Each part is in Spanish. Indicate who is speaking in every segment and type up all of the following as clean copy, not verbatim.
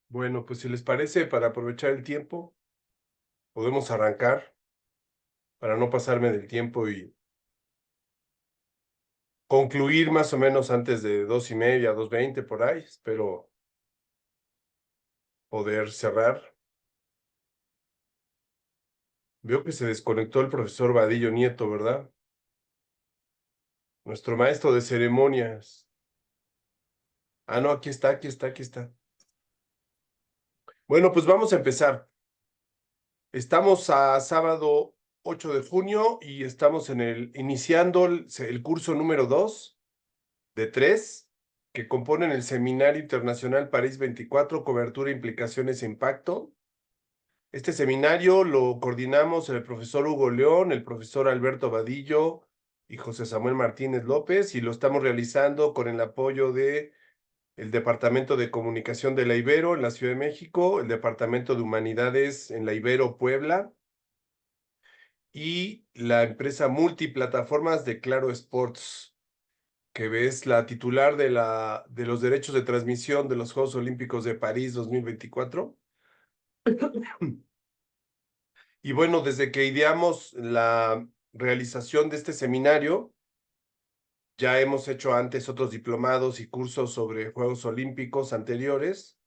Speaker 1: Bueno, pues si les parece, para aprovechar el tiempo, podemos arrancar para no pasarme del tiempo y concluir más o menos antes de 2:30, 2:20 por ahí. Espero poder cerrar. Veo que se desconectó el profesor Vadillo Nieto, ¿verdad? Nuestro maestro de ceremonias. Ah, no, aquí está, aquí está, aquí está. Bueno, pues vamos a empezar. Estamos a sábado 8 de junio y estamos iniciando el curso número 2 de 3 que componen el Seminario Internacional París 24, Cobertura, Implicaciones e Impacto. Este seminario lo coordinamos el profesor Hugo León, el profesor Alberto Vadillo y José Samuel Martínez López, y lo estamos realizando con el apoyo de el Departamento de Comunicación de la Ibero en la Ciudad de México, el Departamento de Humanidades en la Ibero Puebla y la empresa multiplataformas de Claro Sports, que es la titular de los derechos de transmisión de los Juegos Olímpicos de París 2024. Y bueno, desde que ideamos la realización de este seminario, ya hemos hecho antes otros diplomados y cursos sobre Juegos Olímpicos anteriores.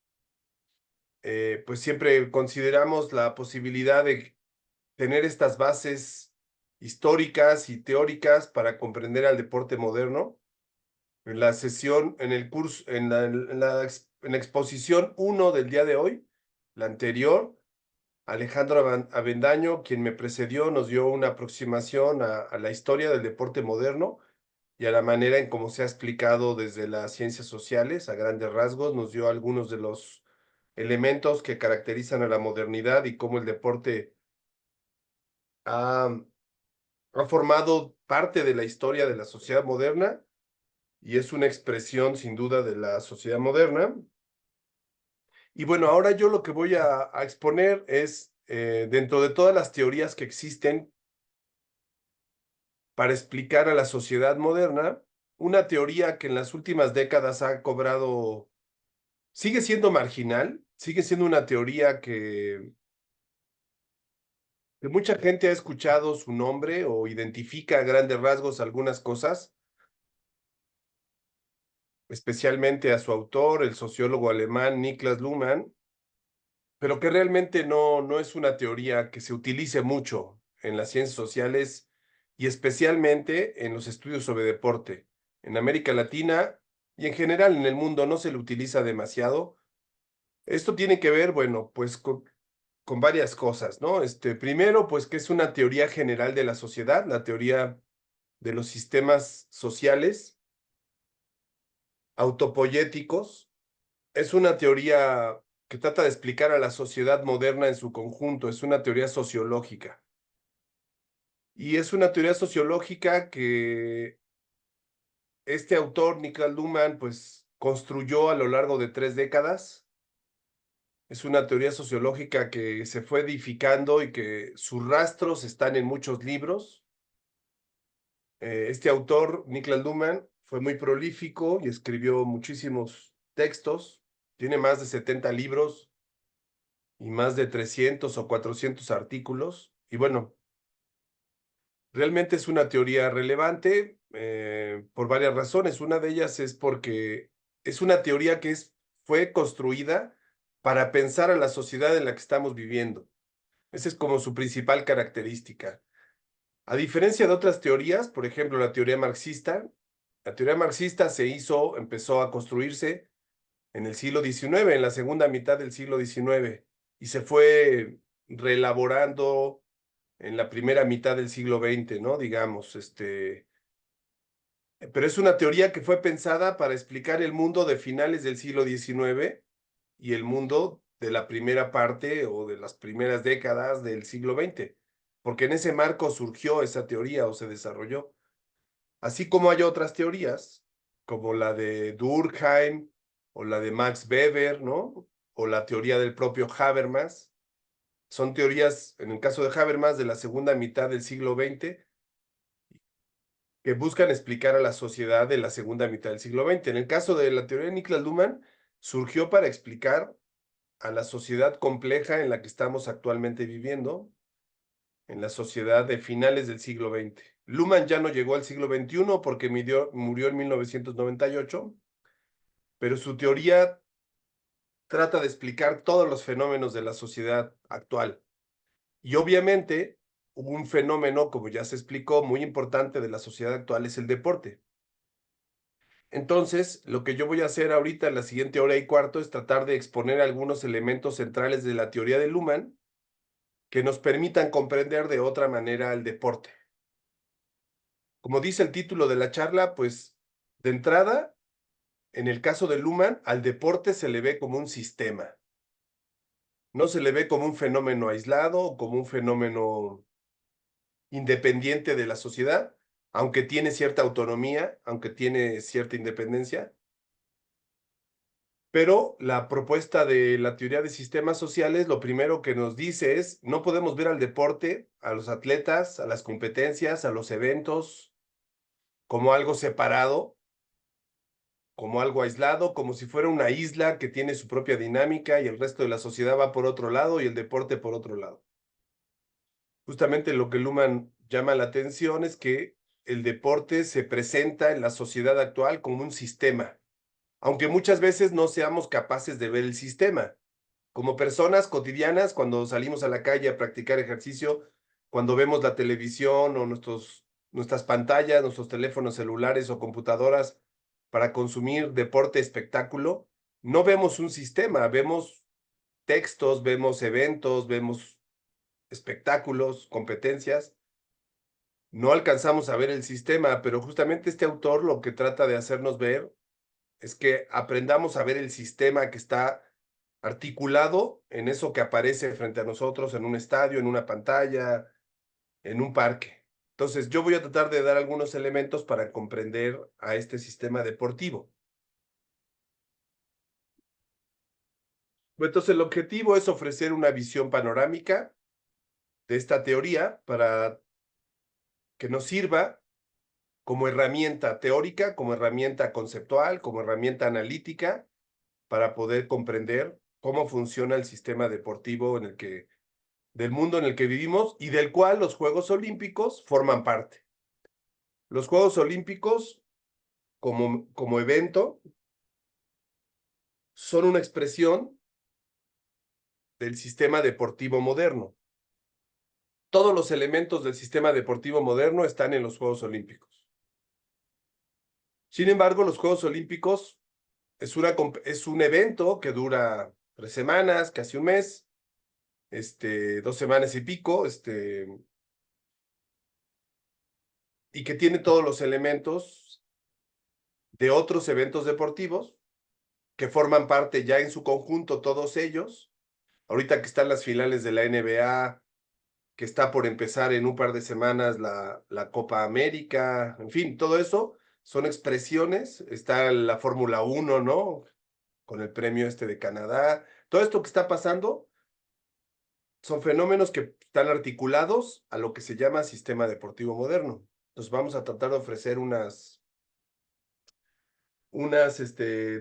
Speaker 1: Pues siempre consideramos la posibilidad de tener estas bases históricas y teóricas para comprender al deporte moderno. En la sesión, en el curso, en la exposición 1 del día de hoy, la anterior, Alejandro Avendaño, quien me precedió, nos dio una aproximación a la historia del deporte moderno y a la manera en cómo se ha explicado desde las ciencias sociales, a grandes rasgos, nos dio algunos de los elementos que caracterizan a la modernidad y cómo el deporte ha, ha formado parte de la historia de la sociedad moderna y es una expresión sin duda de la sociedad moderna. Y bueno, ahora yo lo que voy a exponer es, dentro de todas las teorías que existen para explicar a la sociedad moderna, una teoría que en las últimas décadas ha cobrado, sigue siendo marginal, sigue siendo una teoría que mucha gente ha escuchado su nombre o identifica a grandes rasgos algunas cosas, especialmente a su autor, el sociólogo alemán Niklas Luhmann, pero que realmente no es una teoría que se utilice mucho en las ciencias sociales y especialmente en los estudios sobre deporte. En América Latina y en general en el mundo no se le utiliza demasiado. Esto tiene que ver, bueno, pues con varias cosas, ¿no? Primero, pues que es una teoría general de la sociedad, la teoría de los sistemas sociales autopoyéticos. Es una teoría que trata de explicar a la sociedad moderna en su conjunto, es una teoría sociológica. Y es una teoría sociológica que este autor, Niklas Luhmann, pues construyó a lo largo de 3 décadas. Es una teoría sociológica que se fue edificando y que sus rastros están en muchos libros. Este autor, Niklas Luhmann, fue muy prolífico y escribió muchísimos textos. Tiene más de 70 libros y más de 300 o 400 artículos. Y bueno, realmente es una teoría relevante por varias razones. Una de ellas es porque es una teoría que fue construida para pensar a la sociedad en la que estamos viviendo. Esa es como su principal característica. A diferencia de otras teorías, por ejemplo, la teoría marxista empezó a construirse en el siglo XIX, en la segunda mitad del siglo XIX, y se fue reelaborando en la primera mitad del siglo XX, ¿no? Digamos, pero es una teoría que fue pensada para explicar el mundo de finales del siglo XIX y el mundo de la primera parte o de las primeras décadas del siglo XX, porque en ese marco surgió esa teoría o se desarrolló. Así como hay otras teorías, como la de Durkheim o la de Max Weber, ¿no? O la teoría del propio Habermas. Son teorías, en el caso de Habermas, de la segunda mitad del siglo XX que buscan explicar a la sociedad de la segunda mitad del siglo XX. En el caso de la teoría de Niklas Luhmann, surgió para explicar a la sociedad compleja en la que estamos actualmente viviendo, en la sociedad de finales del siglo XX. Luhmann ya no llegó al siglo XXI porque murió en 1998, pero su teoría trata de explicar todos los fenómenos de la sociedad actual. Y obviamente hubo un fenómeno, como ya se explicó, muy importante de la sociedad actual, es el deporte. Entonces, lo que yo voy a hacer ahorita en la siguiente hora y cuarto es tratar de exponer algunos elementos centrales de la teoría de Luhmann que nos permitan comprender de otra manera el deporte. Como dice el título de la charla, pues de entrada, en el caso de Luhmann, al deporte se le ve como un sistema. No se le ve como un fenómeno aislado o como un fenómeno independiente de la sociedad, aunque tiene cierta autonomía, aunque tiene cierta independencia. Pero la propuesta de la teoría de sistemas sociales, lo primero que nos dice es, no podemos ver al deporte, a los atletas, a las competencias, a los eventos, como algo separado, como algo aislado, como si fuera una isla que tiene su propia dinámica y el resto de la sociedad va por otro lado y el deporte por otro lado. Justamente lo que Luhmann llama la atención es que el deporte se presenta en la sociedad actual como un sistema, aunque muchas veces no seamos capaces de ver el sistema. Como personas cotidianas, cuando salimos a la calle a practicar ejercicio, cuando vemos la televisión o nuestras pantallas, nuestros teléfonos celulares o computadoras para consumir deporte, espectáculo, no vemos un sistema, vemos textos, vemos eventos, vemos espectáculos, competencias. No alcanzamos a ver el sistema, pero justamente este autor lo que trata de hacernos ver es que aprendamos a ver el sistema que está articulado en eso que aparece frente a nosotros en un estadio, en una pantalla, en un parque. Entonces, yo voy a tratar de dar algunos elementos para comprender a este sistema deportivo. Entonces, el objetivo es ofrecer una visión panorámica de esta teoría para que nos sirva como herramienta teórica, como herramienta conceptual, como herramienta analítica, para poder comprender cómo funciona el sistema deportivo del mundo en el que vivimos y del cual los Juegos Olímpicos forman parte. Los Juegos Olímpicos, como evento, son una expresión del sistema deportivo moderno. Todos los elementos del sistema deportivo moderno están en los Juegos Olímpicos. Sin embargo, los Juegos Olímpicos es un evento que dura 3 semanas, casi un mes, 2 semanas y pico, y que tiene todos los elementos de otros eventos deportivos que forman parte ya en su conjunto todos ellos. Ahorita que están las finales de la NBA, que está por empezar en un par de semanas la Copa América, en fin, todo eso son expresiones. Está la Fórmula 1, ¿no? Con el premio de Canadá. Todo esto que está pasando son fenómenos que están articulados a lo que se llama sistema deportivo moderno. Entonces vamos a tratar de ofrecer unas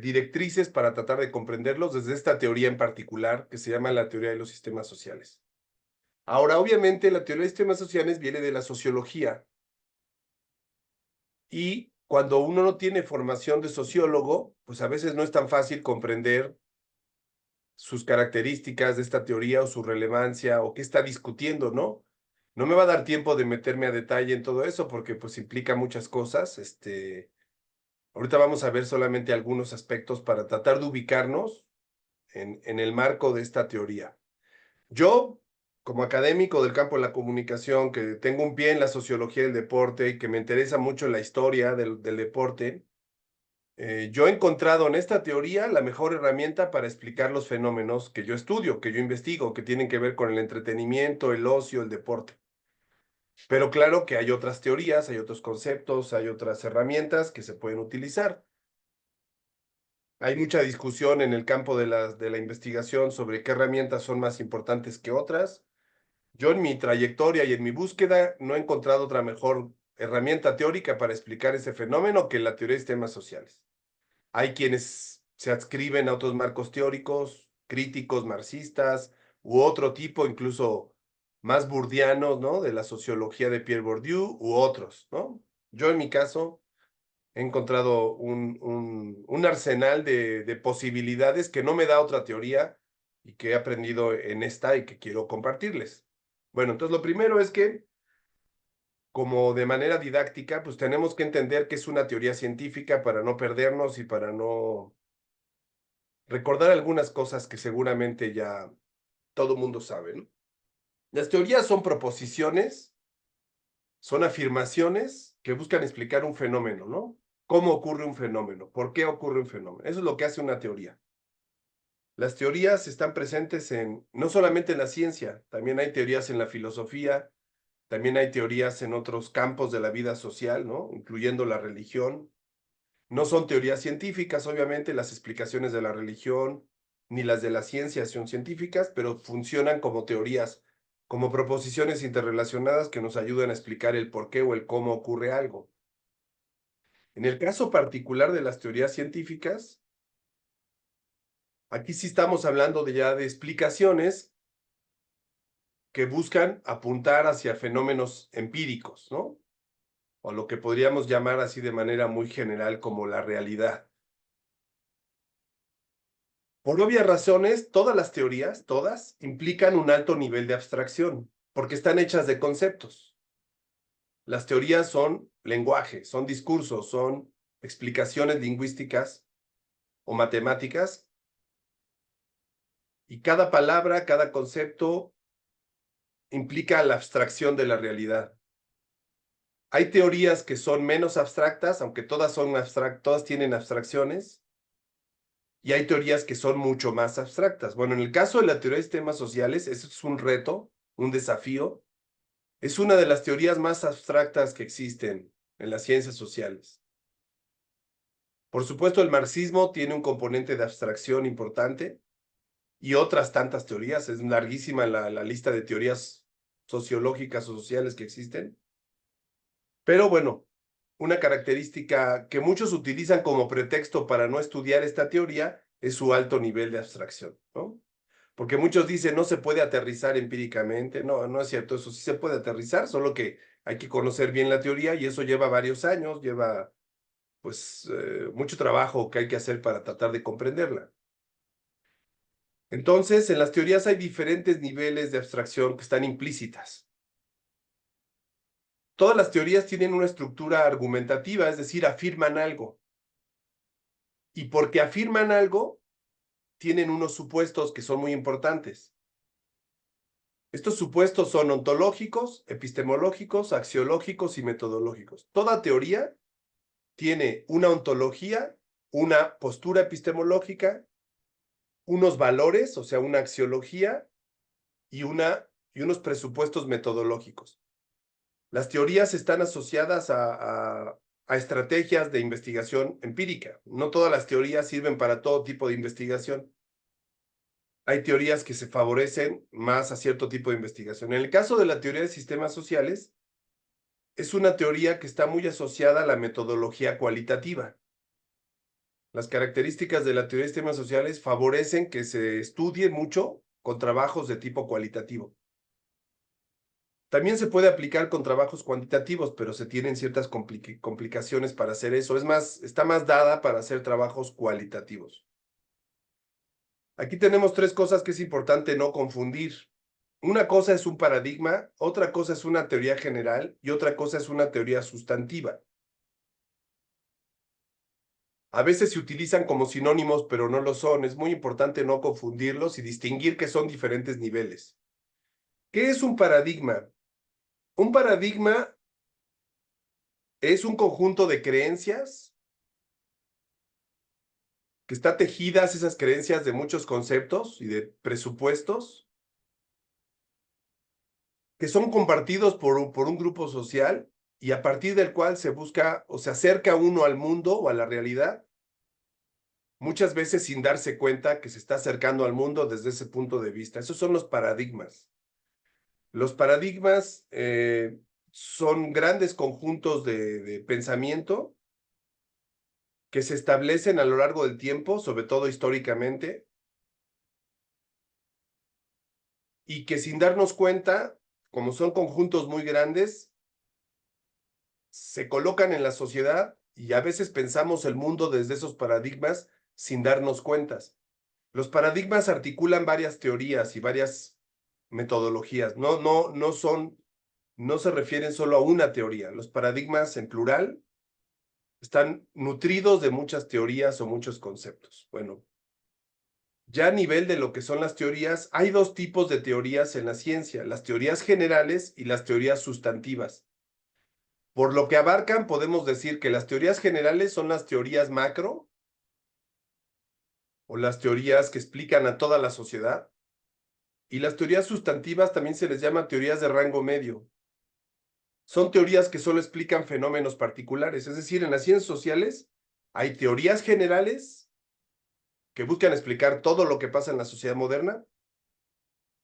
Speaker 1: directrices para tratar de comprenderlos desde esta teoría en particular que se llama la teoría de los sistemas sociales. Ahora, obviamente, la teoría de sistemas sociales viene de la sociología y cuando uno no tiene formación de sociólogo, pues a veces no es tan fácil comprender sus características de esta teoría o su relevancia o qué está discutiendo, ¿no? No me va a dar tiempo de meterme a detalle en todo eso porque pues implica muchas cosas. Ahorita vamos a ver solamente algunos aspectos para tratar de ubicarnos en el marco de esta teoría. Yo, como académico del campo de la comunicación, que tengo un pie en la sociología del deporte y que me interesa mucho la historia del deporte, yo he encontrado en esta teoría la mejor herramienta para explicar los fenómenos que yo estudio, que yo investigo, que tienen que ver con el entretenimiento, el ocio, el deporte. Pero claro que hay otras teorías, hay otros conceptos, hay otras herramientas que se pueden utilizar. Hay mucha discusión en el campo de la investigación sobre qué herramientas son más importantes que otras. Yo en mi trayectoria y en mi búsqueda no he encontrado otra mejor herramienta teórica para explicar ese fenómeno que la teoría de sistemas sociales. Hay quienes se adscriben a otros marcos teóricos, críticos, marxistas, u otro tipo, incluso más burdianos, ¿no? De la sociología de Pierre Bourdieu, u otros, ¿no? Yo en mi caso he encontrado un arsenal de posibilidades que no me da otra teoría y que he aprendido en esta y que quiero compartirles. Bueno, entonces lo primero es que, como de manera didáctica, pues tenemos que entender que es una teoría científica para no perdernos y para no recordar algunas cosas que seguramente ya todo mundo sabe, ¿no? Las teorías son proposiciones, son afirmaciones que buscan explicar un fenómeno, ¿no? ¿Cómo ocurre un fenómeno? ¿Por qué ocurre un fenómeno? Eso es lo que hace una teoría. Las teorías están presentes no solamente en la ciencia, también hay teorías en la filosofía, también hay teorías en otros campos de la vida social, ¿no? Incluyendo la religión. No son teorías científicas, obviamente, las explicaciones de la religión ni las de la ciencia son científicas, pero funcionan como teorías, como proposiciones interrelacionadas que nos ayudan a explicar el por qué o el cómo ocurre algo. En el caso particular de las teorías científicas, aquí sí estamos hablando ya de explicaciones que buscan apuntar hacia fenómenos empíricos, ¿no? O lo que podríamos llamar así de manera muy general como la realidad. Por obvias razones, todas las teorías, todas, implican un alto nivel de abstracción, porque están hechas de conceptos. Las teorías son lenguaje, son discursos, son explicaciones lingüísticas o matemáticas, y cada palabra, cada concepto implica la abstracción de la realidad. Hay teorías que son menos abstractas, aunque todas son todas tienen abstracciones, y hay teorías que son mucho más abstractas. Bueno, en el caso de la teoría de sistemas sociales, eso es un reto, un desafío. Es una de las teorías más abstractas que existen en las ciencias sociales. Por supuesto, el marxismo tiene un componente de abstracción importante y otras tantas teorías. Es larguísima la lista de teorías sociológicas o sociales que existen. Pero bueno, una característica que muchos utilizan como pretexto para no estudiar esta teoría es su alto nivel de abstracción, ¿no? Porque muchos dicen no se puede aterrizar empíricamente. No, no es cierto, eso sí se puede aterrizar, solo que hay que conocer bien la teoría y eso lleva varios años, lleva pues mucho trabajo que hay que hacer para tratar de comprenderla. Entonces, en las teorías hay diferentes niveles de abstracción que están implícitas. Todas las teorías tienen una estructura argumentativa, es decir, afirman algo. Y porque afirman algo, tienen unos supuestos que son muy importantes. Estos supuestos son ontológicos, epistemológicos, axiológicos y metodológicos. Toda teoría tiene una ontología, una postura epistemológica, unos valores, o sea, una axiología y unos presupuestos metodológicos. Las teorías están asociadas a estrategias de investigación empírica. No todas las teorías sirven para todo tipo de investigación. Hay teorías que se favorecen más a cierto tipo de investigación. En el caso de la teoría de sistemas sociales, es una teoría que está muy asociada a la metodología cualitativa. Las características de la teoría de sistemas sociales favorecen que se estudie mucho con trabajos de tipo cualitativo. También se puede aplicar con trabajos cuantitativos, pero se tienen ciertas complicaciones para hacer eso. Es más, está más dada para hacer trabajos cualitativos. Aquí tenemos tres cosas que es importante no confundir. Una cosa es un paradigma, otra cosa es una teoría general y otra cosa es una teoría sustantiva. A veces se utilizan como sinónimos, pero no lo son. Es muy importante no confundirlos y distinguir que son diferentes niveles. ¿Qué es un paradigma? Un paradigma es un conjunto de creencias que está tejidas esas creencias de muchos conceptos y de presupuestos que son compartidos por un grupo social y a partir del cual se busca o se acerca uno al mundo o a la realidad, muchas veces sin darse cuenta que se está acercando al mundo desde ese punto de vista. Esos son los paradigmas. Los paradigmas son grandes conjuntos de pensamiento que se establecen a lo largo del tiempo, sobre todo históricamente, y que sin darnos cuenta, como son conjuntos muy grandes, se colocan en la sociedad y a veces pensamos el mundo desde esos paradigmas sin darnos cuentas. Los paradigmas articulan varias teorías y varias metodologías. No se refieren solo a una teoría. Los paradigmas en plural están nutridos de muchas teorías o muchos conceptos. Bueno, ya a nivel de lo que son las teorías, hay dos tipos de teorías en la ciencia, las teorías generales y las teorías sustantivas. Por lo que abarcan, podemos decir que las teorías generales son las teorías macro o las teorías que explican a toda la sociedad. Y las teorías sustantivas también se les llama teorías de rango medio. Son teorías que solo explican fenómenos particulares. Es decir, en las ciencias sociales hay teorías generales que buscan explicar todo lo que pasa en la sociedad moderna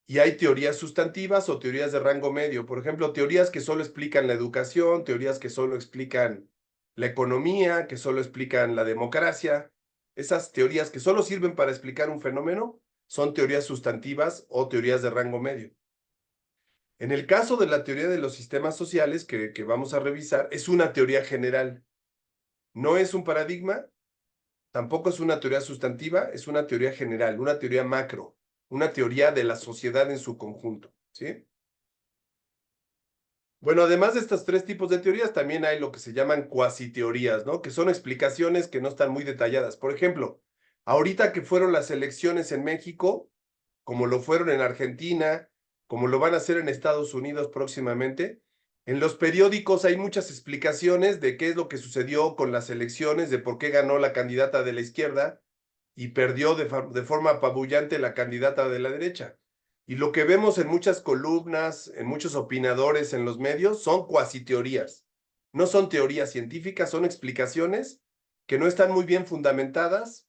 Speaker 1: y hay teorías sustantivas o teorías de rango medio. Por ejemplo, teorías que solo explican la educación, teorías que solo explican la economía, que solo explican la democracia. Esas teorías que solo sirven para explicar un fenómeno son teorías sustantivas o teorías de rango medio. En el caso de la teoría de los sistemas sociales que vamos a revisar, es una teoría general. No es un paradigma, tampoco es una teoría sustantiva, es una teoría general, una teoría macro, una teoría de la sociedad en su conjunto, ¿sí? Bueno, además de estos tres tipos de teorías, también hay lo que se llaman cuasiteorías, ¿no? Que son explicaciones que no están muy detalladas. Por ejemplo, ahorita que fueron las elecciones en México, como lo fueron en Argentina, como lo van a hacer en Estados Unidos próximamente, en los periódicos hay muchas explicaciones de qué es lo que sucedió con las elecciones, de por qué ganó la candidata de la izquierda y perdió de forma apabullante la candidata de la derecha. Y lo que vemos en muchas columnas, en muchos opinadores en los medios, son cuasi teorías. No son teorías científicas, son explicaciones que no están muy bien fundamentadas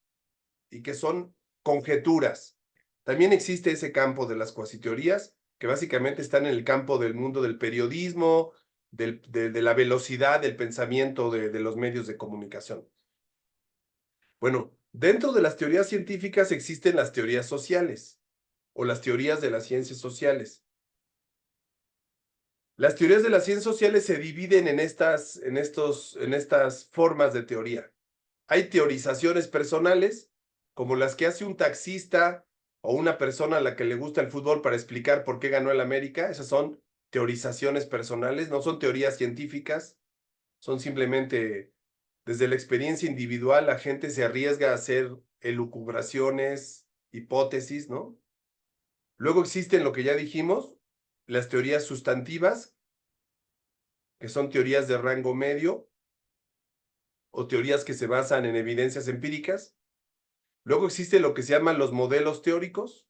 Speaker 1: y que son conjeturas. También existe ese campo de las cuasiteorías, que básicamente están en el campo del mundo del periodismo, de la velocidad del pensamiento de los medios de comunicación. Bueno, dentro de las teorías científicas existen las teorías sociales o las teorías de las ciencias sociales. Las teorías de las ciencias sociales se dividen en estas formas de teoría. Hay teorizaciones personales, como las que hace un taxista o una persona a la que le gusta el fútbol para explicar por qué ganó el América. Esas son teorizaciones personales, no son teorías científicas, son simplemente desde la experiencia individual, la gente se arriesga a hacer elucubraciones, hipótesis, ¿no? Luego existen lo que ya dijimos, las teorías sustantivas, que son teorías de rango medio o teorías que se basan en evidencias empíricas. Luego existe lo que se llaman los modelos teóricos.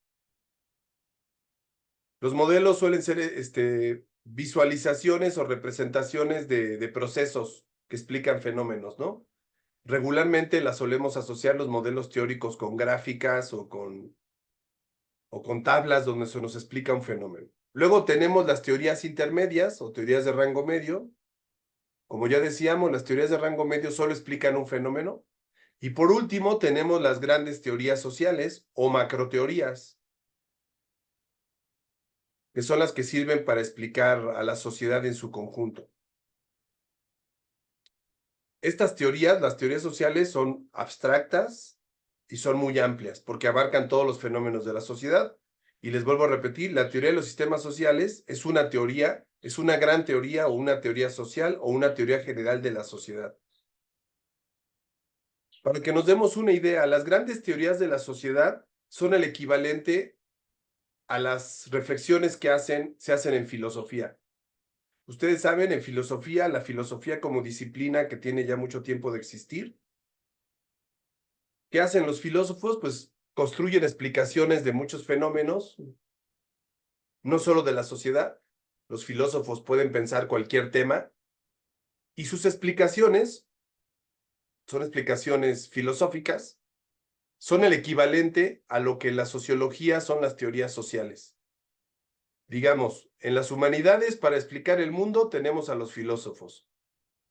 Speaker 1: Los modelos suelen ser visualizaciones o representaciones de procesos que explican fenómenos, ¿no? Regularmente las solemos asociar los modelos teóricos con gráficas o con tablas donde se nos explica un fenómeno. Luego tenemos las teorías intermedias o teorías de rango medio. Como ya decíamos, las teorías de rango medio solo explican un fenómeno. Y por último, tenemos las grandes teorías sociales o macroteorías, que son las que sirven para explicar a la sociedad en su conjunto. Estas teorías, las teorías sociales, son abstractas y son muy amplias porque abarcan todos los fenómenos de la sociedad. Y les vuelvo a repetir, la teoría de los sistemas sociales es una teoría, es una gran teoría o una teoría social o una teoría general de la sociedad. Para que nos demos una idea, las grandes teorías de la sociedad son el equivalente a las reflexiones que se hacen en filosofía. Ustedes saben, en filosofía, la filosofía como disciplina que tiene ya mucho tiempo de existir, ¿qué hacen los filósofos? Pues construyen explicaciones de muchos fenómenos, no solo de la sociedad. Los filósofos pueden pensar cualquier tema y sus explicaciones son explicaciones filosóficas, son el equivalente a lo que en la sociología son las teorías sociales. Digamos, en las humanidades, para explicar el mundo, tenemos a los filósofos.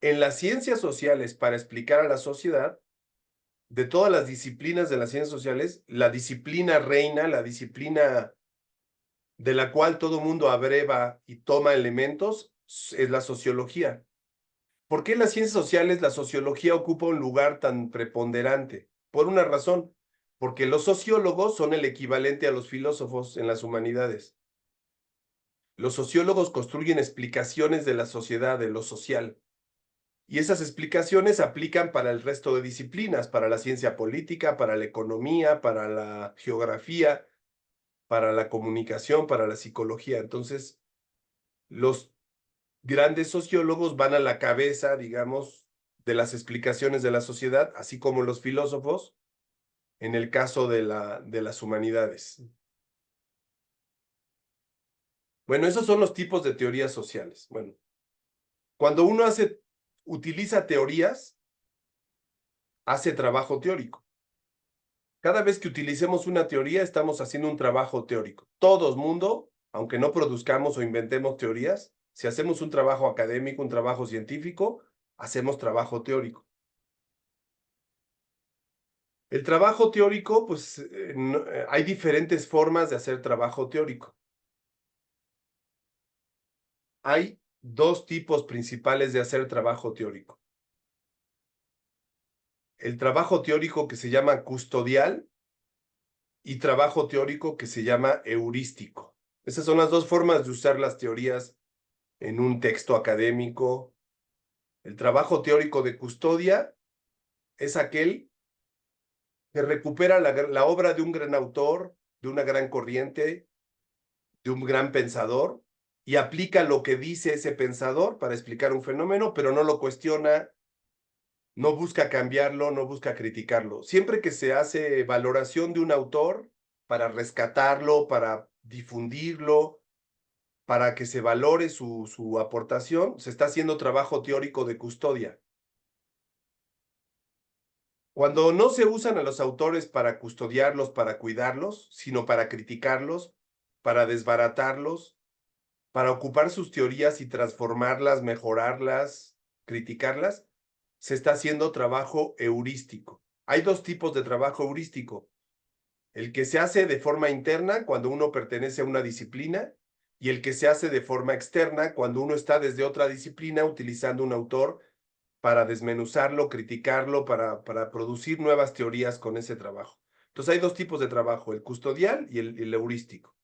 Speaker 1: En las ciencias sociales, para explicar a la sociedad, de todas las disciplinas de las ciencias sociales, la disciplina reina, la disciplina de la cual todo mundo abreva y toma elementos, es la sociología. ¿Por qué en las ciencias sociales la sociología ocupa un lugar tan preponderante? Por una razón, porque los sociólogos son el equivalente a los filósofos en las humanidades. Los sociólogos construyen explicaciones de la sociedad, de lo social, y esas explicaciones aplican para el resto de disciplinas, para la ciencia política, para la economía, para la geografía, para la comunicación, para la psicología. Entonces, los grandes sociólogos van a la cabeza, digamos, de las explicaciones de la sociedad, así como los filósofos, en el caso de las humanidades. Bueno, esos son los tipos de teorías sociales. Bueno, cuando uno utiliza teorías, hace trabajo teórico. Cada vez que utilicemos una teoría, estamos haciendo un trabajo teórico. Todo mundo, aunque no produzcamos o inventemos teorías, si hacemos un trabajo académico, un trabajo científico, hacemos trabajo teórico. El trabajo teórico, pues hay diferentes formas de hacer trabajo teórico. Hay dos tipos principales de hacer trabajo teórico. El trabajo teórico que se llama custodial y trabajo teórico que se llama heurístico. Esas son las dos formas de usar las teorías en un texto académico. El trabajo teórico de custodia es aquel que recupera la obra de un gran autor, de una gran corriente, de un gran pensador, y aplica lo que dice ese pensador para explicar un fenómeno, pero no lo cuestiona, no busca cambiarlo, no busca criticarlo. Siempre que se hace valoración de un autor para rescatarlo, para difundirlo, para que se valore su aportación, se está haciendo trabajo teórico de custodia. Cuando no se usan a los autores para custodiarlos, para cuidarlos, sino para criticarlos, para desbaratarlos, para ocupar sus teorías y transformarlas, mejorarlas, criticarlas, se está haciendo trabajo heurístico. Hay dos tipos de trabajo heurístico. El que se hace de forma interna cuando uno pertenece a una disciplina y el que se hace de forma externa cuando uno está desde otra disciplina utilizando un autor para desmenuzarlo, criticarlo, para producir nuevas teorías con ese trabajo. Entonces hay dos tipos de trabajo, el custodial y el heurístico.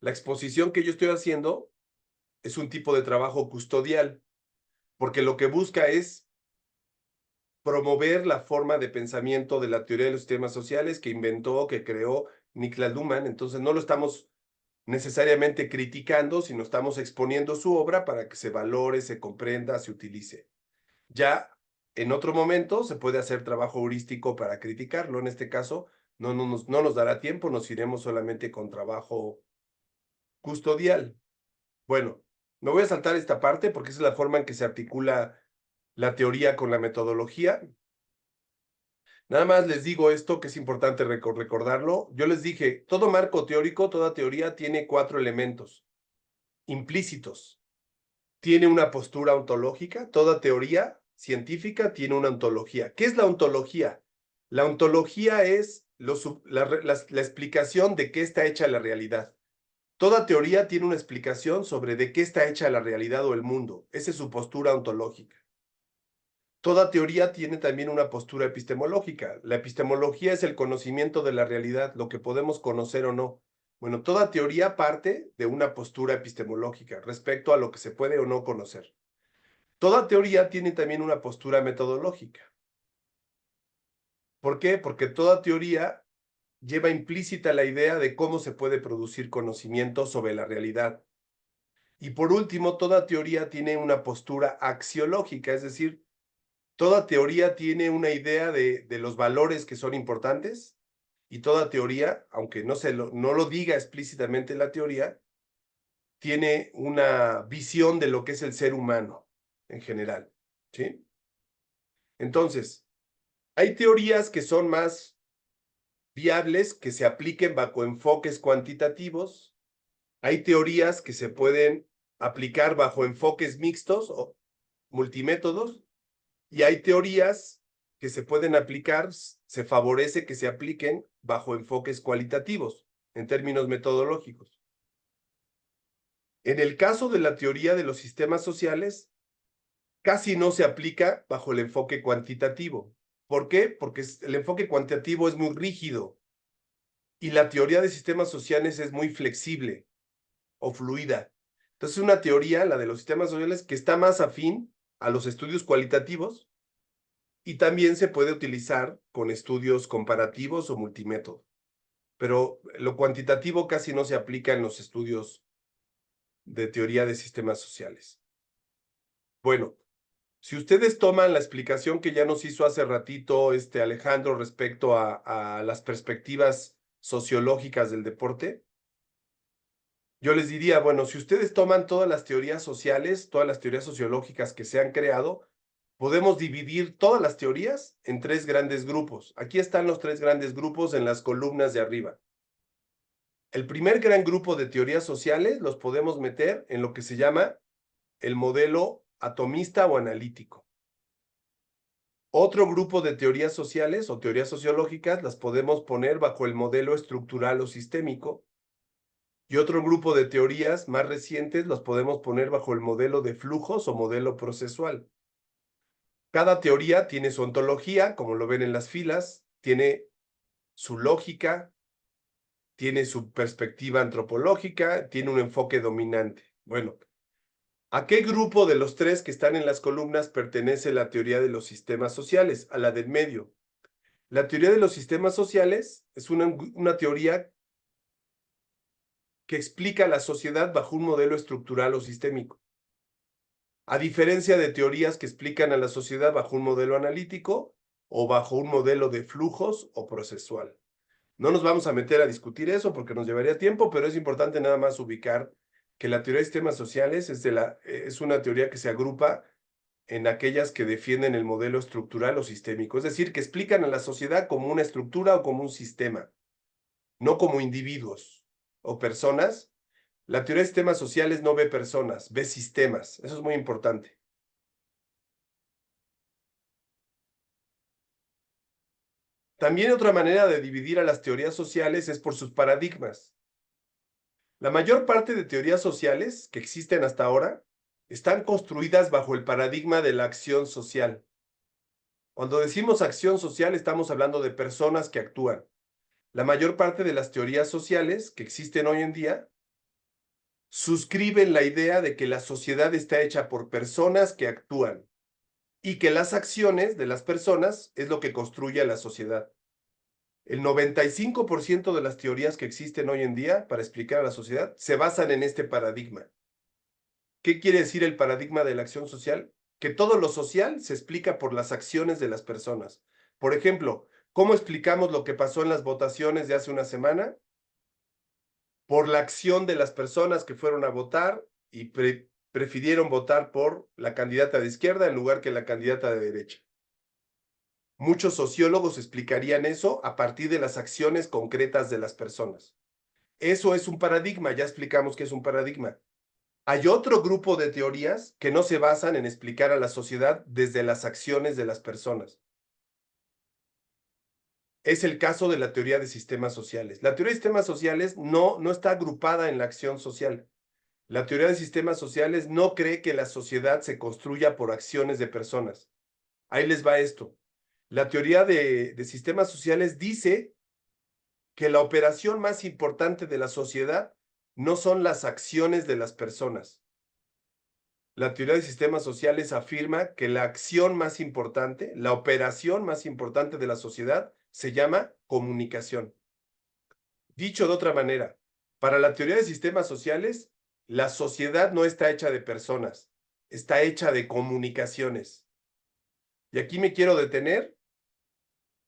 Speaker 1: La exposición que yo estoy haciendo es un tipo de trabajo custodial, porque lo que busca es promover la forma de pensamiento de la teoría de los sistemas sociales que inventó, que creó Niklas Luhmann. Entonces no lo estamos necesariamente criticando, sino estamos exponiendo su obra para que se valore, se comprenda, se utilice. Ya en otro momento se puede hacer trabajo heurístico para criticarlo. En este caso, no nos dará tiempo, nos iremos solamente con trabajo custodial. Bueno, me voy a saltar esta parte porque esa es la forma en que se articula la teoría con la metodología. Nada más les digo esto que es importante recordarlo. Yo les dije, todo marco teórico, toda teoría tiene 4 elementos implícitos. Tiene una postura ontológica, toda teoría científica tiene una ontología. ¿Qué es la ontología? La ontología es la explicación de qué está hecha la realidad. Toda teoría tiene una explicación sobre de qué está hecha la realidad o el mundo. Esa es su postura ontológica. Toda teoría tiene también una postura epistemológica. La epistemología es el conocimiento de la realidad, lo que podemos conocer o no. Bueno, toda teoría parte de una postura epistemológica respecto a lo que se puede o no conocer. Toda teoría tiene también una postura metodológica. ¿Por qué? Porque toda teoría lleva implícita la idea de cómo se puede producir conocimiento sobre la realidad. Y por último, toda teoría tiene una postura axiológica, es decir, toda teoría tiene una idea de los valores que son importantes y toda teoría, aunque no lo diga explícitamente la teoría, tiene una visión de lo que es el ser humano en general, ¿sí? Entonces, hay teorías que son más viables, que se apliquen bajo enfoques cuantitativos, Hay teorías que se pueden aplicar bajo enfoques mixtos o multimétodos, y hay teorías que se pueden aplicar, se favorece que se apliquen bajo enfoques cualitativos, en términos metodológicos. En el caso de la teoría de los sistemas sociales, casi no se aplica bajo el enfoque cuantitativo. ¿Por qué? Porque el enfoque cuantitativo es muy rígido y la teoría de sistemas sociales es muy flexible o fluida. Entonces, es una teoría, la de los sistemas sociales, que está más afín a los estudios cualitativos y también se puede utilizar con estudios comparativos o multimétodo. Pero lo cuantitativo casi no se aplica en los estudios de teoría de sistemas sociales. Bueno, si ustedes toman la explicación que ya nos hizo hace ratito Alejandro respecto a las perspectivas sociológicas del deporte, yo les diría, bueno, si ustedes toman todas las teorías sociales, todas las teorías sociológicas que se han creado, podemos dividir todas las teorías en tres grandes grupos. Aquí están los tres grandes grupos en las columnas de arriba. El primer gran grupo de teorías sociales los podemos meter en lo que se llama el modelo atomista o analítico. Otro grupo de teorías sociales o teorías sociológicas las podemos poner bajo el modelo estructural o sistémico. Y otro grupo de teorías más recientes los podemos poner bajo el modelo de flujos o modelo procesual. Cada teoría tiene su ontología, como lo ven en las filas, tiene su lógica, tiene su perspectiva antropológica, tiene un enfoque dominante. Bueno, ¿a qué grupo de los tres que están en las columnas pertenece la teoría de los sistemas sociales? A la del medio. La teoría de los sistemas sociales es una teoría que explica la sociedad bajo un modelo estructural o sistémico. A diferencia de teorías que explican a la sociedad bajo un modelo analítico o bajo un modelo de flujos o procesual. No nos vamos a meter a discutir eso porque nos llevaría tiempo, pero es importante nada más ubicar que la teoría de sistemas sociales es una teoría que se agrupa en aquellas que defienden el modelo estructural o sistémico, es decir, que explican a la sociedad como una estructura o como un sistema, no como individuos o personas. La teoría de sistemas sociales no ve personas, ve sistemas. Eso es muy importante. También otra manera de dividir a las teorías sociales es por sus paradigmas. La mayor parte de teorías sociales que existen hasta ahora están construidas bajo el paradigma de la acción social. Cuando decimos acción social, estamos hablando de personas que actúan. La mayor parte de las teorías sociales que existen hoy en día suscriben la idea de que la sociedad está hecha por personas que actúan y que las acciones de las personas es lo que construye a la sociedad. El 95% de las teorías que existen hoy en día para explicar a la sociedad se basan en este paradigma. ¿Qué quiere decir el paradigma de la acción social? Que todo lo social se explica por las acciones de las personas. Por ejemplo, ¿cómo explicamos lo que pasó en las votaciones de hace una semana? Por la acción de las personas que fueron a votar y prefirieron votar por la candidata de izquierda en lugar que la candidata de derecha. Muchos sociólogos explicarían eso a partir de las acciones concretas de las personas. Eso es un paradigma, ya explicamos que es un paradigma. Hay otro grupo de teorías que no se basan en explicar a la sociedad desde las acciones de las personas. Es el caso de la teoría de sistemas sociales. La teoría de sistemas sociales no está agrupada en la acción social. La teoría de sistemas sociales no cree que la sociedad se construya por acciones de personas. Ahí les va esto. La teoría de sistemas sociales dice que la operación más importante de la sociedad no son las acciones de las personas. La teoría de sistemas sociales afirma que la acción más importante, la operación más importante de la sociedad se llama comunicación. Dicho de otra manera, para la teoría de sistemas sociales, la sociedad no está hecha de personas, está hecha de comunicaciones. Y aquí me quiero detener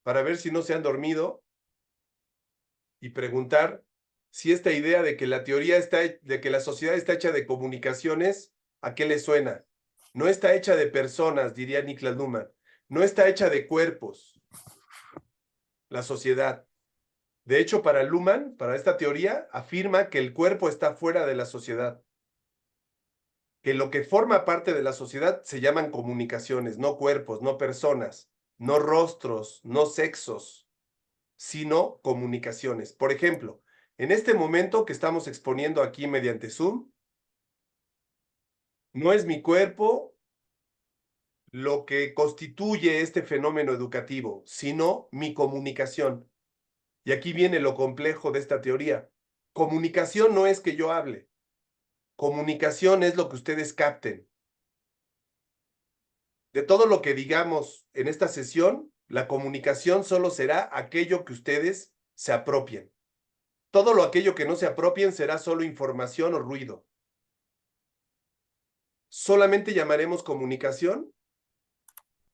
Speaker 1: para ver si no se han dormido y preguntar si esta idea de que de que la sociedad está hecha de comunicaciones, ¿a qué le suena? No está hecha de personas, diría Niklas Luhmann. No está hecha de cuerpos, la sociedad. De hecho, para Luhmann, para esta teoría, afirma que el cuerpo está fuera de la sociedad, que lo que forma parte de la sociedad se llaman comunicaciones, no cuerpos, no personas, no rostros, no sexos, sino comunicaciones. Por ejemplo, en este momento que estamos exponiendo aquí mediante Zoom, no es mi cuerpo lo que constituye este fenómeno educativo, sino mi comunicación. Y aquí viene lo complejo de esta teoría. Comunicación no es que yo hable, comunicación es lo que ustedes capten. De todo lo que digamos en esta sesión, la comunicación solo será aquello que ustedes se apropien. Todo lo aquello que no se apropien será solo información o ruido. Solamente llamaremos comunicación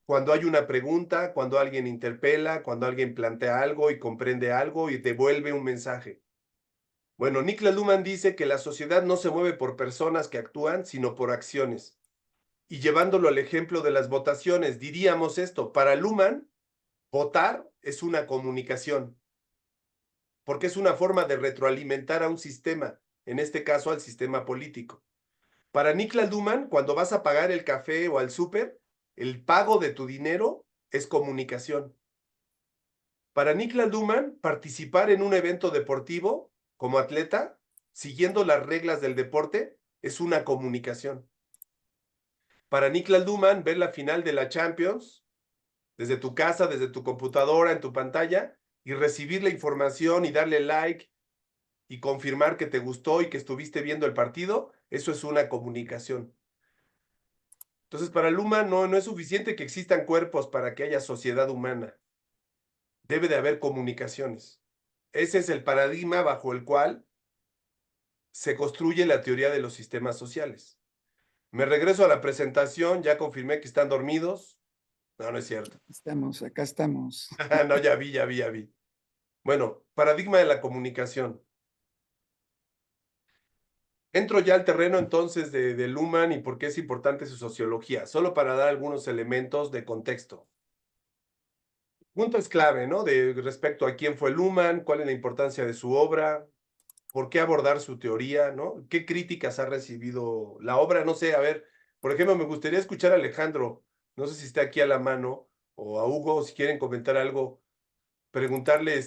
Speaker 1: cuando hay una pregunta, cuando alguien interpela, cuando alguien plantea algo y comprende algo y devuelve un mensaje. Bueno, Niklas Luhmann dice que la sociedad no se mueve por personas que actúan, sino por acciones. Y llevándolo al ejemplo de las votaciones, diríamos esto, para Luhmann, votar es una comunicación, porque es una forma de retroalimentar a un sistema, en este caso al sistema político. Para Niklas Luhmann, cuando vas a pagar el café o al súper, el pago de tu dinero es comunicación. Para Niklas Luhmann, participar en un evento deportivo como atleta, siguiendo las reglas del deporte, es una comunicación. Para Niklas Luhmann, ver la final de la Champions desde tu casa, desde tu computadora, en tu pantalla, y recibir la información y darle like y confirmar que te gustó y que estuviste viendo el partido, eso es una comunicación. Entonces, para Luhmann no es suficiente que existan cuerpos para que haya sociedad humana. Debe de haber comunicaciones. Ese es el paradigma bajo el cual se construye la teoría de los sistemas sociales. Me regreso a la presentación, ya confirmé que están dormidos. No, no es cierto.
Speaker 2: Estamos, acá estamos.
Speaker 1: No, ya vi. Bueno, paradigma de la comunicación. Entro ya al terreno entonces de Luhmann y por qué es importante su sociología, solo para dar algunos elementos de contexto. Punto es clave, ¿no? De respecto a quién fue Luhmann, cuál es la importancia de su obra, por qué abordar su teoría, ¿no? ¿Qué críticas ha recibido la obra? No sé, a ver, por ejemplo, me gustaría escuchar a Alejandro, no sé si está aquí a la mano, o a Hugo, si quieren comentar algo, preguntarle,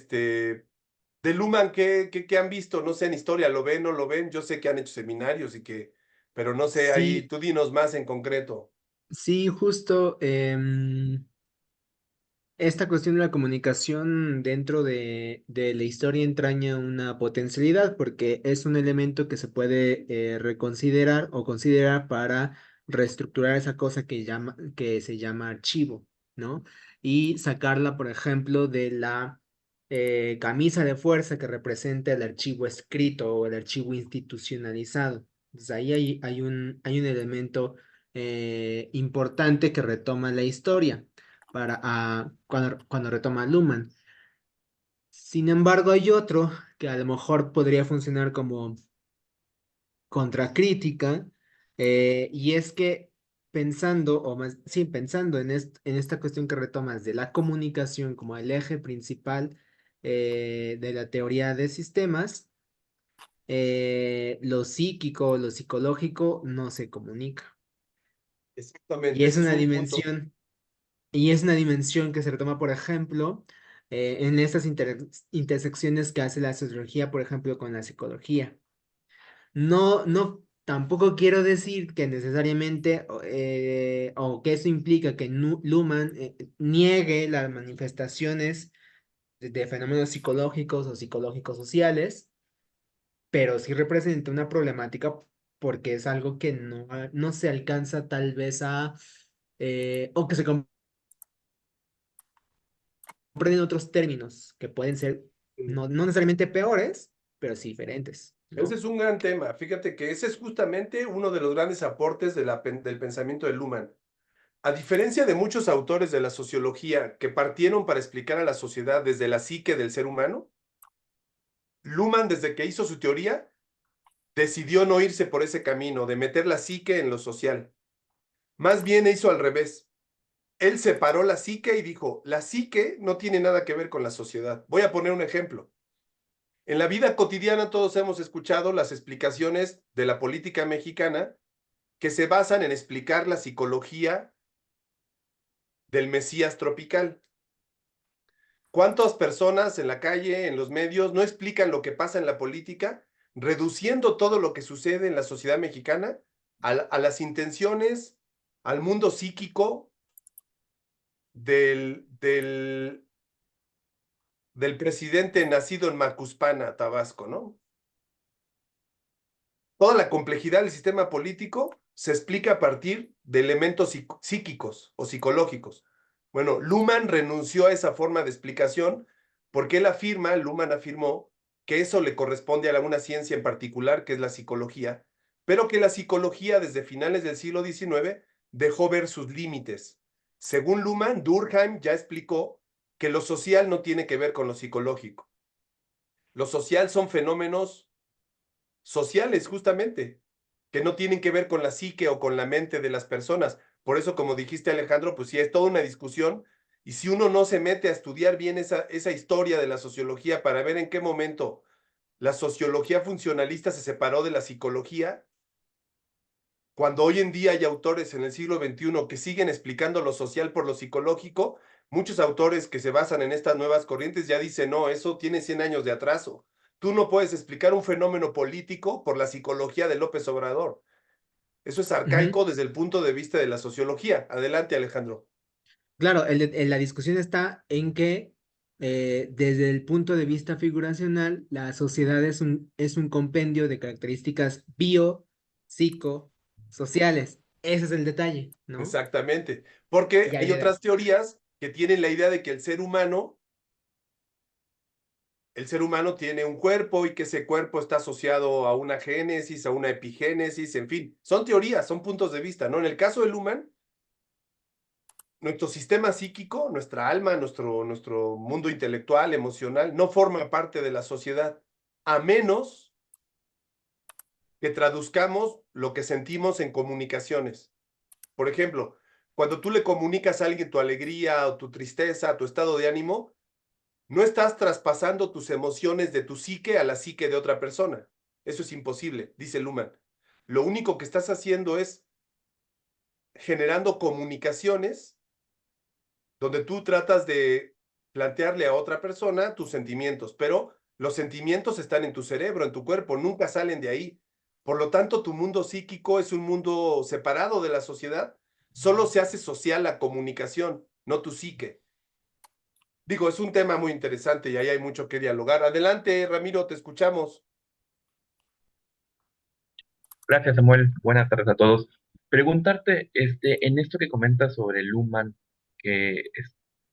Speaker 1: de Luhmann, ¿qué han visto? No sé, en historia, ¿lo ven, no lo ven? Yo sé que han hecho seminarios y que, pero no sé, ahí,
Speaker 3: Sí,
Speaker 1: tú dinos más en concreto.
Speaker 3: sí, justo esta cuestión de la comunicación dentro de la historia entraña una potencialidad porque es un elemento que se puede reconsiderar o considerar para reestructurar esa cosa que se llama archivo, ¿no? Y sacarla, por ejemplo, de la camisa de fuerza que representa el archivo escrito o el archivo institucionalizado. Entonces ahí hay un elemento importante que retoma la historia cuando retoma Luhmann. Sin embargo, hay otro que a lo mejor podría funcionar como contracrítica, y es que pensando, o más, sí, pensando en esta cuestión que retomas de la comunicación como el eje principal de la teoría de sistemas, lo psíquico, lo psicológico no se comunica. Y
Speaker 1: Exactamente,
Speaker 3: es
Speaker 1: ese es
Speaker 3: una
Speaker 1: un punto.
Speaker 3: dimensión Y es una dimensión que se retoma, por ejemplo, en estas intersecciones que hace la sociología, por ejemplo, con la psicología. No, tampoco quiero decir que necesariamente o que eso implica que Luhmann niegue las manifestaciones de fenómenos psicológicos o psicológicos sociales, pero sí representa una problemática porque es algo que no se alcanza tal vez o que se comprenden otros términos que pueden ser no necesariamente peores, pero sí diferentes,
Speaker 1: Ese
Speaker 3: ¿no?
Speaker 1: es un gran tema. Fíjate que ese es justamente uno de los grandes aportes del pensamiento de Luhmann. A diferencia de muchos autores de la sociología que partieron para explicar a la sociedad desde la psique del ser humano, Luhmann, desde que hizo su teoría, decidió no irse por ese camino de meter la psique en lo social. Más bien hizo al revés. Él separó la psique y dijo, la psique no tiene nada que ver con la sociedad. Voy a poner un ejemplo. En la vida cotidiana todos hemos escuchado las explicaciones de la política mexicana que se basan en explicar la psicología del Mesías tropical. ¿Cuántas personas en la calle, en los medios, no explican lo que pasa en la política, reduciendo todo lo que sucede en la sociedad mexicana a las intenciones, al mundo psíquico del presidente nacido en Macuspana, Tabasco, ¿no? Toda la complejidad del sistema político se explica a partir de elementos psíquicos o psicológicos. Bueno, Luhmann renunció a esa forma de explicación porque Luhmann afirmó que eso le corresponde a una ciencia en particular, que es la psicología, pero que la psicología desde finales del siglo XIX dejó ver sus límites. Según Luhmann, Durkheim ya explicó que lo social no tiene que ver con lo psicológico. Lo social son fenómenos sociales, justamente, que no tienen que ver con la psique o con la mente de las personas. Por eso, como dijiste, Alejandro, pues sí, es toda una discusión, y si uno no se mete a estudiar bien esa historia de la sociología para ver en qué momento la sociología funcionalista se separó de la psicología, cuando hoy en día hay autores en el siglo XXI que siguen explicando lo social por lo psicológico, muchos autores que se basan en estas nuevas corrientes ya dicen, no, eso tiene 100 años de atraso. Tú no puedes explicar un fenómeno político por la psicología de López Obrador. Eso es
Speaker 3: Ujú.
Speaker 1: arcaico desde el punto de vista de la sociología. Adelante, Alejandro.
Speaker 3: Claro, la discusión está en que desde el punto de vista figuracional, la sociedad es un compendio de características bio, psico, sociales. Ese es el detalle, ¿no?
Speaker 1: Exactamente. Porque
Speaker 3: Y
Speaker 1: hay
Speaker 3: ahí,
Speaker 1: otras teorías que tienen la idea de que el ser humano tiene un cuerpo y que ese cuerpo está asociado a una génesis, a una epigénesis, en fin. Son teorías, son puntos de vista, ¿no? En el caso de Luhmann, nuestro sistema psíquico, nuestra alma, nuestro mundo intelectual, emocional, no forma parte de la sociedad, a menos que traduzcamos lo que sentimos en comunicaciones. Por ejemplo, cuando tú le comunicas a alguien tu alegría o tu tristeza, tu estado de ánimo, no estás traspasando tus emociones de tu psique a la psique de otra persona. Eso es imposible, dice Luhmann. Lo único que estás haciendo es generando comunicaciones donde tú tratas de plantearle a otra persona tus sentimientos, pero los sentimientos están en tu cerebro, en tu cuerpo, nunca salen de ahí. Por lo tanto, tu mundo psíquico es un mundo separado de la sociedad. Solo se hace social la comunicación, no tu psique. Digo, es un tema muy interesante y ahí hay mucho que dialogar. Adelante, Ramiro, te escuchamos.
Speaker 4: Gracias, Samuel. Buenas tardes a todos. Preguntarte, en esto que comentas sobre Luhmann, que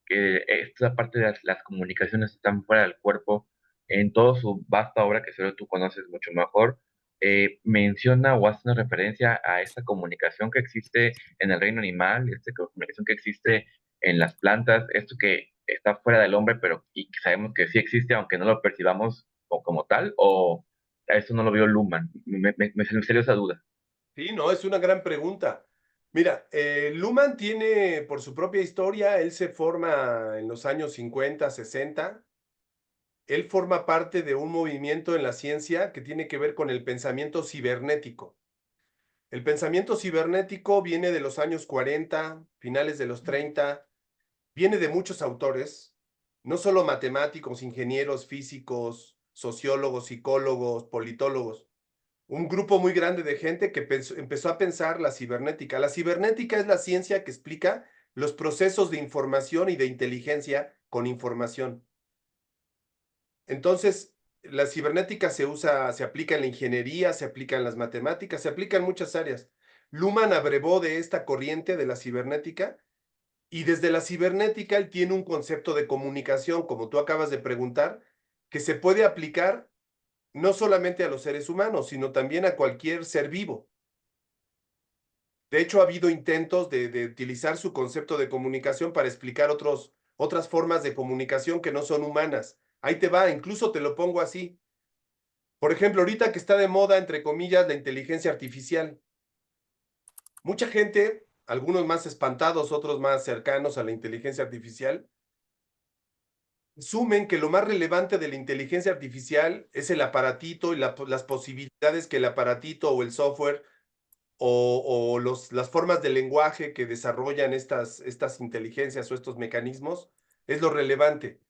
Speaker 4: esta parte de las comunicaciones están fuera del cuerpo, en toda su vasta obra, que seguro tú conoces mucho mejor, menciona o hace una referencia a esta comunicación que existe en el reino animal, esta comunicación que existe en las plantas, esto que está fuera del hombre, pero y que sabemos que sí existe, aunque no lo percibamos como tal, o a eso no lo vio Luhmann. Me salió esa duda.
Speaker 1: Sí, no, es una gran pregunta. Mira, Luhmann tiene por su propia historia, él se forma en los años 50, 60. Él forma parte de un movimiento en la ciencia que tiene que ver con el pensamiento cibernético. El pensamiento cibernético viene de los años 40, finales de los 30, viene de muchos autores, no solo matemáticos, ingenieros, físicos, sociólogos, psicólogos, politólogos, un grupo muy grande de gente que empezó a pensar la cibernética. La cibernética es la ciencia que explica los procesos de información y de inteligencia con información. Entonces, la cibernética se aplica en la ingeniería, se aplica en las matemáticas, se aplica en muchas áreas. Luhmann abrevó de esta corriente de la cibernética y desde la cibernética él tiene un concepto de comunicación, como tú acabas de preguntar, que se puede aplicar no solamente a los seres humanos, sino también a cualquier ser vivo. De hecho, ha habido intentos de utilizar su concepto de comunicación para explicar otras formas de comunicación que no son humanas. Ahí te va, incluso te lo pongo así. Por ejemplo, ahorita que está de moda, entre comillas, la inteligencia artificial. Mucha gente, algunos más espantados, otros más cercanos a la inteligencia artificial, asumen que lo más relevante de la inteligencia artificial es el aparatito y las posibilidades que el aparatito o el software o las formas de lenguaje que desarrollan estas inteligencias o estos mecanismos es lo relevante.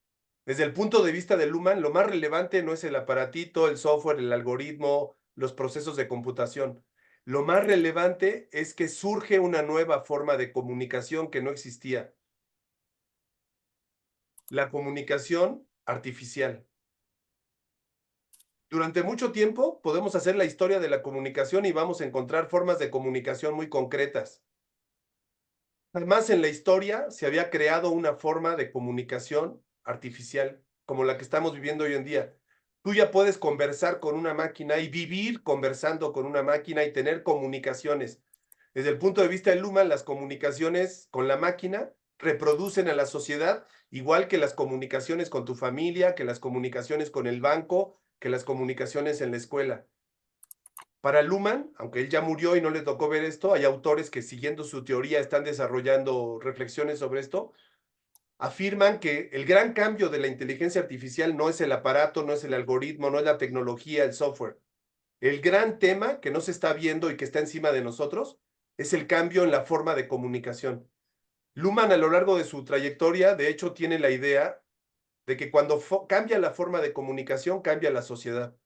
Speaker 1: Desde el punto de vista de Luhmann, lo más relevante no es el aparatito, el software, el algoritmo, los procesos de computación. Lo más relevante es que surge una nueva forma de comunicación que no existía. La comunicación artificial. Durante mucho tiempo podemos hacer la historia de la comunicación y vamos a encontrar formas de comunicación muy concretas. Además, en la historia se había creado una forma de comunicación artificial como la que estamos viviendo hoy en día. Tú ya puedes conversar con una máquina y vivir conversando con una máquina y tener comunicaciones. Desde el punto de vista de Luhmann, las comunicaciones con la máquina reproducen a la sociedad igual que las comunicaciones con tu familia, que las comunicaciones con el banco, que las comunicaciones en la escuela. Para Luhmann, aunque él ya murió y no le tocó ver esto, hay autores que siguiendo su teoría están desarrollando reflexiones sobre esto, afirman que el gran cambio de la inteligencia artificial no es el aparato, no es el algoritmo, no es la tecnología, el software. El gran tema que no se está viendo y que está encima de nosotros es el cambio en la forma de comunicación. Luhmann a lo largo de su trayectoria, de hecho, tiene la idea de que cuando cambia la forma de comunicación, cambia la sociedad.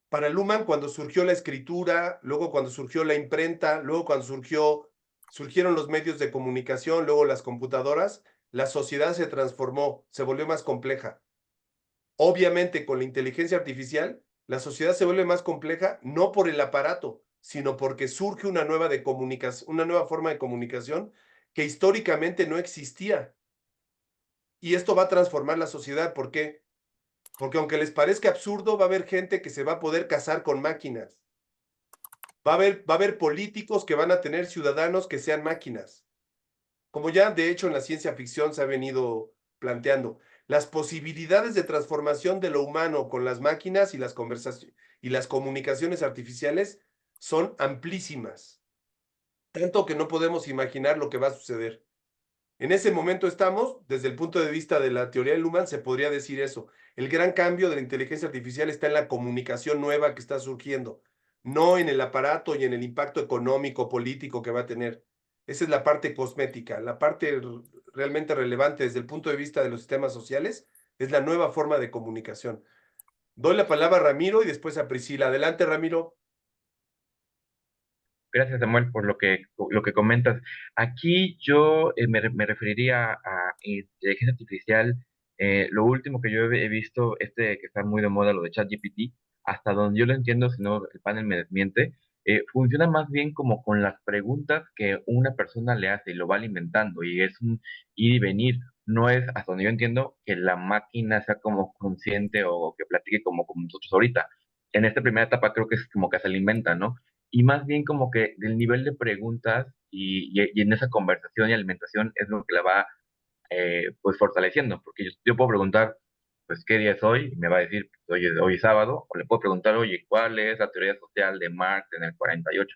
Speaker 1: Para Luhmann, cuando surgió la escritura, luego cuando surgió la imprenta, luego cuando surgieron los medios de comunicación, luego las computadoras, la sociedad se transformó, se volvió más compleja. Obviamente, con la inteligencia artificial, la sociedad se vuelve más compleja no por el aparato, sino porque surge una nueva forma de comunicación que históricamente no existía. Y esto va a transformar la sociedad. ¿Por qué? Porque aunque les parezca absurdo, va a haber gente que se va a poder casar con máquinas. Va a haber políticos que van a tener ciudadanos que sean máquinas. Como ya de hecho en la ciencia ficción se ha venido planteando, las posibilidades de transformación de lo humano con las máquinas y las conversaciones y las comunicaciones artificiales son amplísimas, tanto que no podemos imaginar lo que va a suceder. En ese momento estamos, desde el punto de vista de la teoría de Luhmann, se podría decir eso. El gran cambio de la inteligencia artificial está en la comunicación nueva que está surgiendo, no en el aparato y en el impacto económico, político que va a tener. Esa es la parte cosmética. La parte realmente relevante desde el punto de vista de los sistemas sociales es la nueva forma de comunicación. Doy la palabra a Ramiro y después a Priscila. Adelante, Ramiro.
Speaker 4: Gracias, Samuel, por lo que comentas. Aquí yo me referiría a inteligencia artificial. Lo último que yo he visto, que está muy de moda, lo de ChatGPT, hasta donde yo lo entiendo, si no el panel me desmiente, funciona más bien como con las preguntas que una persona le hace y lo va alimentando, y es un ir y venir. No es, hasta donde yo entiendo, que la máquina sea como consciente o que platique como nosotros ahorita. En esta primera etapa creo que es como que se alimenta, ¿no? Y más bien como que del nivel de preguntas y en esa conversación y alimentación es lo que la va pues fortaleciendo, porque yo puedo preguntar, pues, ¿qué día es hoy? Y me va a decir, pues, hoy es sábado, o le puedo preguntar, oye, ¿cuál es la teoría social de Marx en el 48?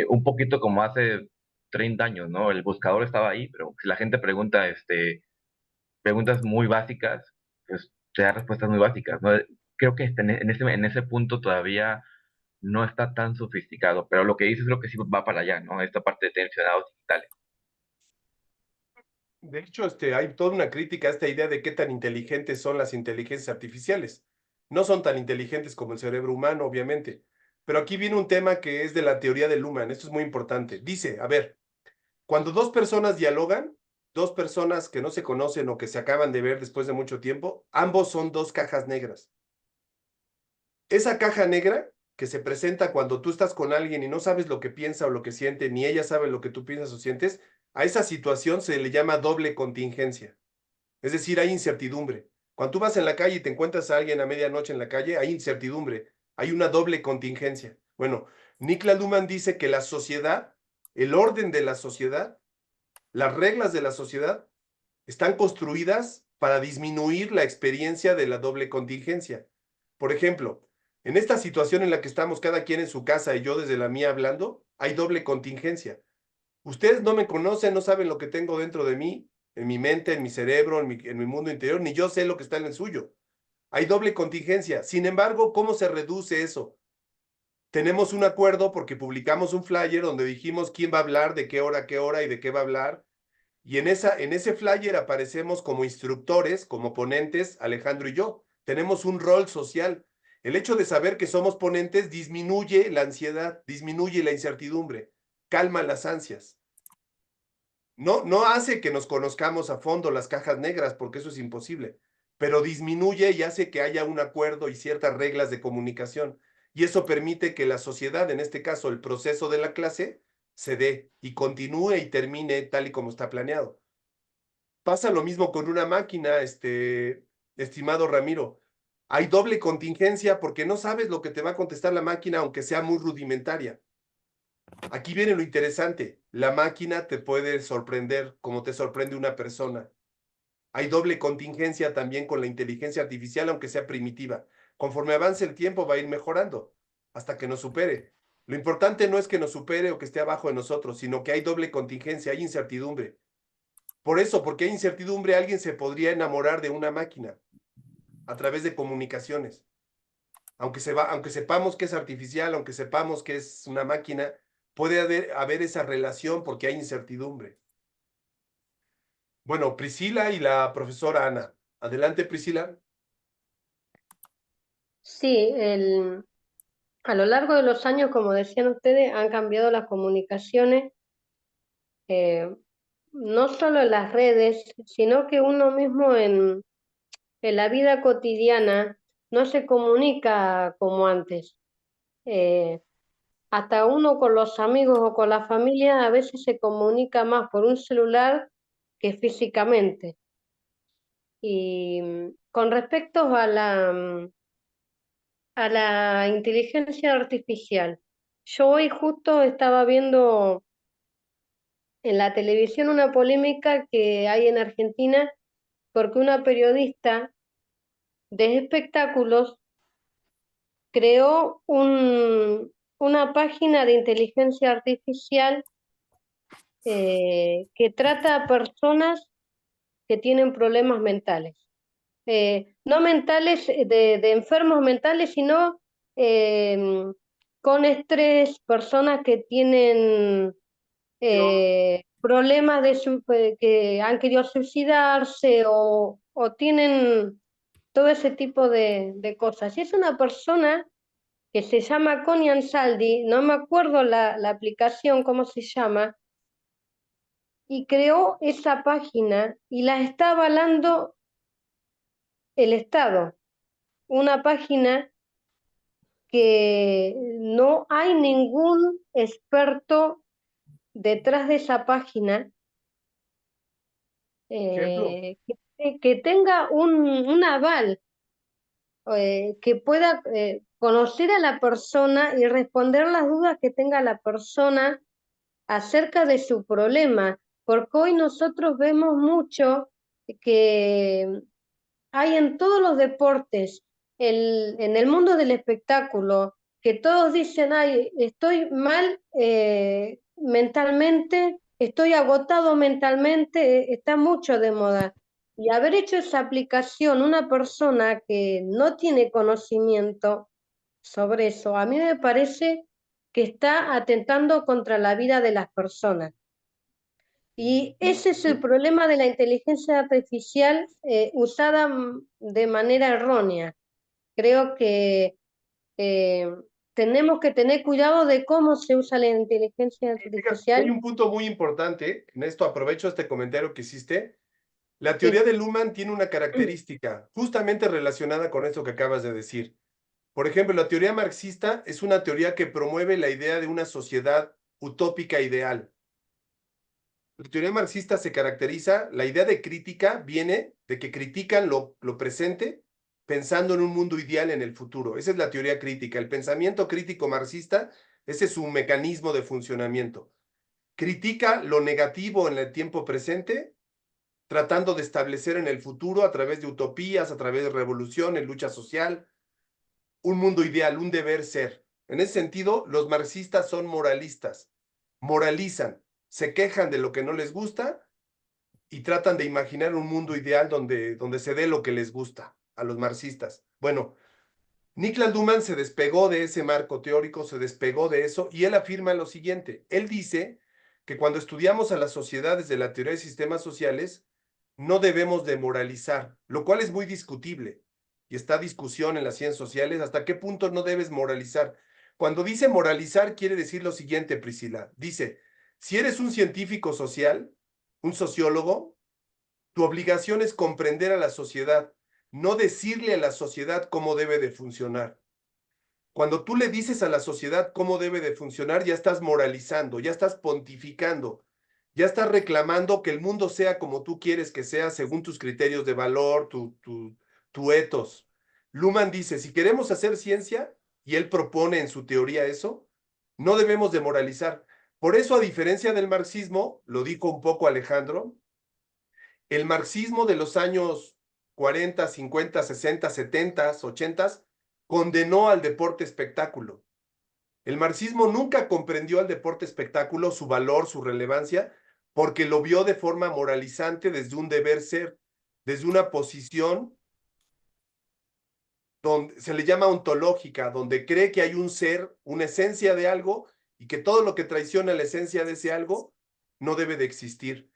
Speaker 4: Un poquito como hace 30 años, ¿no? El buscador estaba ahí, pero si la gente pregunta, preguntas muy básicas, pues te da respuestas muy básicas, ¿no? Creo que en ese punto todavía no está tan sofisticado, pero lo que dices creo que sí va para allá, ¿no? Esta parte de tensionados digitales.
Speaker 1: De hecho, hay toda una crítica a esta idea de qué tan inteligentes son las inteligencias artificiales. No son tan inteligentes como el cerebro humano, obviamente. Pero aquí viene un tema que es de la teoría de Luhmann. Esto es muy importante. Dice, a ver, cuando dos personas dialogan, dos personas que no se conocen o que se acaban de ver después de mucho tiempo, ambos son dos cajas negras. Esa caja negra que se presenta cuando tú estás con alguien y no sabes lo que piensa o lo que siente, ni ella sabe lo que tú piensas o sientes, a esa situación se le llama doble contingencia. Es decir, hay incertidumbre. Cuando tú vas en la calle y te encuentras a alguien a medianoche en la calle, hay incertidumbre, hay una doble contingencia. Bueno, Niklas Luhmann dice que la sociedad, el orden de la sociedad, las reglas de la sociedad, están construidas para disminuir la experiencia de la doble contingencia. Por ejemplo, en esta situación en la que estamos cada quien en su casa y yo desde la mía hablando, hay doble contingencia. Ustedes no me conocen, no saben lo que tengo dentro de mí, en mi mente, en mi cerebro, en mi mundo interior, ni yo sé lo que está en el suyo. Hay doble contingencia. Sin embargo, ¿cómo se reduce eso? Tenemos un acuerdo porque publicamos un flyer donde dijimos quién va a hablar, de qué hora y de qué va a hablar. Y en ese flyer aparecemos como instructores, como ponentes, Alejandro y yo. Tenemos un rol social. El hecho de saber que somos ponentes disminuye la ansiedad, disminuye la incertidumbre, calma las ansias. No hace que nos conozcamos a fondo las cajas negras, porque eso es imposible, pero disminuye y hace que haya un acuerdo y ciertas reglas de comunicación. Y eso permite que la sociedad, en este caso el proceso de la clase, se dé y continúe y termine tal y como está planeado. Pasa lo mismo con una máquina, estimado Ramiro. Hay doble contingencia porque no sabes lo que te va a contestar la máquina, aunque sea muy rudimentaria. Aquí viene lo interesante. La máquina te puede sorprender como te sorprende una persona. Hay doble contingencia también con la inteligencia artificial, aunque sea primitiva. Conforme avance el tiempo va a ir mejorando hasta que nos supere. Lo importante no es que nos supere o que esté abajo de nosotros, sino que hay doble contingencia, hay incertidumbre. Por eso, porque hay incertidumbre, alguien se podría enamorar de una máquina a través de comunicaciones. Aunque sepamos que es artificial, aunque sepamos que es una máquina, puede haber esa relación porque hay incertidumbre. Bueno, Priscila y la profesora Ana. Adelante, Priscila.
Speaker 5: Sí, a lo largo de los años, como decían ustedes, han cambiado las comunicaciones, no solo en las redes, sino que uno mismo en la vida cotidiana no se comunica como antes. Hasta uno con los amigos o con la familia a veces se comunica más por un celular que físicamente. Y con respecto a la inteligencia artificial, yo hoy justo estaba viendo en la televisión una polémica que hay en Argentina porque una periodista de espectáculos creó una página de inteligencia artificial que trata a personas que tienen problemas mentales. No mentales, de enfermos mentales, sino eh, con estrés, personas que tienen problemas que han querido suicidarse o tienen todo ese tipo de cosas. Y es una persona que se llama Connie Ansaldi, no me acuerdo la aplicación, cómo se llama, y creó esa página y la está avalando el Estado. Una página que no hay ningún experto detrás de esa página
Speaker 1: Ejemplo.
Speaker 5: que tenga un aval, que pueda conocer a la persona y responder las dudas que tenga la persona acerca de su problema, porque hoy nosotros vemos mucho que hay en todos los deportes, en el mundo del espectáculo, que todos dicen, ay, estoy mal mentalmente, estoy agotado mentalmente, está mucho de moda. Y haber hecho esa aplicación una persona que no tiene conocimiento sobre eso, a mí me parece que está atentando contra la vida de las personas. Y ese es el problema de la inteligencia artificial usada de manera errónea. Creo que eh, tenemos que tener cuidado de cómo se usa la inteligencia
Speaker 1: Fíjate, hay
Speaker 5: artificial.
Speaker 1: un punto muy importante. En esto aprovecho este comentario que hiciste. La teoría
Speaker 5: Sí,
Speaker 1: de Luhmann tiene una característica justamente relacionada con esto que acabas de decir. Por ejemplo, la teoría marxista es una teoría que promueve la idea de una sociedad utópica ideal. La teoría marxista se caracteriza, la idea de crítica viene de que critican lo presente pensando en un mundo ideal en el futuro. Esa es la teoría crítica. El pensamiento crítico marxista, ese es su mecanismo de funcionamiento. Critica lo negativo en el tiempo presente, tratando de establecer en el futuro a través de utopías, a través de revoluciones, lucha social, un mundo ideal, un deber ser. En ese sentido, los marxistas son moralistas, moralizan, se quejan de lo que no les gusta y tratan de imaginar un mundo ideal donde se dé lo que les gusta a los marxistas. Bueno, Niklas Luhmann se despegó de ese marco teórico, se despegó de eso, y él afirma lo siguiente. Él dice que cuando estudiamos a las sociedades de la teoría de sistemas sociales, no debemos de moralizar, lo cual es muy discutible, y está discusión en las ciencias sociales, hasta qué punto no debes moralizar. Cuando dice moralizar, quiere decir lo siguiente, Priscila. Dice, si eres un científico social, un sociólogo, tu obligación es comprender a la sociedad, no decirle a la sociedad cómo debe de funcionar. Cuando tú le dices a la sociedad cómo debe de funcionar, ya estás moralizando, ya estás pontificando, ya estás reclamando que el mundo sea como tú quieres que sea según tus criterios de valor, tu ethos. Luhmann dice, si queremos hacer ciencia, y él propone en su teoría eso, no debemos de moralizar. Por eso, a diferencia del marxismo, lo dijo un poco Alejandro, el marxismo de los años 40, 50, 60, 70, 80 condenó al deporte espectáculo. El marxismo nunca comprendió al deporte espectáculo, su valor, su relevancia, porque lo vio de forma moralizante desde un deber ser, desde una posición donde se le llama ontológica, donde cree que hay un ser, una esencia de algo, y que todo lo que traiciona la esencia de ese algo no debe de existir.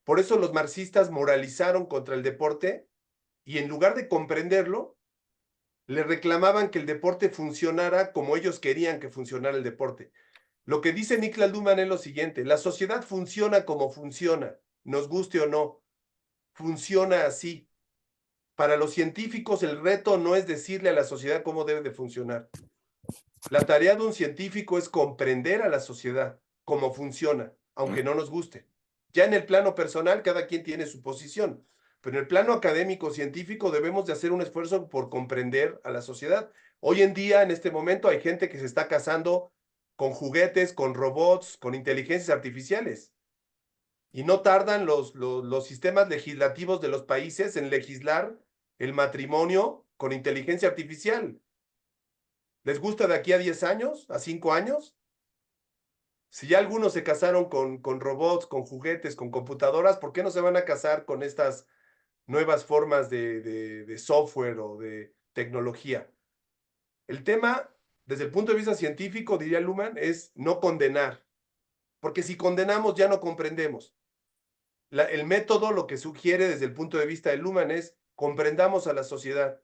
Speaker 1: Por eso los marxistas moralizaron contra el deporte y en lugar de comprenderlo, le reclamaban que el deporte funcionara como ellos querían que funcionara el deporte. Lo que dice Niklas Luhmann es lo siguiente, la sociedad funciona como funciona, nos guste o no, funciona así. Para los científicos el reto no es decirle a la sociedad cómo debe de funcionar. La tarea de un científico es comprender a la sociedad, cómo funciona, aunque no nos guste. Ya en el plano personal, cada quien tiene su posición, pero en el plano académico científico debemos de hacer un esfuerzo por comprender a la sociedad. Hoy en día, en este momento, hay gente que se está casando con juguetes, con robots, con inteligencias artificiales. Y no tardan los sistemas legislativos de los países en legislar el matrimonio con inteligencia artificial. ¿Les gusta de aquí a 10 años, a 5 años? Si ya algunos se casaron con robots, con juguetes, con computadoras, ¿por qué no se van a casar con estas nuevas formas de software o de tecnología? El tema, desde el punto de vista científico, diría Luhmann, es no condenar, porque si condenamos ya no comprendemos. El método lo que sugiere desde el punto de vista de Luhmann es comprendamos a la sociedad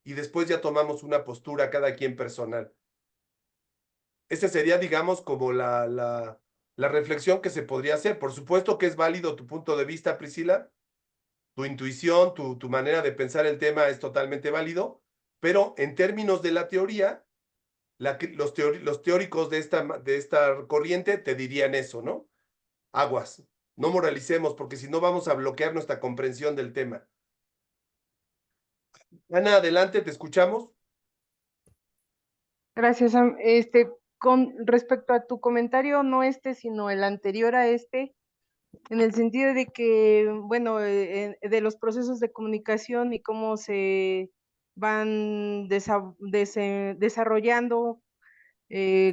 Speaker 1: y después ya tomamos una postura cada quien personal. Esa sería, digamos, como la reflexión que se podría hacer. Por supuesto que es válido tu punto de vista, Priscila, tu intuición, tu manera de pensar el tema es totalmente válido, pero en términos de la teoría, los teóricos de esta corriente te dirían eso, ¿no? Aguas, no moralicemos, porque si no vamos a bloquear nuestra comprensión del tema. Ana, adelante, te escuchamos.
Speaker 6: Gracias, Sam. Con respecto a tu comentario, no sino el anterior a en el sentido de que, bueno, de los procesos de comunicación y cómo se van desarrollando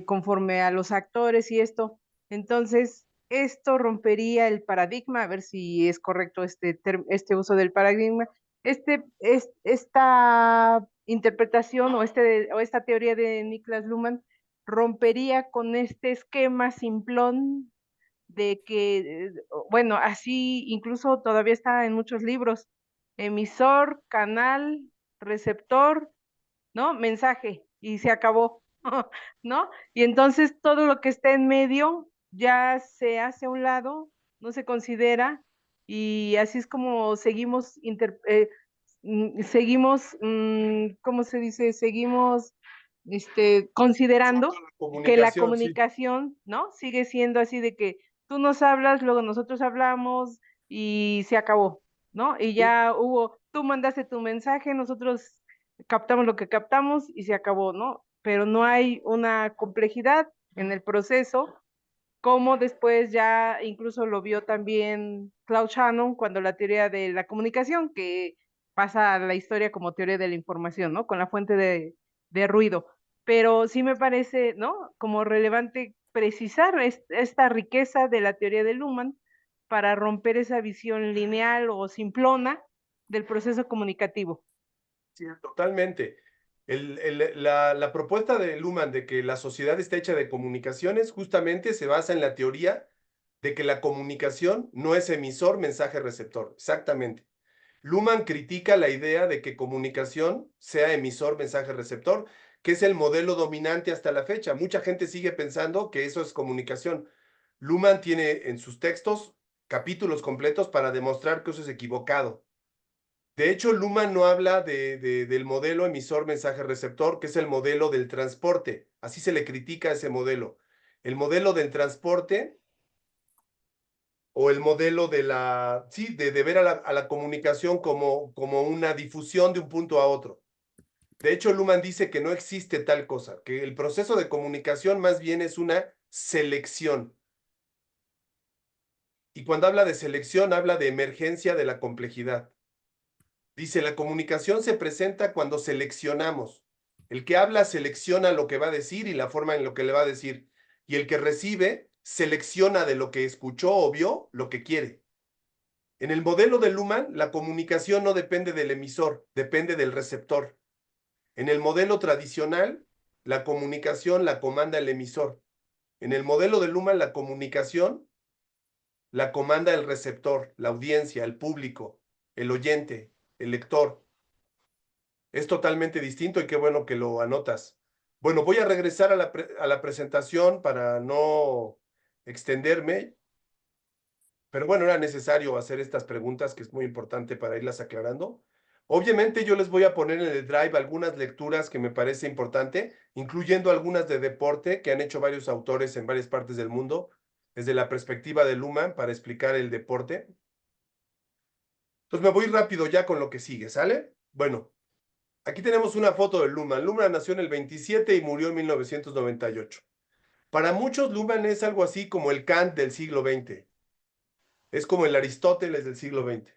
Speaker 6: conforme a los actores y esto. Entonces, esto rompería el paradigma, a ver si es correcto este uso del paradigma. Esta interpretación o esta teoría de Niklas Luhmann rompería con este esquema simplón de que, bueno, así incluso todavía está en muchos libros, emisor, canal, receptor, ¿no? Mensaje, y se acabó, ¿no? Y entonces todo lo que está en medio ya se hace a un lado, no se considera, y así es como ¿cómo se dice? Seguimos considerando que la
Speaker 1: Sí.
Speaker 6: comunicación, ¿no? Sigue siendo así de que tú nos hablas, luego nosotros hablamos y se acabó, ¿no? Y ya tú mandaste tu mensaje, nosotros captamos lo que captamos y se acabó, ¿no? Pero no hay una complejidad en el proceso, como después ya incluso lo vio también Claude Shannon cuando la teoría de la comunicación, que pasa a la historia como teoría de la información, ¿no? Con la fuente de ruido. Pero sí me parece, ¿no? Como relevante precisar esta riqueza de la teoría de Luhmann, para romper esa visión lineal o simplona del proceso comunicativo.
Speaker 1: Sí, totalmente. La propuesta de Luhmann de que la sociedad está hecha de comunicaciones justamente se basa en la teoría de que la comunicación no es emisor, mensaje, receptor. Exactamente. Luhmann critica la idea de que comunicación sea emisor, mensaje, receptor, que es el modelo dominante hasta la fecha. Mucha gente sigue pensando que eso es comunicación. Luhmann tiene en sus textos capítulos completos para demostrar que eso es equivocado. De hecho, Luhmann no habla del modelo emisor-mensaje-receptor, que es el modelo del transporte. Así se le critica a ese modelo. El modelo del transporte o el modelo de de ver a la comunicación como una difusión de un punto a otro. De hecho, Luhmann dice que no existe tal cosa, que el proceso de comunicación más bien es una selección. Y cuando habla de selección, habla de emergencia de la complejidad. Dice, la comunicación se presenta cuando seleccionamos. El que habla selecciona lo que va a decir y la forma en lo que le va a decir. Y el que recibe selecciona de lo que escuchó o vio lo que quiere. En el modelo de Luhmann, la comunicación no depende del emisor, depende del receptor. En el modelo tradicional, la comunicación la comanda el emisor. En el modelo de Luhmann, la comunicación la comanda el receptor, la audiencia, el público, el oyente, el lector. Es totalmente distinto y qué bueno que lo anotas. Bueno, voy a regresar a la presentación para no extenderme, pero bueno, era necesario hacer estas preguntas que es muy importante para irlas aclarando. Obviamente yo les voy a poner en el Drive algunas lecturas que me parece importante, incluyendo algunas de deporte que han hecho varios autores en varias partes del mundo, desde la perspectiva de Luhmann para explicar el deporte. Entonces me voy rápido ya con lo que sigue, ¿sale? Bueno. Aquí tenemos una foto de Luhmann. Luhmann nació en el 27 y murió en 1998. Para muchos, Luhmann es algo así como el Kant del siglo XX. Es como el Aristóteles del siglo XX.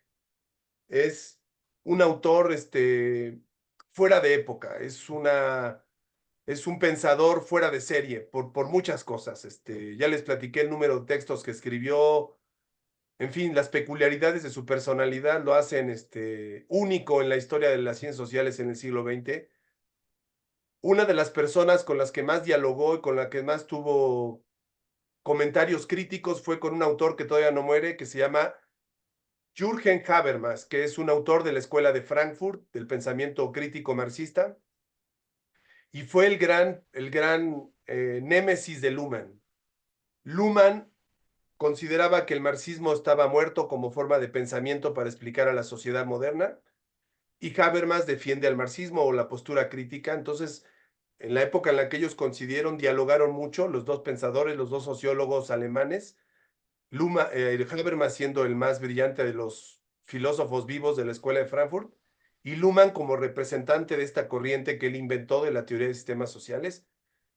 Speaker 1: Es un autor fuera de época. Es un pensador fuera de serie por muchas cosas. Ya les platiqué el número de textos que escribió. En fin, las peculiaridades de su personalidad lo hacen único en la historia de las ciencias sociales en el siglo XX. Una de las personas con las que más dialogó y con la que más tuvo comentarios críticos fue con un autor que todavía no muere, que se llama Jürgen Habermas, que es un autor de la Escuela de Frankfurt, del pensamiento crítico marxista, y fue el gran némesis de Luhmann. Luhmann consideraba que el marxismo estaba muerto como forma de pensamiento para explicar a la sociedad moderna, y Habermas defiende al marxismo o la postura crítica. Entonces, en la época en la que ellos coincidieron, dialogaron mucho, los dos pensadores, los dos sociólogos alemanes, Habermas siendo el más brillante de los filósofos vivos de la Escuela de Frankfurt, y Luhmann como representante de esta corriente que él inventó de la teoría de sistemas sociales.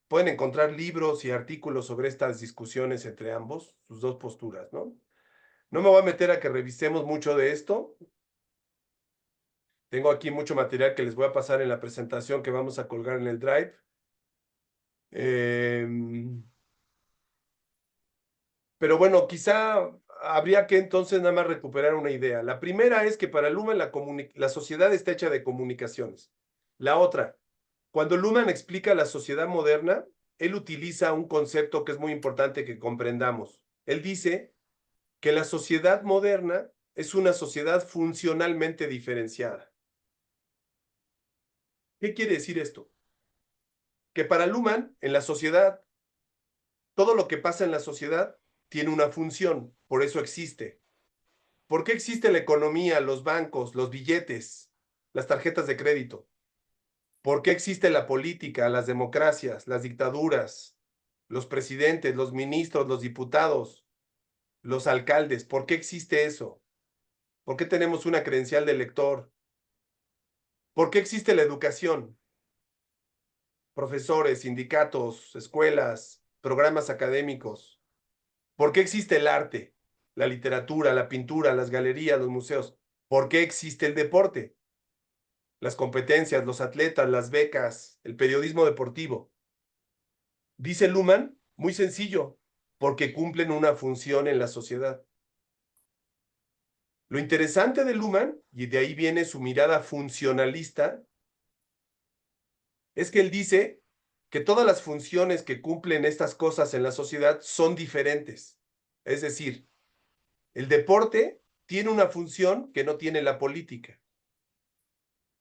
Speaker 1: Pueden encontrar libros y artículos sobre estas discusiones entre ambos, sus dos posturas, ¿no? No me voy a meter a que revisemos mucho de esto. Tengo aquí mucho material que les voy a pasar en la presentación que vamos a colgar en el Drive. Pero bueno, quizá habría que entonces nada más recuperar una idea. La primera es que para Luhmann la sociedad está hecha de comunicaciones. La otra, cuando Luhmann explica la sociedad moderna, él utiliza un concepto que es muy importante que comprendamos. Él dice que la sociedad moderna es una sociedad funcionalmente diferenciada. ¿Qué quiere decir esto? Que para Luhmann, en la sociedad, todo lo que pasa en la sociedad tiene una función, por eso existe. ¿Por qué existe la economía, los bancos, los billetes, las tarjetas de crédito? ¿Por qué existe la política, las democracias, las dictaduras, los presidentes, los ministros, los diputados, los alcaldes? ¿Por qué existe eso? ¿Por qué tenemos una credencial de elector? ¿Por qué existe la educación? Profesores, sindicatos, escuelas, programas académicos. ¿Por qué existe el arte, la literatura, la pintura, las galerías, los museos? ¿Por qué existe el deporte? Las competencias, los atletas, las becas, el periodismo deportivo. Dice Luhmann, muy sencillo, porque cumplen una función en la sociedad. Lo interesante de Luhmann, y de ahí viene su mirada funcionalista, es que él dice que todas las funciones que cumplen estas cosas en la sociedad son diferentes. Es decir, el deporte tiene una función que no tiene la política.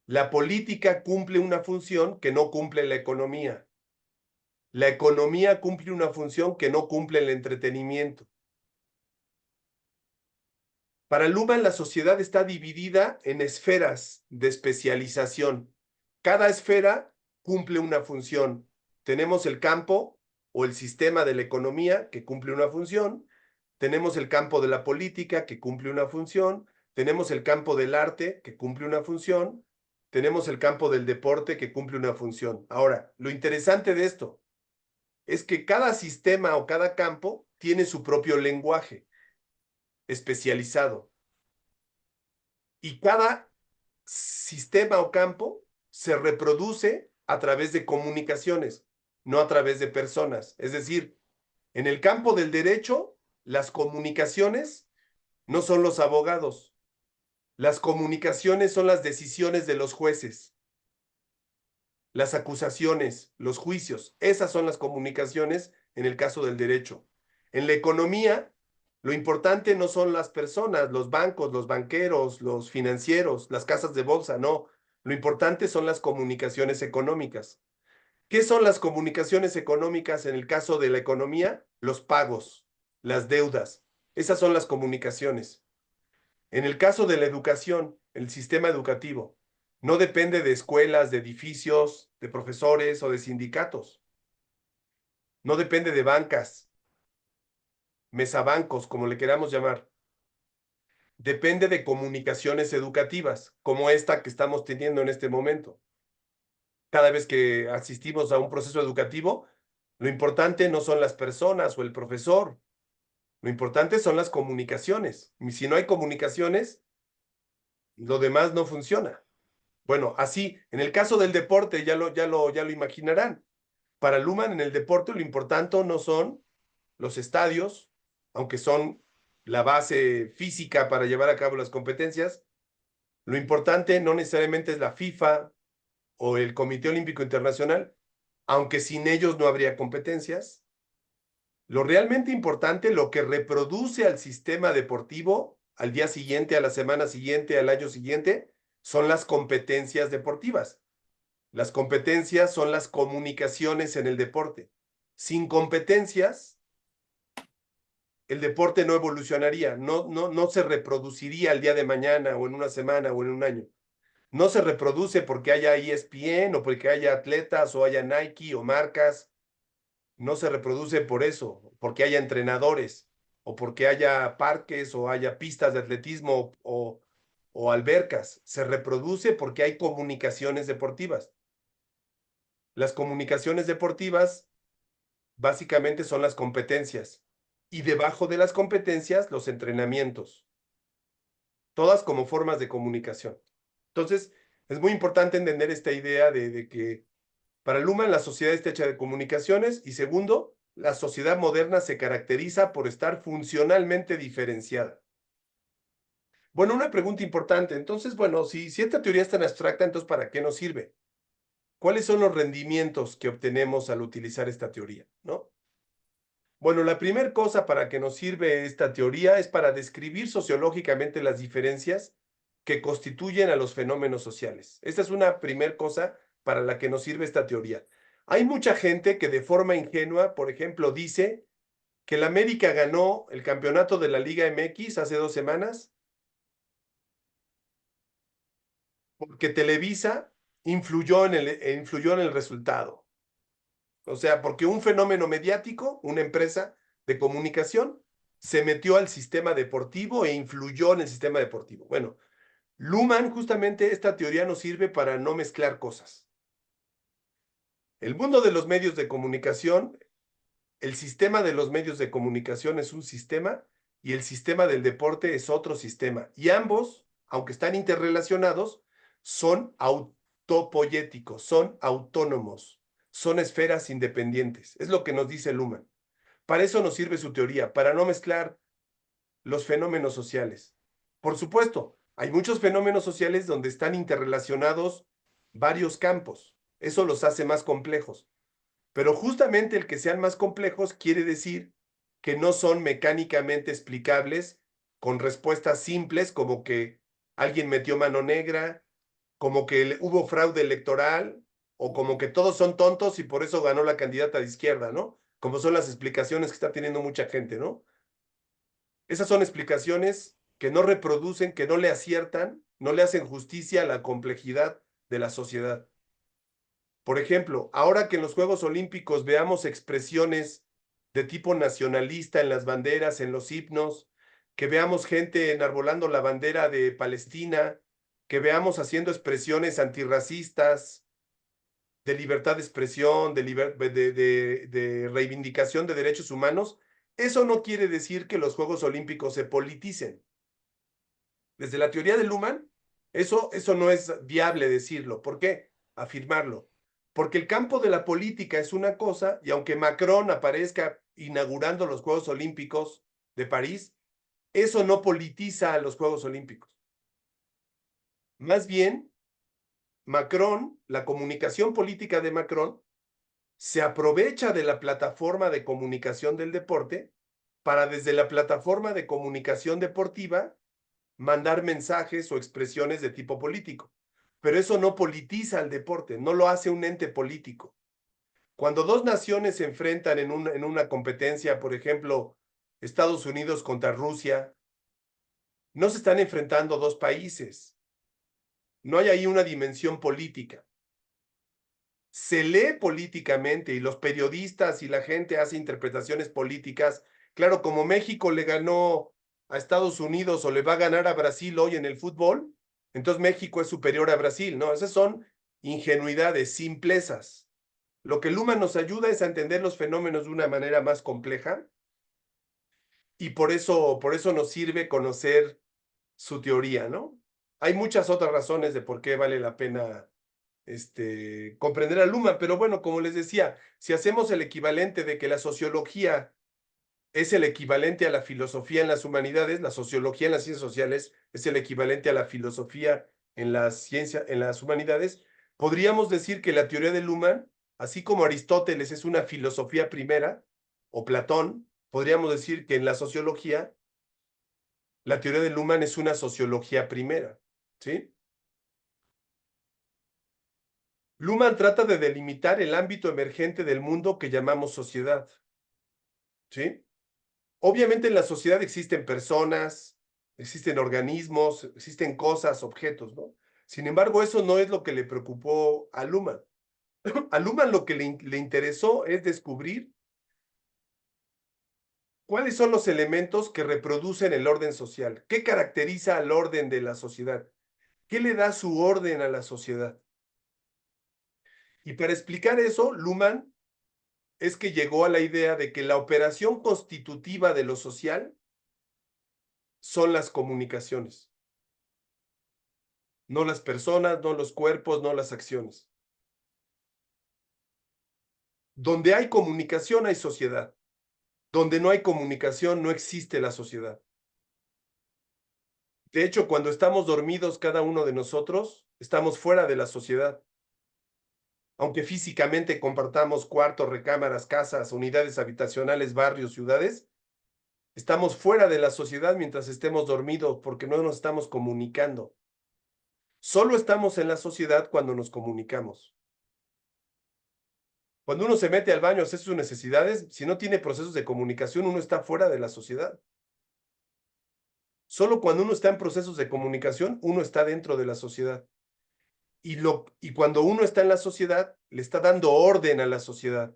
Speaker 1: La política cumple una función que no cumple la economía. La economía cumple una función que no cumple el entretenimiento. Para Luhmann, la sociedad está dividida en esferas de especialización. Cada esfera cumple una función. Tenemos el campo o el sistema de la economía que cumple una función. Tenemos el campo de la política que cumple una función. Tenemos el campo del arte que cumple una función. Tenemos el campo del deporte que cumple una función. Ahora, lo interesante de esto es que cada sistema o cada campo tiene su propio lenguaje especializado. Y cada sistema o campo se reproduce a través de comunicaciones, no a través de personas. Es decir, en el campo del derecho, las comunicaciones no son los abogados. Las comunicaciones son las decisiones de los jueces. Las acusaciones, los juicios, esas son las comunicaciones en el caso del derecho. En la economía, lo importante no son las personas, los bancos, los banqueros, los financieros, las casas de bolsa, no. Lo importante son las comunicaciones económicas. ¿Qué son las comunicaciones económicas en el caso de la economía? Los pagos, las deudas. Esas son las comunicaciones. En el caso de la educación, el sistema educativo, no depende de escuelas, de edificios, de profesores o de sindicatos. No depende de bancas, mesabancos, como le queramos llamar. Depende de comunicaciones educativas, como esta que estamos teniendo en este momento. Cada vez que asistimos a un proceso educativo, lo importante no son las personas o el profesor. Lo importante son las comunicaciones. Y si no hay comunicaciones, lo demás no funciona. Bueno, así, en el caso del deporte, ya lo imaginarán. Para Luhmann, en el deporte, lo importante no son los estadios, aunque son la base física para llevar a cabo las competencias. Lo importante no necesariamente es la FIFA o el Comité Olímpico Internacional, aunque sin ellos no habría competencias. Lo realmente importante, lo que reproduce al sistema deportivo al día siguiente, a la semana siguiente, al año siguiente, son las competencias deportivas. Las competencias son las comunicaciones en el deporte. Sin competencias, el deporte no evolucionaría, no se reproduciría el día de mañana o en una semana o en un año. No se reproduce porque haya ESPN o porque haya atletas o haya Nike o marcas. No se reproduce por eso, porque haya entrenadores o porque haya parques o haya pistas de atletismo o albercas. Se reproduce porque hay comunicaciones deportivas. Las comunicaciones deportivas básicamente son las competencias y debajo de las competencias los entrenamientos, todas como formas de comunicación. Entonces, es muy importante entender esta idea de que para Luhmann la sociedad está hecha de comunicaciones y segundo, la sociedad moderna se caracteriza por estar funcionalmente diferenciada. Bueno, una pregunta importante. Entonces, bueno, si esta teoría es tan abstracta, entonces ¿para qué nos sirve? ¿Cuáles son los rendimientos que obtenemos al utilizar esta teoría, ¿no? Bueno, la primera cosa para que nos sirve esta teoría es para describir sociológicamente las diferencias que constituyen a los fenómenos sociales. Esta es una primera cosa para la que nos sirve esta teoría. Hay mucha gente que de forma ingenua, por ejemplo, dice que el América ganó el campeonato de la Liga MX hace 2 semanas porque Televisa influyó en el resultado. O sea, porque un fenómeno mediático, una empresa de comunicación, se metió al sistema deportivo e influyó en el sistema deportivo. Bueno, Luhmann, justamente esta teoría nos sirve para no mezclar cosas. El mundo de los medios de comunicación, el sistema de los medios de comunicación es un sistema y el sistema del deporte es otro sistema. Y ambos, aunque están interrelacionados, son autopoyéticos, son autónomos, son esferas independientes. Es lo que nos dice Luhmann. Para eso nos sirve su teoría, para no mezclar los fenómenos sociales. Por supuesto, hay muchos fenómenos sociales donde están interrelacionados varios campos. Eso los hace más complejos. Pero justamente el que sean más complejos quiere decir que no son mecánicamente explicables con respuestas simples como que alguien metió mano negra, como que hubo fraude electoral o como que todos son tontos y por eso ganó la candidata de izquierda, ¿no? Como son las explicaciones que está teniendo mucha gente, ¿no? Esas son explicaciones que no reproducen, que no le aciertan, no le hacen justicia a la complejidad de la sociedad. Por ejemplo, ahora que en los Juegos Olímpicos veamos expresiones de tipo nacionalista en las banderas, en los himnos, que veamos gente enarbolando la bandera de Palestina, que veamos haciendo expresiones antirracistas, de libertad de expresión, de reivindicación de derechos humanos, eso no quiere decir que los Juegos Olímpicos se politicen. Desde la teoría de Luhmann, eso no es viable decirlo. ¿Por qué? Afirmarlo. Porque el campo de la política es una cosa, y aunque Macron aparezca inaugurando los Juegos Olímpicos de París, eso no politiza a los Juegos Olímpicos. Más bien, Macron, la comunicación política de Macron, se aprovecha de la plataforma de comunicación del deporte para desde la plataforma de comunicación deportiva mandar mensajes o expresiones de tipo político. Pero eso no politiza al deporte, no lo hace un ente político. Cuando dos naciones se enfrentan en una competencia, por ejemplo, Estados Unidos contra Rusia, no se están enfrentando dos países. No hay ahí una dimensión política. Se lee políticamente y los periodistas y la gente hace interpretaciones políticas. Claro, como México le ganó a Estados Unidos o le va a ganar a Brasil hoy en el fútbol, entonces México es superior a Brasil, ¿no? Esas son ingenuidades, simplezas. Lo que Luhmann nos ayuda es a entender los fenómenos de una manera más compleja y por eso nos sirve conocer su teoría, ¿no? Hay muchas otras razones de por qué vale la pena comprender a Luhmann, pero bueno, como les decía, si hacemos el equivalente de que la sociología es el equivalente a la filosofía en las humanidades, la sociología en las ciencias sociales es el equivalente a la filosofía en las humanidades, podríamos decir que la teoría de Luhmann, así como Aristóteles es una filosofía primera, o Platón, podríamos decir que en la sociología, la teoría de Luhmann es una sociología primera, ¿sí? Luhmann trata de delimitar el ámbito emergente del mundo que llamamos sociedad, ¿sí? Obviamente en la sociedad existen personas, existen organismos, existen cosas, objetos, ¿no? Sin embargo, eso no es lo que le preocupó a Luhmann. A Luhmann lo que le interesó es descubrir cuáles son los elementos que reproducen el orden social, qué caracteriza al orden de la sociedad, qué le da su orden a la sociedad. Y para explicar eso, Luhmann es que llegó a la idea de que la operación constitutiva de lo social son las comunicaciones. No las personas, no los cuerpos, no las acciones. Donde hay comunicación hay sociedad. Donde no hay comunicación no existe la sociedad. De hecho, cuando estamos dormidos cada uno de nosotros, estamos fuera de la sociedad. Aunque físicamente compartamos cuartos, recámaras, casas, unidades habitacionales, barrios, ciudades, estamos fuera de la sociedad mientras estemos dormidos porque no nos estamos comunicando. Solo estamos en la sociedad cuando nos comunicamos. Cuando uno se mete al baño a hacer sus necesidades, si no tiene procesos de comunicación, uno está fuera de la sociedad. Solo cuando uno está en procesos de comunicación, uno está dentro de la sociedad. Y cuando uno está en la sociedad, le está dando orden a la sociedad.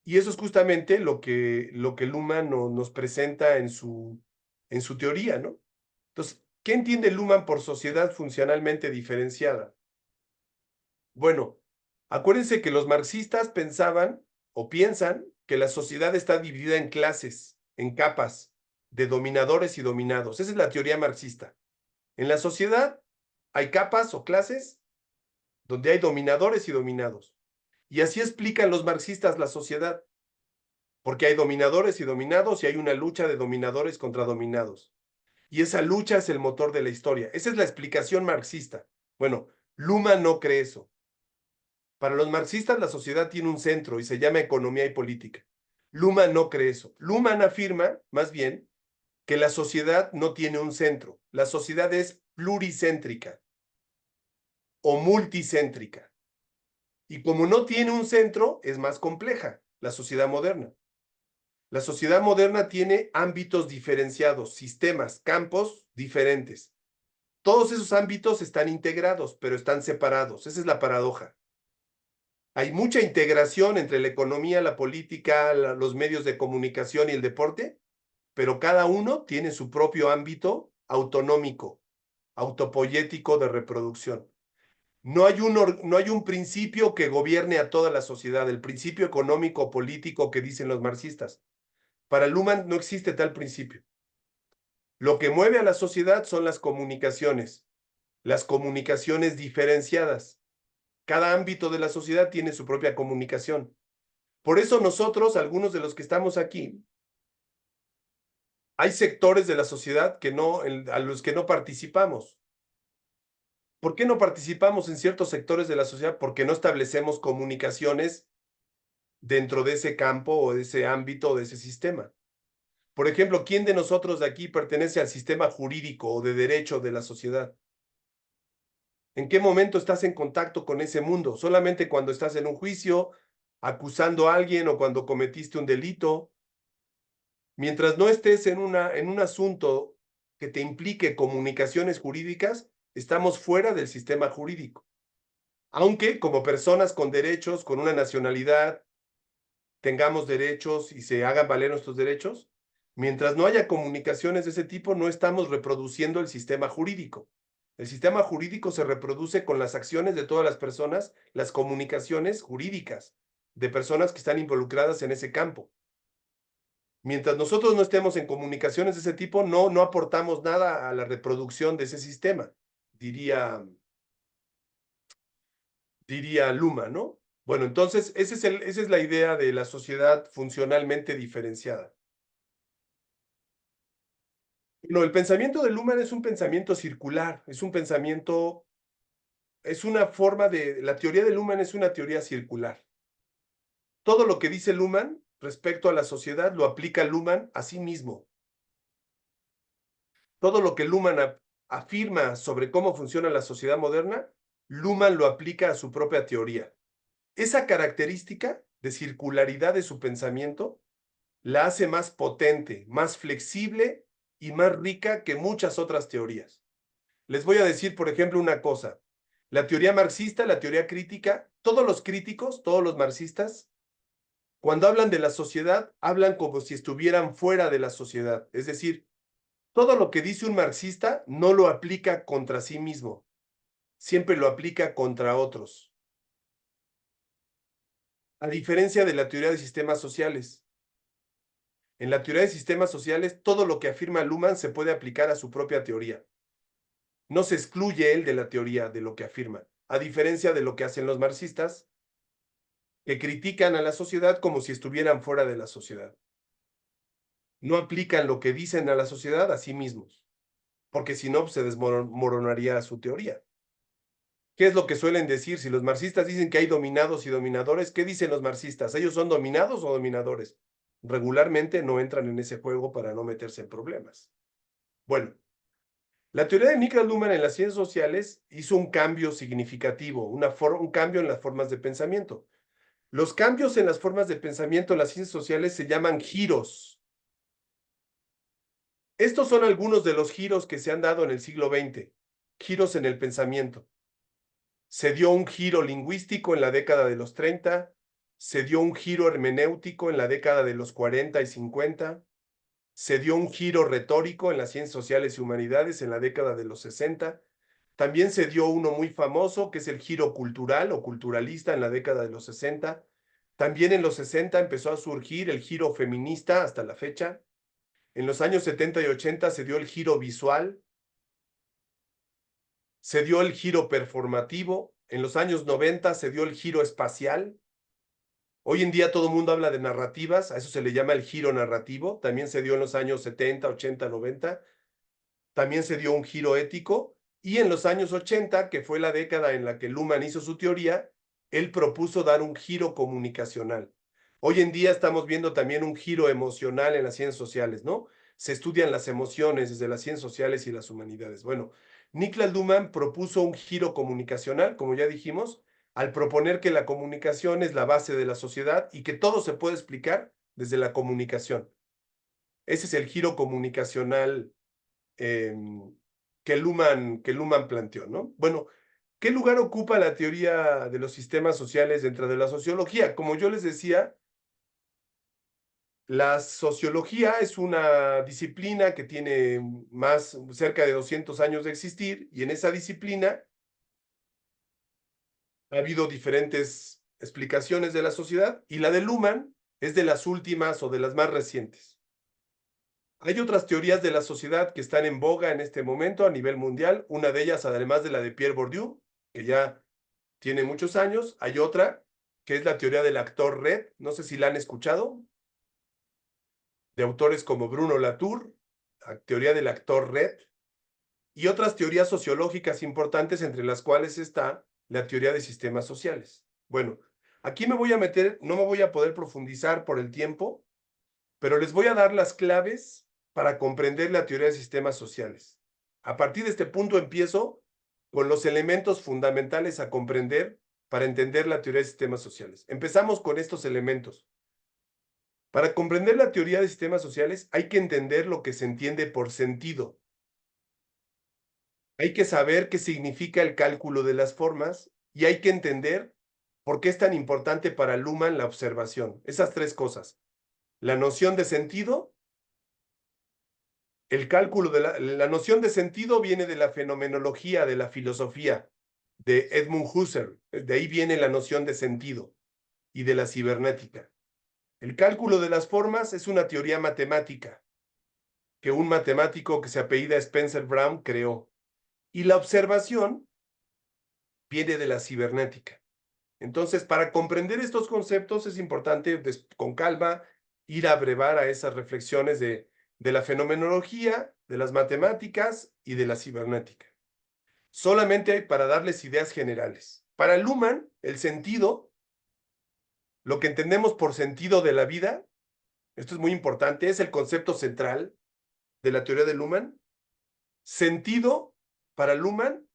Speaker 1: Y eso es justamente lo que Luhmann nos presenta en su teoría, ¿no? Entonces, ¿qué entiende Luhmann por sociedad funcionalmente diferenciada? Bueno, acuérdense que los marxistas pensaban o piensan que la sociedad está dividida en clases, en capas de dominadores y dominados. Esa es la teoría marxista. En la sociedad hay capas o clases donde hay dominadores y dominados. Y así explican los marxistas la sociedad, porque hay dominadores y dominados y hay una lucha de dominadores contra dominados. Y esa lucha es el motor de la historia. Esa es la explicación marxista. Bueno, Luhmann no cree eso. Para los marxistas la sociedad tiene un centro y se llama economía y política. Luhmann no cree eso. Luhmann afirma, más bien, que la sociedad no tiene un centro. La sociedad es pluricéntrica o multicéntrica. Y como no tiene un centro, es más compleja la sociedad moderna. La sociedad moderna tiene ámbitos diferenciados, sistemas, campos diferentes. Todos esos ámbitos están integrados, pero están separados. Esa es la paradoja. Hay mucha integración entre la economía, la política, los medios de comunicación y el deporte, pero cada uno tiene su propio ámbito autonómico, autopoyético de reproducción. No hay un principio que gobierne a toda la sociedad, el principio económico político que dicen los marxistas. Para Luhmann no existe tal principio. Lo que mueve a la sociedad son las comunicaciones diferenciadas. Cada ámbito de la sociedad tiene su propia comunicación. Por eso nosotros, algunos de los que estamos aquí, hay sectores de la sociedad a los que no participamos. ¿Por qué no participamos en ciertos sectores de la sociedad? Porque no establecemos comunicaciones dentro de ese campo o de ese ámbito o de ese sistema. Por ejemplo, ¿quién de nosotros de aquí pertenece al sistema jurídico o de derecho de la sociedad? ¿En qué momento estás en contacto con ese mundo? ¿Solamente cuando estás en un juicio, acusando a alguien o cuando cometiste un delito? Mientras no estés en un asunto que te implique comunicaciones jurídicas, estamos fuera del sistema jurídico. Aunque como personas con derechos, con una nacionalidad, tengamos derechos y se hagan valer nuestros derechos, mientras no haya comunicaciones de ese tipo, no estamos reproduciendo el sistema jurídico. El sistema jurídico se reproduce con las acciones de todas las personas, las comunicaciones jurídicas de personas que están involucradas en ese campo. Mientras nosotros no estemos en comunicaciones de ese tipo, no aportamos nada a la reproducción de ese sistema, diría Luhmann, ¿no? Bueno, entonces esa es la idea de la sociedad funcionalmente diferenciada. No, el pensamiento de Luhmann es un pensamiento circular, es una forma la teoría de Luhmann es una teoría circular. Todo lo que dice Luhmann respecto a la sociedad lo aplica Luhmann a sí mismo. Todo lo que Luhmann afirma sobre cómo funciona la sociedad moderna, Luhmann lo aplica a su propia teoría. Esa característica de circularidad de su pensamiento la hace más potente, más flexible y más rica que muchas otras teorías. Les voy a decir, por ejemplo, una cosa. La teoría marxista, la teoría crítica, todos los críticos, todos los marxistas, cuando hablan de la sociedad, hablan como si estuvieran fuera de la sociedad. Es decir, todo lo que dice un marxista no lo aplica contra sí mismo, siempre lo aplica contra otros. A diferencia de la teoría de sistemas sociales. En la teoría de sistemas sociales, todo lo que afirma Luhmann se puede aplicar a su propia teoría. No se excluye él de la teoría de lo que afirma, a diferencia de lo que hacen los marxistas, que critican a la sociedad como si estuvieran fuera de la sociedad. No aplican lo que dicen a la sociedad a sí mismos, porque si no, se desmoronaría su teoría. ¿Qué es lo que suelen decir? Si los marxistas dicen que hay dominados y dominadores, ¿qué dicen los marxistas? ¿Ellos son dominados o dominadores? Regularmente no entran en ese juego para no meterse en problemas. Bueno, la teoría de Niklas Luhmann en las ciencias sociales hizo un cambio significativo, un cambio en las formas de pensamiento. Los cambios en las formas de pensamiento en las ciencias sociales se llaman giros. Estos son algunos de los giros que se han dado en el siglo XX, giros en el pensamiento. Se dio un giro lingüístico en la década de los 30, se dio un giro hermenéutico en la década de los 40 y 50, se dio un giro retórico en las ciencias sociales y humanidades en la década de los 60, también se dio uno muy famoso que es el giro cultural o culturalista en la década de los 60, también en los 60 empezó a surgir el giro feminista hasta la fecha, en los años 70 y 80 se dio el giro visual, se dio el giro performativo, en los años 90 se dio el giro espacial. Hoy en día todo el mundo habla de narrativas, a eso se le llama el giro narrativo, también se dio en los años 70, 80, 90. también se dio un giro ético, y en los años 80, que fue la década en la que Luhmann hizo su teoría, él propuso dar un giro comunicacional. Hoy en día estamos viendo también un giro emocional en las ciencias sociales, ¿no? Se estudian las emociones desde las ciencias sociales y las humanidades. Bueno, Niklas Luhmann propuso un giro comunicacional, como ya dijimos, al proponer que la comunicación es la base de la sociedad y que todo se puede explicar desde la comunicación. Ese es el giro comunicacional que Luhmann planteó, ¿no? Bueno, ¿qué lugar ocupa la teoría de los sistemas sociales dentro de la sociología? Como yo les decía, la sociología es una disciplina que tiene cerca de 200 años de existir, y en esa disciplina ha habido diferentes explicaciones de la sociedad, y la de Luhmann es de las últimas o de las más recientes. Hay otras teorías de la sociedad que están en boga en este momento a nivel mundial. Una de ellas, además de la de Pierre Bourdieu, que ya tiene muchos años, hay otra que es la teoría del actor red. No sé si la han escuchado, de autores como Bruno Latour, la teoría del actor red, y otras teorías sociológicas importantes, entre las cuales está la teoría de sistemas sociales. Bueno, aquí me voy a meter, no me voy a poder profundizar por el tiempo, pero les voy a dar las claves para comprender la teoría de sistemas sociales. A partir de este punto empiezo con los elementos fundamentales a comprender para entender la teoría de sistemas sociales. Empezamos con estos elementos. Para comprender la teoría de sistemas sociales hay que entender lo que se entiende por sentido. Hay que saber qué significa el cálculo de las formas, y hay que entender por qué es tan importante para Luhmann la observación. Esas tres cosas: la noción de sentido. El cálculo de la noción de sentido viene de la fenomenología, de la filosofía de Edmund Husserl. De ahí viene la noción de sentido y de la cibernética. El cálculo de las formas es una teoría matemática que un matemático que se apellida Spencer Brown creó. Y la observación viene de la cibernética. Entonces, para comprender estos conceptos es importante, con calma, ir a brevar a esas reflexiones de la fenomenología, de las matemáticas y de la cibernética. Solamente para darles ideas generales. Para Luhmann, el sentido, lo que entendemos por sentido de la vida, esto es muy importante, es el concepto central de la teoría de Luhmann. Sentido, para Luhmann,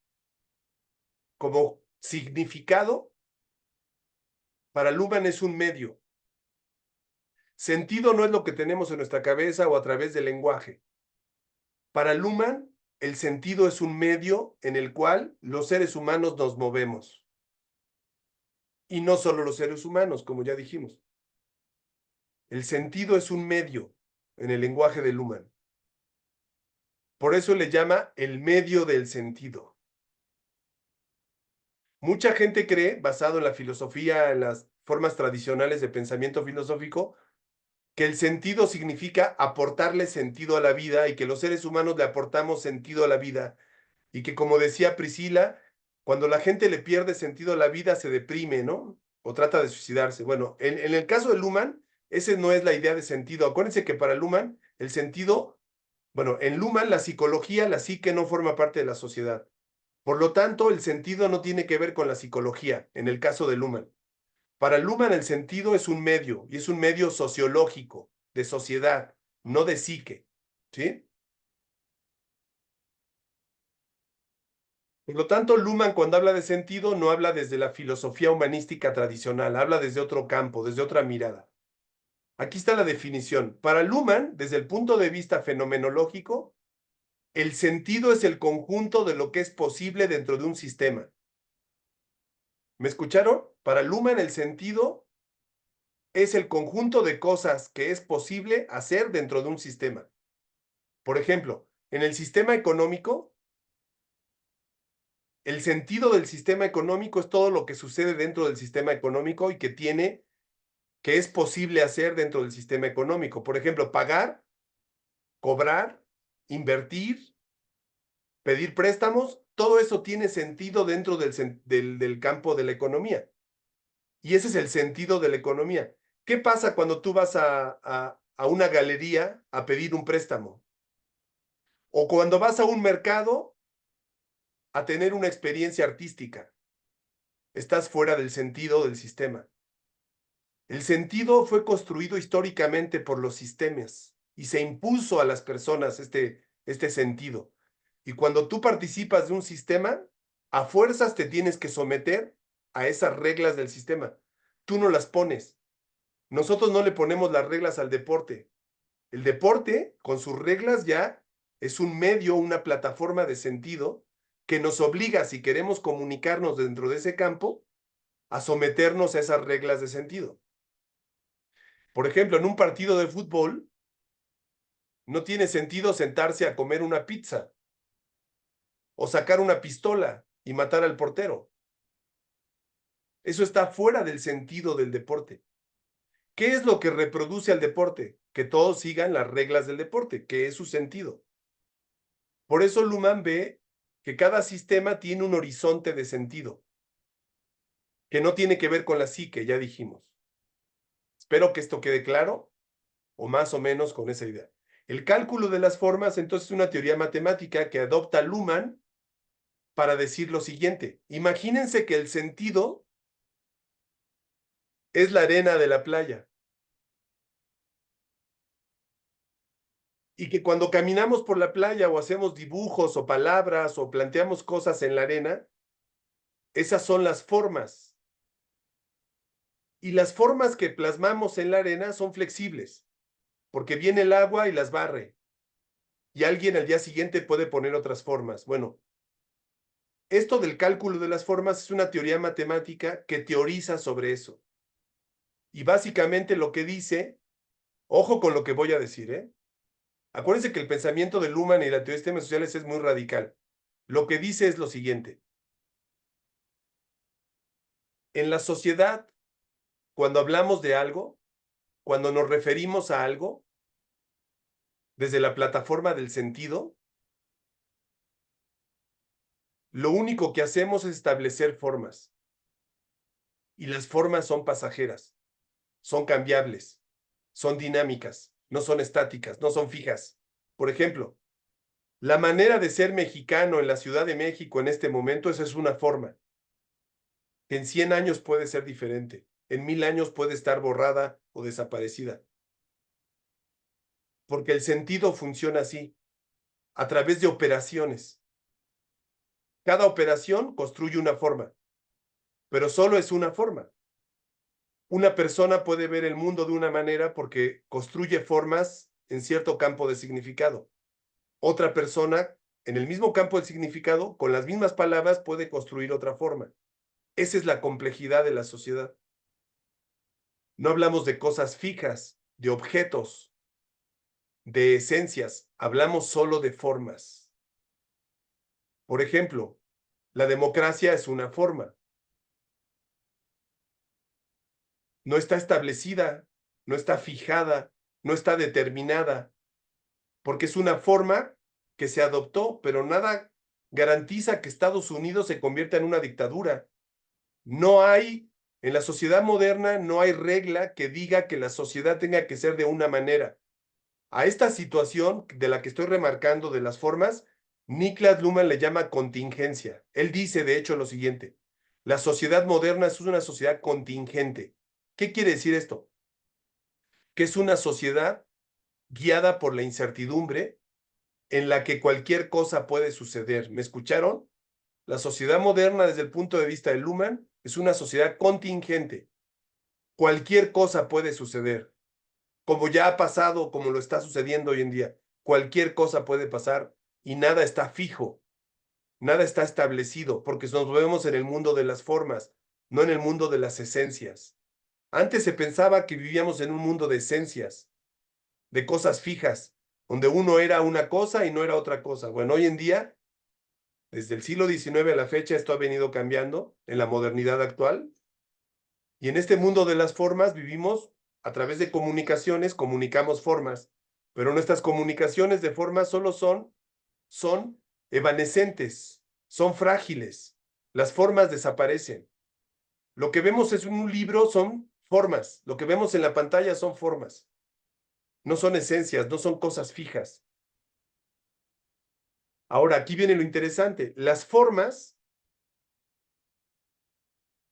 Speaker 1: como significado, para Luhmann es un medio. Sentido no es lo que tenemos en nuestra cabeza o a través del lenguaje. Para Luhmann, el sentido es un medio en el cual los seres humanos nos movemos. Y no solo los seres humanos, como ya dijimos. El sentido es un medio en el lenguaje de Luhmann. Por eso le llama el medio del sentido. Mucha gente cree, basado en la filosofía, en las formas tradicionales de pensamiento filosófico, que el sentido significa aportarle sentido a la vida, y que los seres humanos le aportamos sentido a la vida, y que, como decía Priscila, cuando la gente le pierde sentido a la vida se deprime, ¿no? O trata de suicidarse. Bueno, en el caso de Luhmann, ese no es la idea de sentido. Acuérdense que para Luhmann, el sentido, bueno, en Luhmann la psicología, la psique no forma parte de la sociedad. Por lo tanto, el sentido no tiene que ver con la psicología, en el caso de Luhmann. Para Luhmann el sentido es un medio, y es un medio sociológico, de sociedad, no de psique, ¿sí? Por lo tanto, Luhmann, cuando habla de sentido, no habla desde la filosofía humanística tradicional, habla desde otro campo, desde otra mirada. Aquí está la definición. Para Luhmann, desde el punto de vista fenomenológico, el sentido es el conjunto de lo que es posible dentro de un sistema. ¿Me escucharon? Para Luhmann el sentido es el conjunto de cosas que es posible hacer dentro de un sistema. Por ejemplo, en el sistema económico, el sentido del sistema económico es todo lo que sucede dentro del sistema económico y que es posible hacer dentro del sistema económico. Por ejemplo, pagar, cobrar, invertir, pedir préstamos, todo eso tiene sentido dentro del campo de la economía. Y ese es el sentido de la economía. ¿Qué pasa cuando tú vas a una galería a pedir un préstamo? O cuando vas a un mercado a tener una experiencia artística. Estás fuera del sentido del sistema. El sentido fue construido históricamente por los sistemas y se impuso a las personas este sentido. Y cuando tú participas de un sistema, a fuerzas te tienes que someter a esas reglas del sistema. Tú no las pones. Nosotros no le ponemos las reglas al deporte. El deporte, con sus reglas ya, es un medio, una plataforma de sentido que nos obliga, si queremos comunicarnos dentro de ese campo, a someternos a esas reglas de sentido. Por ejemplo, en un partido de fútbol, no tiene sentido sentarse a comer una pizza o sacar una pistola y matar al portero. Eso está fuera del sentido del deporte. ¿Qué es lo que reproduce al deporte? Que todos sigan las reglas del deporte, que es su sentido. Por eso Luhmann ve que cada sistema tiene un horizonte de sentido, que no tiene que ver con la psique, ya dijimos. Espero que esto quede claro, o más o menos con esa idea. El cálculo de las formas, entonces, es una teoría matemática que adopta Luhmann para decir lo siguiente. Imagínense que el sentido es la arena de la playa. Y que cuando caminamos por la playa o hacemos dibujos o palabras o planteamos cosas en la arena, esas son las formas. Y las formas que plasmamos en la arena son flexibles, porque viene el agua y las barre. Y alguien al día siguiente puede poner otras formas. Bueno, esto del cálculo de las formas es una teoría matemática que teoriza sobre eso. Y básicamente lo que dice, ojo con lo que voy a decir, ¿eh? Acuérdense que el pensamiento de Luhmann y la teoría de sistemas sociales es muy radical. Lo que dice es lo siguiente. En la sociedad, cuando hablamos de algo, cuando nos referimos a algo, desde la plataforma del sentido, lo único que hacemos es establecer formas. Y las formas son pasajeras, son cambiables, son dinámicas, no son estáticas, no son fijas. Por ejemplo, la manera de ser mexicano en la Ciudad de México en este momento, esa es una forma. En 100 años puede ser diferente, en 1000 años puede estar borrada o desaparecida. Porque el sentido funciona así, a través de operaciones. Cada operación construye una forma, pero solo es una forma. Una persona puede ver el mundo de una manera porque construye formas en cierto campo de significado. Otra persona, en el mismo campo de significado, con las mismas palabras, puede construir otra forma. Esa es la complejidad de la sociedad. No hablamos de cosas fijas, de objetos, de esencias. Hablamos solo de formas. Por ejemplo, la democracia es una forma. No está establecida, no está fijada, no está determinada, porque es una forma que se adoptó, pero nada garantiza que Estados Unidos se convierta en una dictadura. No hay, en la sociedad moderna, no hay regla que diga que la sociedad tenga que ser de una manera. A esta situación de la que estoy remarcando de las formas, Niklas Luhmann le llama contingencia. Él dice, de hecho, lo siguiente: la sociedad moderna es una sociedad contingente. ¿Qué quiere decir esto? Que es una sociedad guiada por la incertidumbre en la que cualquier cosa puede suceder. ¿Me escucharon? La sociedad moderna, desde el punto de vista de Luhmann, es una sociedad contingente. Cualquier cosa puede suceder, como ya ha pasado, como lo está sucediendo hoy en día. Cualquier cosa puede pasar y nada está fijo, nada está establecido, porque nos movemos en el mundo de las formas, no en el mundo de las esencias. Antes se pensaba que vivíamos en un mundo de esencias, de cosas fijas, donde uno era una cosa y no era otra cosa. Bueno, hoy en día, desde el siglo XIX a la fecha, esto ha venido cambiando en la modernidad actual. Y en este mundo de las formas vivimos a través de comunicaciones, comunicamos formas, pero nuestras comunicaciones de formas solo son evanescentes, son frágiles. Las formas desaparecen. Lo que vemos en un libro son formas, lo que vemos en la pantalla son formas. No son esencias, no son cosas fijas. Ahora, aquí viene lo interesante. Las formas,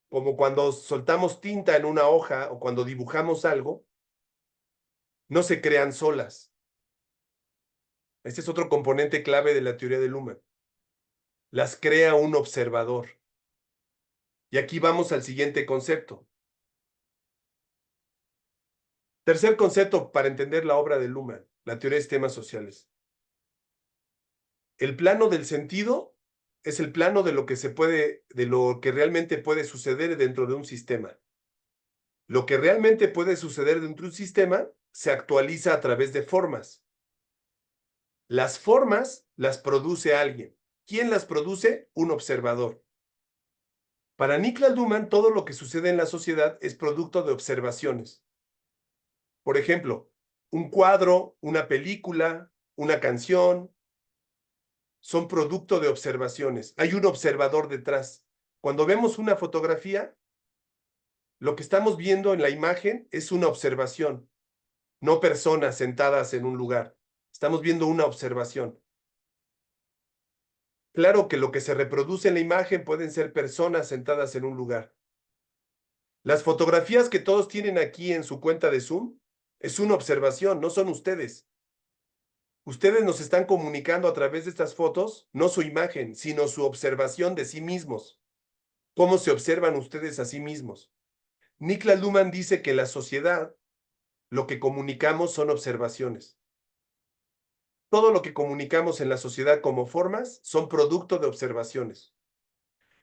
Speaker 1: como cuando soltamos tinta en una hoja o cuando dibujamos algo, no se crean solas. Este es otro componente clave de la teoría de Luhmann. Las crea un observador. Y aquí vamos al siguiente concepto. Tercer concepto para entender la obra de Luhmann, la teoría de sistemas sociales. El plano del sentido es el plano de lo que realmente puede suceder dentro de un sistema. Lo que realmente puede suceder dentro de un sistema se actualiza a través de formas. Las formas las produce alguien. ¿Quién las produce? Un observador. Para Niklas Luhmann, todo lo que sucede en la sociedad es producto de observaciones. Por ejemplo, un cuadro, una película, una canción, son producto de observaciones. Hay un observador detrás. Cuando vemos una fotografía, lo que estamos viendo en la imagen es una observación, no personas sentadas en un lugar. Estamos viendo una observación. Claro que lo que se reproduce en la imagen pueden ser personas sentadas en un lugar. Las fotografías que todos tienen aquí en su cuenta de Zoom es una observación, no son ustedes. Ustedes nos están comunicando a través de estas fotos, no su imagen, sino su observación de sí mismos. ¿Cómo se observan ustedes a sí mismos? Niklas Luhmann dice que la sociedad, lo que comunicamos son observaciones. Todo lo que comunicamos en la sociedad como formas son producto de observaciones.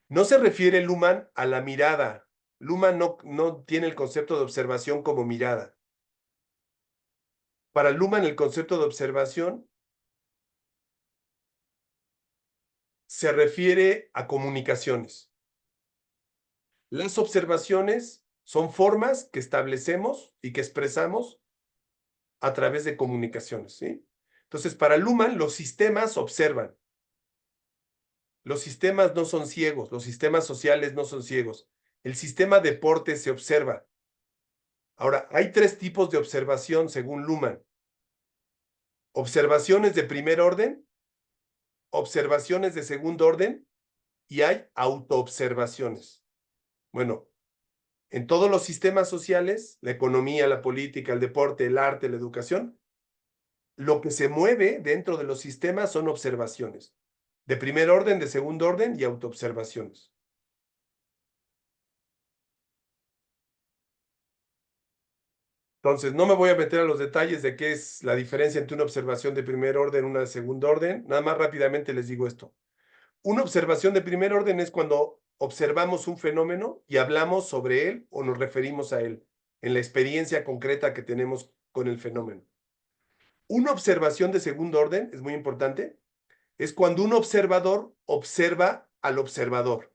Speaker 1: No se refiere Luhmann a la mirada. Luhmann no tiene el concepto de observación como mirada. Para Luhmann el concepto de observación se refiere a comunicaciones. Las observaciones son formas que establecemos y que expresamos a través de comunicaciones, ¿sí? Entonces, para Luhmann, los sistemas observan. Los sistemas no son ciegos, los sistemas sociales no son ciegos. El sistema deporte se observa. Ahora, hay tres tipos de observación según Luhmann. Observaciones de primer orden, observaciones de segundo orden y hay autoobservaciones. Bueno, en todos los sistemas sociales, la economía, la política, el deporte, el arte, la educación, lo que se mueve dentro de los sistemas son observaciones. De primer orden, de segundo orden y autoobservaciones. Entonces, no me voy a meter a los detalles de qué es la diferencia entre una observación de primer orden y una de segundo orden. Nada más rápidamente les digo esto. Una observación de primer orden es cuando observamos un fenómeno y hablamos sobre él o nos referimos a él, en la experiencia concreta que tenemos con el fenómeno. Una observación de segundo orden, es muy importante, es cuando un observador observa al observador.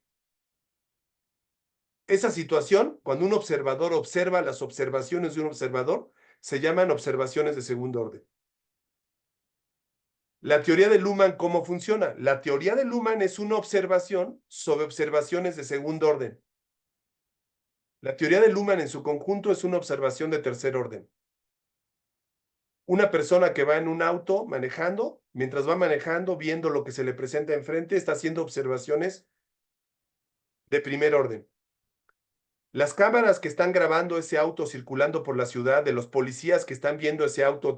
Speaker 1: Esa situación, cuando un observador observa las observaciones de un observador, se llaman observaciones de segundo orden. La teoría de Luhmann, ¿cómo funciona? La teoría de Luhmann es una observación sobre observaciones de segundo orden. La teoría de Luhmann en su conjunto es una observación de tercer orden. Una persona que va en un auto manejando, mientras va manejando, viendo lo que se le presenta enfrente, está haciendo observaciones de primer orden. Las cámaras que están grabando ese auto circulando por la ciudad, de los policías que están viendo ese auto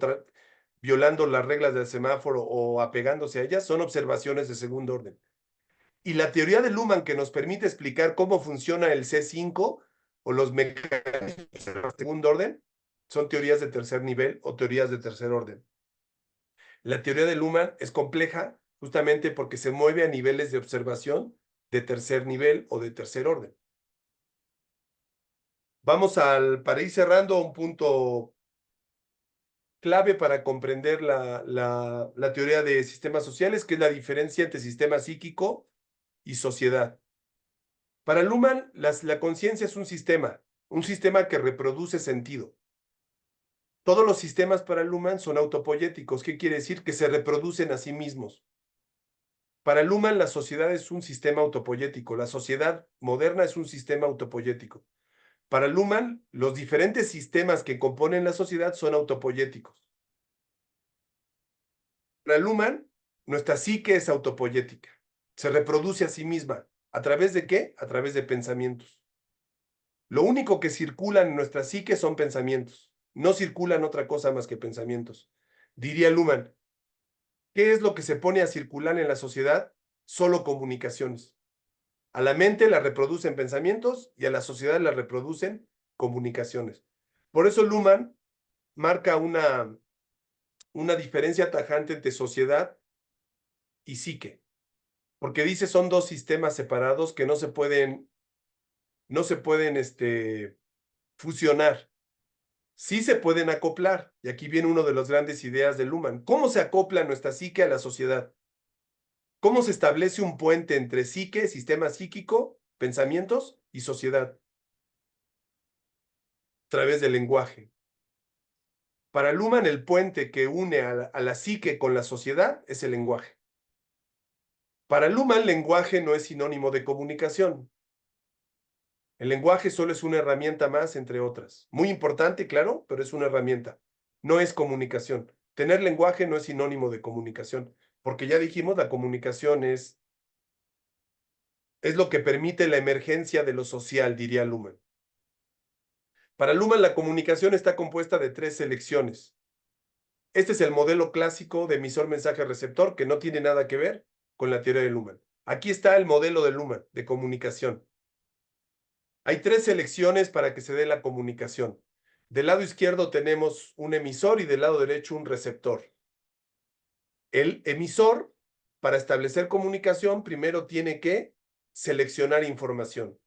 Speaker 1: violando las reglas del semáforo o apegándose a ellas, son observaciones de segundo orden. Y la teoría de Luhmann que nos permite explicar cómo funciona el C5 o los mecanismos de segundo orden, son teorías de tercer nivel o teorías de tercer orden. La teoría de Luhmann es compleja justamente porque se mueve a niveles de observación de tercer nivel o de tercer orden. Vamos para ir cerrando, un punto clave para comprender la teoría de sistemas sociales, que es la diferencia entre sistema psíquico y sociedad. Para Luhmann, la conciencia es un sistema que reproduce sentido. Todos los sistemas para Luhmann son autopoyéticos. ¿Qué quiere decir? Que se reproducen a sí mismos. Para Luhmann, la sociedad es un sistema autopoyético. La sociedad moderna es un sistema autopoyético. Para Luhmann, los diferentes sistemas que componen la sociedad son autopoyéticos. Para Luhmann, nuestra psique es autopoyética. Se reproduce a sí misma. ¿A través de qué? A través de pensamientos. Lo único que circula en nuestra psique son pensamientos. No circulan otra cosa más que pensamientos. Diría Luhmann, ¿qué es lo que se pone a circular en la sociedad? Solo comunicaciones. A la mente la reproducen pensamientos y a la sociedad la reproducen comunicaciones. Por eso Luhmann marca una diferencia tajante entre sociedad y psique. Porque dice son dos sistemas separados que no se pueden fusionar. Sí se pueden acoplar. Y aquí viene una de las grandes ideas de Luhmann. ¿Cómo se acopla nuestra psique a la sociedad? ¿Cómo se establece un puente entre psique, sistema psíquico, pensamientos y sociedad? A través del lenguaje. Para Luhmann, el puente que une a la psique con la sociedad es el lenguaje. Para Luhmann, lenguaje no es sinónimo de comunicación. El lenguaje solo es una herramienta más, entre otras. Muy importante, claro, pero es una herramienta. No es comunicación. Tener lenguaje no es sinónimo de comunicación, porque ya dijimos, la comunicación es lo que permite la emergencia de lo social, diría Luhmann. Para Luhmann, la comunicación está compuesta de 3 selecciones. Este es el modelo clásico de emisor-mensaje-receptor, que no tiene nada que ver con la teoría de Luhmann. Aquí está el modelo de Luhmann, de comunicación. Hay 3 selecciones para que se dé la comunicación. Del lado izquierdo tenemos un emisor y del lado derecho un receptor. El emisor, para establecer comunicación, primero tiene que seleccionar información.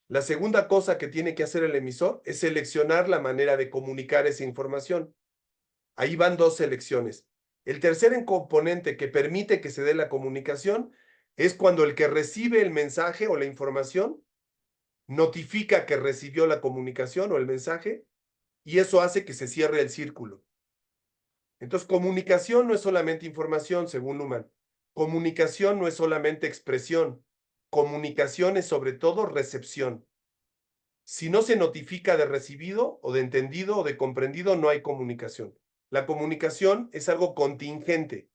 Speaker 1: La segunda cosa que tiene que hacer el emisor es seleccionar la manera de comunicar esa información. Ahí van 2 selecciones. El tercer componente que permite que se dé la comunicación es cuando el que recibe el mensaje o la información notifica que recibió la comunicación o el mensaje, y eso hace que se cierre el círculo. Entonces, comunicación no es solamente información, según Luhmann. Comunicación no es solamente expresión. Comunicación es sobre todo recepción. Si no se notifica de recibido o de entendido o de comprendido, no hay comunicación. La comunicación es algo contingente.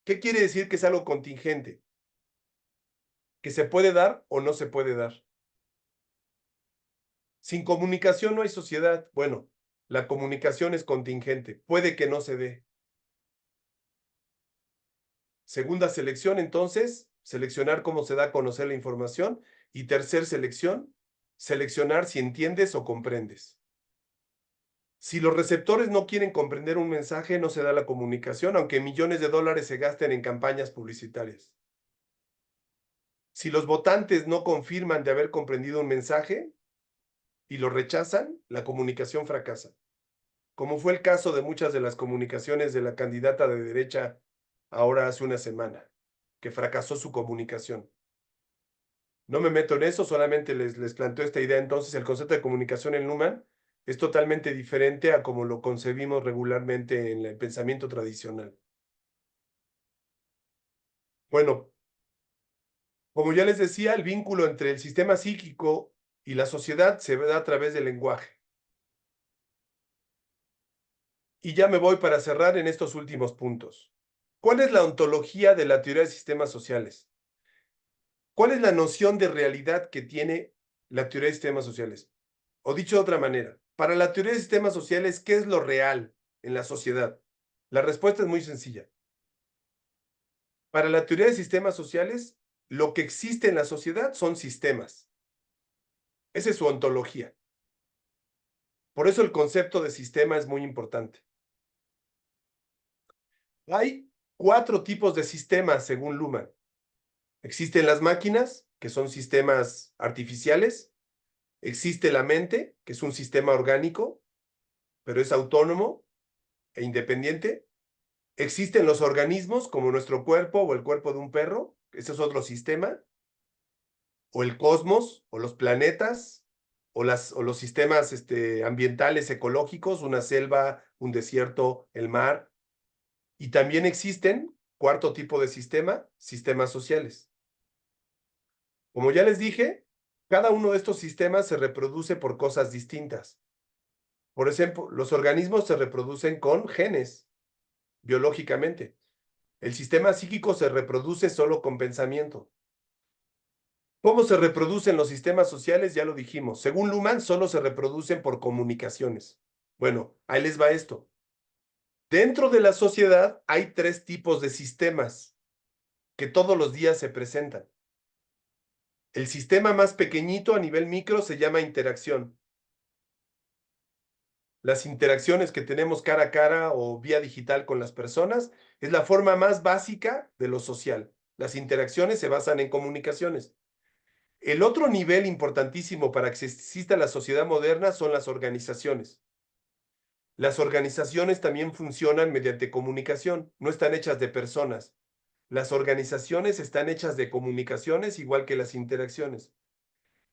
Speaker 1: ¿Qué quiere decir que es algo contingente? Que se puede dar o no se puede dar. Sin comunicación no hay sociedad. Bueno, la comunicación es contingente. Puede que no se dé. Segunda selección, entonces, seleccionar cómo se da a conocer la información. Y tercer selección, seleccionar si entiendes o comprendes. Si los receptores no quieren comprender un mensaje, no se da la comunicación, aunque millones de dólares se gasten en campañas publicitarias. Si los votantes no confirman de haber comprendido un mensaje y lo rechazan, la comunicación fracasa. Como fue el caso de muchas de las comunicaciones de la candidata de derecha ahora hace una semana, que fracasó su comunicación. No me meto en eso, solamente les planteo esta idea. Entonces, el concepto de comunicación en Luhmann es totalmente diferente a como lo concebimos regularmente en el pensamiento tradicional. Bueno, como ya les decía, el vínculo entre el sistema psíquico y la sociedad se da a través del lenguaje. Y ya me voy para cerrar en estos últimos puntos. ¿Cuál es la ontología de la teoría de sistemas sociales? ¿Cuál es la noción de realidad que tiene la teoría de sistemas sociales? O dicho de otra manera, para la teoría de sistemas sociales, ¿qué es lo real en la sociedad? La respuesta es muy sencilla. Para la teoría de sistemas sociales, lo que existe en la sociedad son sistemas. Esa es su ontología. Por eso el concepto de sistema es muy importante. Hay 4 tipos de sistemas según Luhmann. Existen las máquinas, que son sistemas artificiales. Existe la mente, que es un sistema orgánico, pero es autónomo e independiente. Existen los organismos, como nuestro cuerpo o el cuerpo de un perro. Ese es otro sistema. O el cosmos, o los planetas, o los sistemas ambientales ecológicos, una selva, un desierto, el mar. Y también existen, 4 tipo de sistema, sistemas sociales. Como ya les dije, cada uno de estos sistemas se reproduce por cosas distintas. Por ejemplo, los organismos se reproducen con genes, biológicamente. El sistema psíquico se reproduce solo con pensamiento. ¿Cómo se reproducen los sistemas sociales? Ya lo dijimos. Según Luhmann, solo se reproducen por comunicaciones. Bueno, ahí les va esto. Dentro de la sociedad hay 3 tipos de sistemas que todos los días se presentan. El sistema más pequeñito a nivel micro se llama interacción. Las interacciones que tenemos cara a cara o vía digital con las personas es la forma más básica de lo social. Las interacciones se basan en comunicaciones. El otro nivel importantísimo para que exista la sociedad moderna son las organizaciones. Las organizaciones también funcionan mediante comunicación, no están hechas de personas. Las organizaciones están hechas de comunicaciones igual que las interacciones.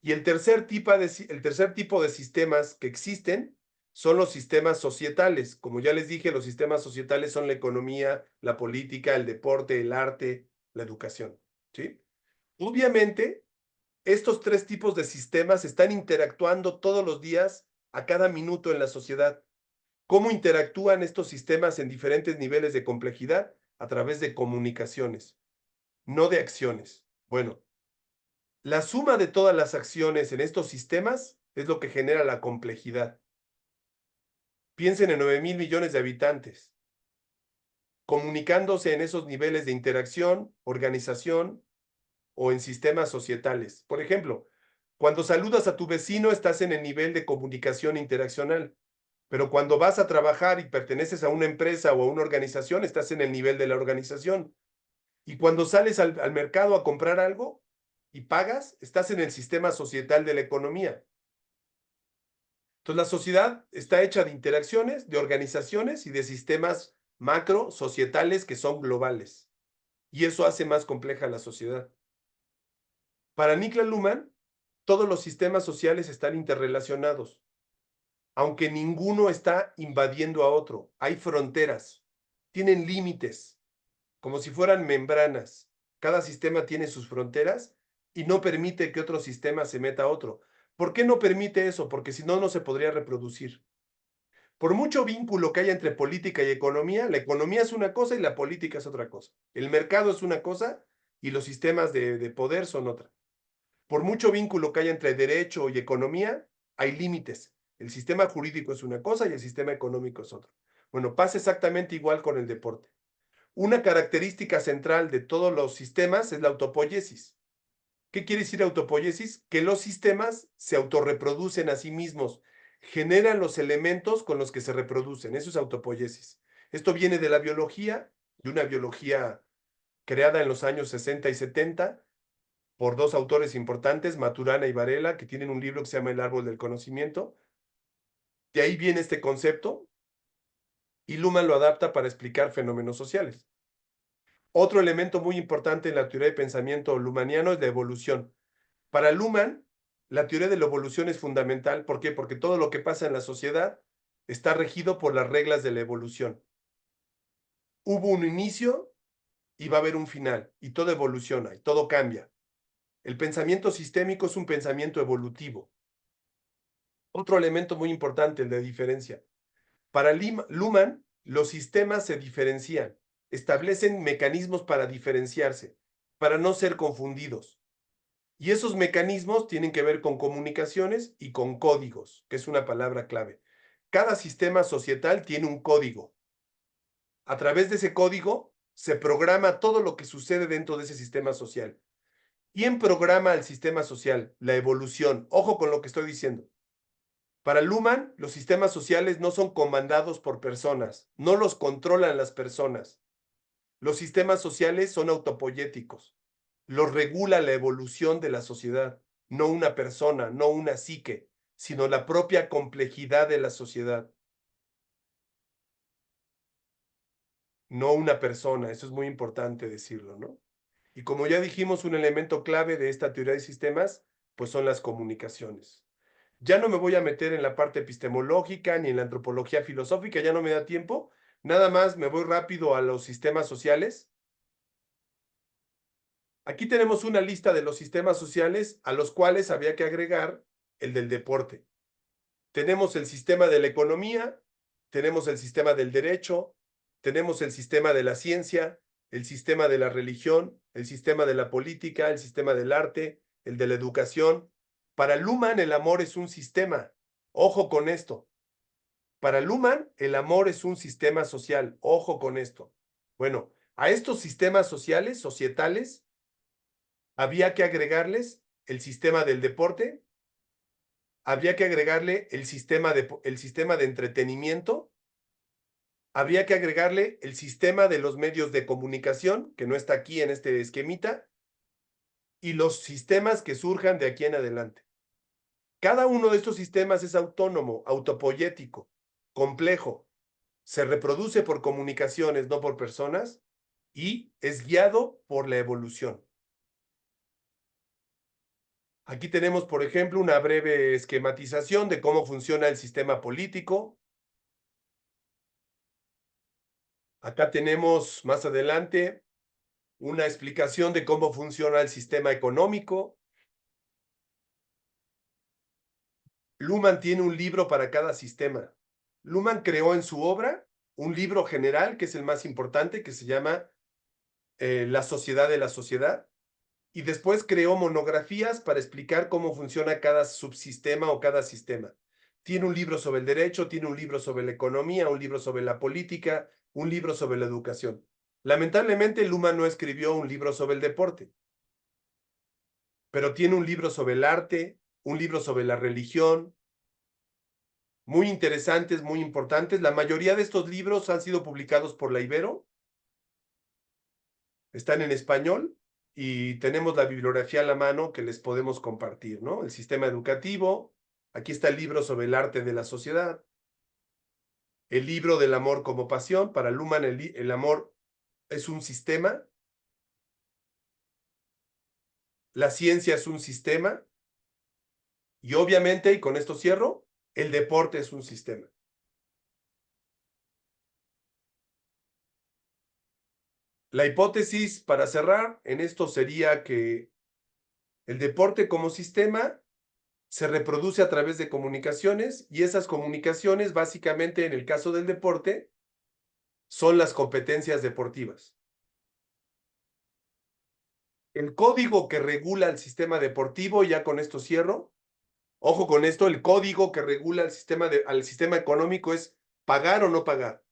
Speaker 1: Y el tercer tipo de sistemas que existen son los sistemas societales. Como ya les dije, los sistemas societales son la economía, la política, el deporte, el arte, la educación. ¿Sí? Obviamente, estos 3 tipos de sistemas están interactuando todos los días, a cada minuto en la sociedad. ¿Cómo interactúan estos sistemas en diferentes niveles de complejidad? A través de comunicaciones, no de acciones. Bueno, la suma de todas las acciones en estos sistemas es lo que genera la complejidad. Piensen en 9,000 millones de habitantes, comunicándose en esos niveles de interacción, organización o en sistemas societales. Por ejemplo, cuando saludas a tu vecino estás en el nivel de comunicación interaccional, pero cuando vas a trabajar y perteneces a una empresa o a una organización estás en el nivel de la organización. Y cuando sales al mercado a comprar algo y pagas, estás en el sistema societal de la economía. Entonces, la sociedad está hecha de interacciones, de organizaciones y de sistemas macro societales que son globales. Y eso hace más compleja la sociedad. Para Niklas Luhmann, todos los sistemas sociales están interrelacionados, aunque ninguno está invadiendo a otro. Hay fronteras, tienen límites, como si fueran membranas. Cada sistema tiene sus fronteras y no permite que otro sistema se meta a otro. ¿Por qué no permite eso? Porque si no, no se podría reproducir. Por mucho vínculo que haya entre política y economía, la economía es una cosa y la política es otra cosa. El mercado es una cosa y los sistemas de poder son otra. Por mucho vínculo que haya entre derecho y economía, hay límites. El sistema jurídico es una cosa y el sistema económico es otra. Bueno, pasa exactamente igual con el deporte. Una característica central de todos los sistemas es la autopoiesis. ¿Qué quiere decir autopoiesis? Que los sistemas se autorreproducen a sí mismos, generan los elementos con los que se reproducen. Eso es autopoiesis. Esto viene de la biología, de una biología creada en los años 60 y 70 por 2 autores importantes, Maturana y Varela, que tienen un libro que se llama El árbol del conocimiento. De ahí viene este concepto y Luhmann lo adapta para explicar fenómenos sociales. Otro elemento muy importante en la teoría de pensamiento luhmanniano es la evolución. Para Luhmann, la teoría de la evolución es fundamental. ¿Por qué? Porque todo lo que pasa en la sociedad está regido por las reglas de la evolución. Hubo un inicio y va a haber un final, y todo evoluciona, y todo cambia. El pensamiento sistémico es un pensamiento evolutivo. Otro elemento muy importante, el de diferencia. Para Luhmann, los sistemas se diferencian, establecen mecanismos para diferenciarse, para no ser confundidos. Y esos mecanismos tienen que ver con comunicaciones y con códigos, que es una palabra clave. Cada sistema societal tiene un código. A través de ese código se programa todo lo que sucede dentro de ese sistema social. ¿Quién programa el sistema social? La evolución. Ojo con lo que estoy diciendo. Para Luhmann, los sistemas sociales no son comandados por personas, no los controlan las personas. Los sistemas sociales son autopoyéticos. Los regula la evolución de la sociedad, no una persona, no una psique, sino la propia complejidad de la sociedad. No una persona, eso es muy importante decirlo, ¿no? Y como ya dijimos, un elemento clave de esta teoría de sistemas, pues son las comunicaciones. Ya no me voy a meter en la parte epistemológica ni en la antropología filosófica, ya no me da tiempo. Nada más me voy rápido a los sistemas sociales. Aquí tenemos una lista de los sistemas sociales a los cuales había que agregar el del deporte. Tenemos el sistema de la economía, tenemos el sistema del derecho, tenemos el sistema de la ciencia, el sistema de la religión, el sistema de la política, el sistema del arte, el de la educación. Para Luhmann el amor es un sistema. Ojo con esto. Para Luhmann el amor es un sistema social. Ojo con esto. Bueno, a estos sistemas sociales, societales, había que agregarles el sistema del deporte, habría que agregarle el sistema de entretenimiento, habría que agregarle el sistema de los medios de comunicación, que no está aquí en este esquemita, y los sistemas que surjan de aquí en adelante. Cada uno de estos sistemas es autónomo, autopoyético, complejo, se reproduce por comunicaciones, no por personas, y es guiado por la evolución. Aquí tenemos, por ejemplo, una breve esquematización de cómo funciona el sistema político. Acá tenemos más adelante una explicación de cómo funciona el sistema económico. Luhmann tiene un libro para cada sistema. Luhmann creó en su obra un libro general, que es el más importante, que se llama La sociedad de la sociedad. Y después creó monografías para explicar cómo funciona cada subsistema o cada sistema. Tiene un libro sobre el derecho, tiene un libro sobre la economía, un libro sobre la política, un libro sobre la educación. Lamentablemente, Luhmann no escribió un libro sobre el deporte, pero tiene un libro sobre el arte, un libro sobre la religión, muy interesantes, muy importantes. La mayoría de estos libros han sido publicados por la Ibero, están en español, y tenemos la bibliografía a la mano que les podemos compartir, ¿no? El sistema educativo, aquí está el libro sobre el arte de la sociedad, el libro del amor como pasión. Para Luhmann el amor es un sistema, la ciencia es un sistema, y obviamente, y con esto cierro, el deporte es un sistema. La hipótesis para cerrar en esto sería que el deporte como sistema se reproduce a través de comunicaciones, y esas comunicaciones, básicamente en el caso del deporte, son las competencias deportivas. El código que regula el sistema deportivo, ya con esto cierro, ojo con esto, el código que regula al sistema económico es pagar o no pagar.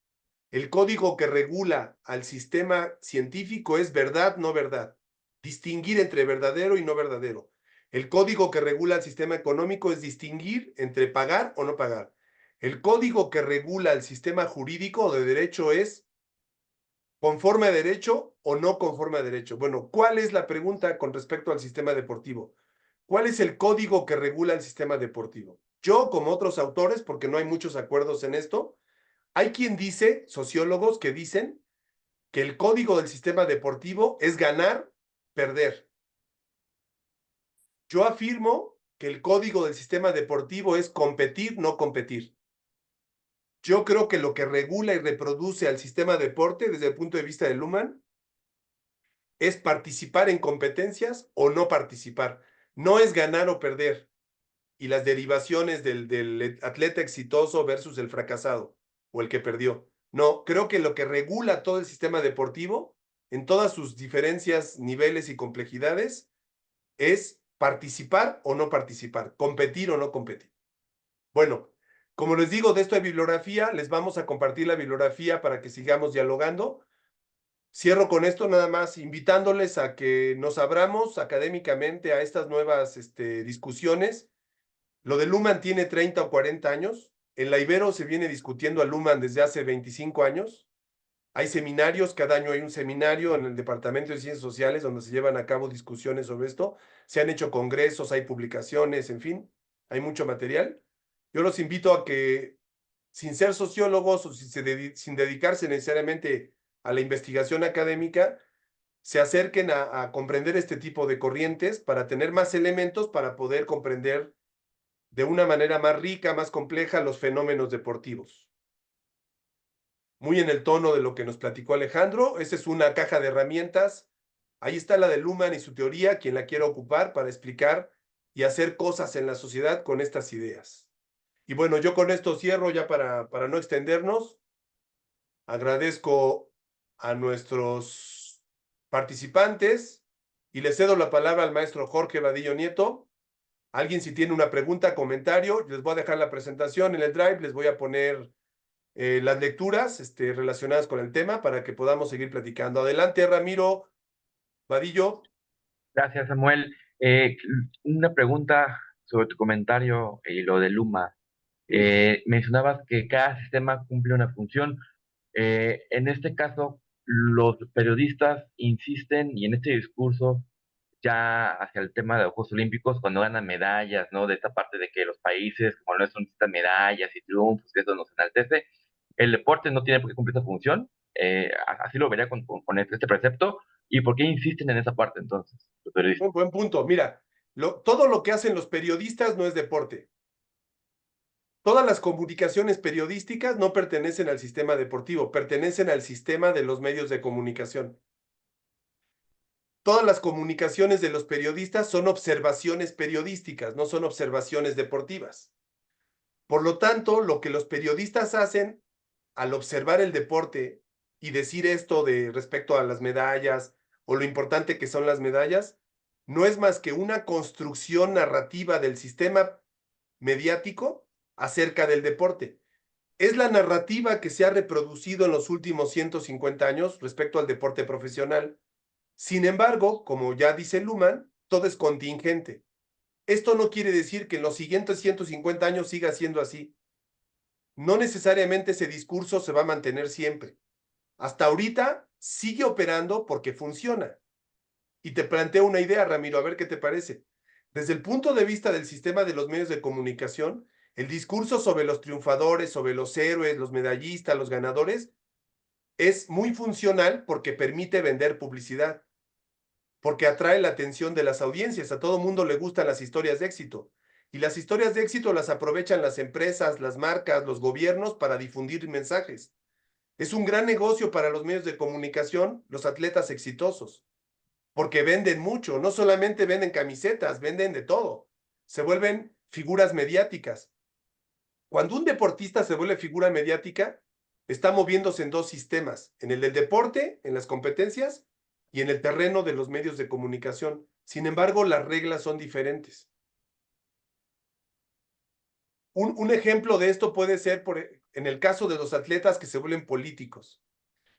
Speaker 1: El código que regula al sistema científico es verdad, no verdad. Distinguir entre verdadero y no verdadero. El código que regula al sistema económico es distinguir entre pagar o no pagar. El código que regula el sistema jurídico o de derecho es conforme a derecho o no conforme a derecho. Bueno, ¿cuál es la pregunta con respecto al sistema deportivo? ¿Cuál es el código que regula el sistema deportivo? Yo, como otros autores, porque no hay muchos acuerdos en esto, hay quien dice, sociólogos que dicen, que el código del sistema deportivo es ganar, perder. Yo afirmo que el código del sistema deportivo es competir, no competir. Yo creo que lo que regula y reproduce al sistema deporte desde el punto de vista de Luhmann es participar en competencias o no participar. No es ganar o perder. Y las derivaciones del atleta exitoso versus el fracasado o el que perdió. No, creo que lo que regula todo el sistema deportivo, en todas sus diferencias, niveles y complejidades, es participar o no participar, competir o no competir. Bueno, como les digo, de esto de bibliografía, les vamos a compartir la bibliografía para que sigamos dialogando. Cierro con esto nada más, invitándoles a que nos abramos académicamente a estas nuevas discusiones. Lo de Luhmann tiene 30 o 40 años. En la Ibero se viene discutiendo a Luhmann desde hace 25 años. Hay seminarios, cada año hay un seminario en el Departamento de Ciencias Sociales donde se llevan a cabo discusiones sobre esto. Se han hecho congresos, hay publicaciones, en fin, hay mucho material. Yo los invito a que, sin ser sociólogos o sin dedicarse necesariamente a la investigación académica, se acerquen a comprender este tipo de corrientes para tener más elementos para poder comprender de una manera más rica, más compleja, los fenómenos deportivos. Muy en el tono de lo que nos platicó Alejandro, esa es una caja de herramientas. Ahí está la de Luhmann y su teoría, quien la quiera ocupar para explicar y hacer cosas en la sociedad con estas ideas. Y bueno, yo con esto cierro ya para no extendernos. Agradezco a nuestros participantes y le cedo la palabra al maestro Jorge Vadillo Nieto. Alguien si tiene una pregunta, comentario, les voy a dejar la presentación en el Drive, les voy a poner las lecturas relacionadas con el tema para que podamos seguir platicando. Adelante, Ramiro Vadillo.
Speaker 4: Gracias, Samuel. Una pregunta sobre tu comentario y lo de Luma. Mencionabas que cada sistema cumple una función. En este caso, los periodistas insisten, y en este discurso, ya hacia el tema de los Juegos Olímpicos, cuando ganan medallas, ¿no? De esta parte de que los países como el nuestro necesitan medallas y triunfos, que eso nos enaltece. El deporte no tiene por qué cumplir esa función. Así lo vería con este precepto. ¿Y por qué insisten en esa parte entonces, los periodistas?
Speaker 1: Buen punto. Mira, todo lo que hacen los periodistas no es deporte. Todas las comunicaciones periodísticas no pertenecen al sistema deportivo, pertenecen al sistema de los medios de comunicación. Todas las comunicaciones de los periodistas son observaciones periodísticas, no son observaciones deportivas. Por lo tanto, lo que los periodistas hacen al observar el deporte y decir esto de respecto a las medallas o lo importante que son las medallas, no es más que una construcción narrativa del sistema mediático acerca del deporte. Es la narrativa que se ha reproducido en los últimos 150 años respecto al deporte profesional. Sin embargo, como ya dice Luhmann, todo es contingente. Esto no quiere decir que en los siguientes 150 años siga siendo así. No necesariamente ese discurso se va a mantener siempre. Hasta ahorita sigue operando porque funciona. Y te planteo una idea, Ramiro, a ver qué te parece. Desde el punto de vista del sistema de los medios de comunicación, el discurso sobre los triunfadores, sobre los héroes, los medallistas, los ganadores, es muy funcional porque permite vender publicidad, porque atrae la atención de las audiencias. A todo mundo le gustan las historias de éxito. Y las historias de éxito las aprovechan las empresas, las marcas, los gobiernos para difundir mensajes. Es un gran negocio para los medios de comunicación, los atletas exitosos, porque venden mucho, no solamente venden camisetas, venden de todo. Se vuelven figuras mediáticas. Cuando un deportista se vuelve figura mediática, está moviéndose en dos sistemas, en el del deporte, en las competencias, y en el terreno de los medios de comunicación. Sin embargo, las reglas son diferentes. Un ejemplo de esto puede ser en el caso de los atletas que se vuelven políticos.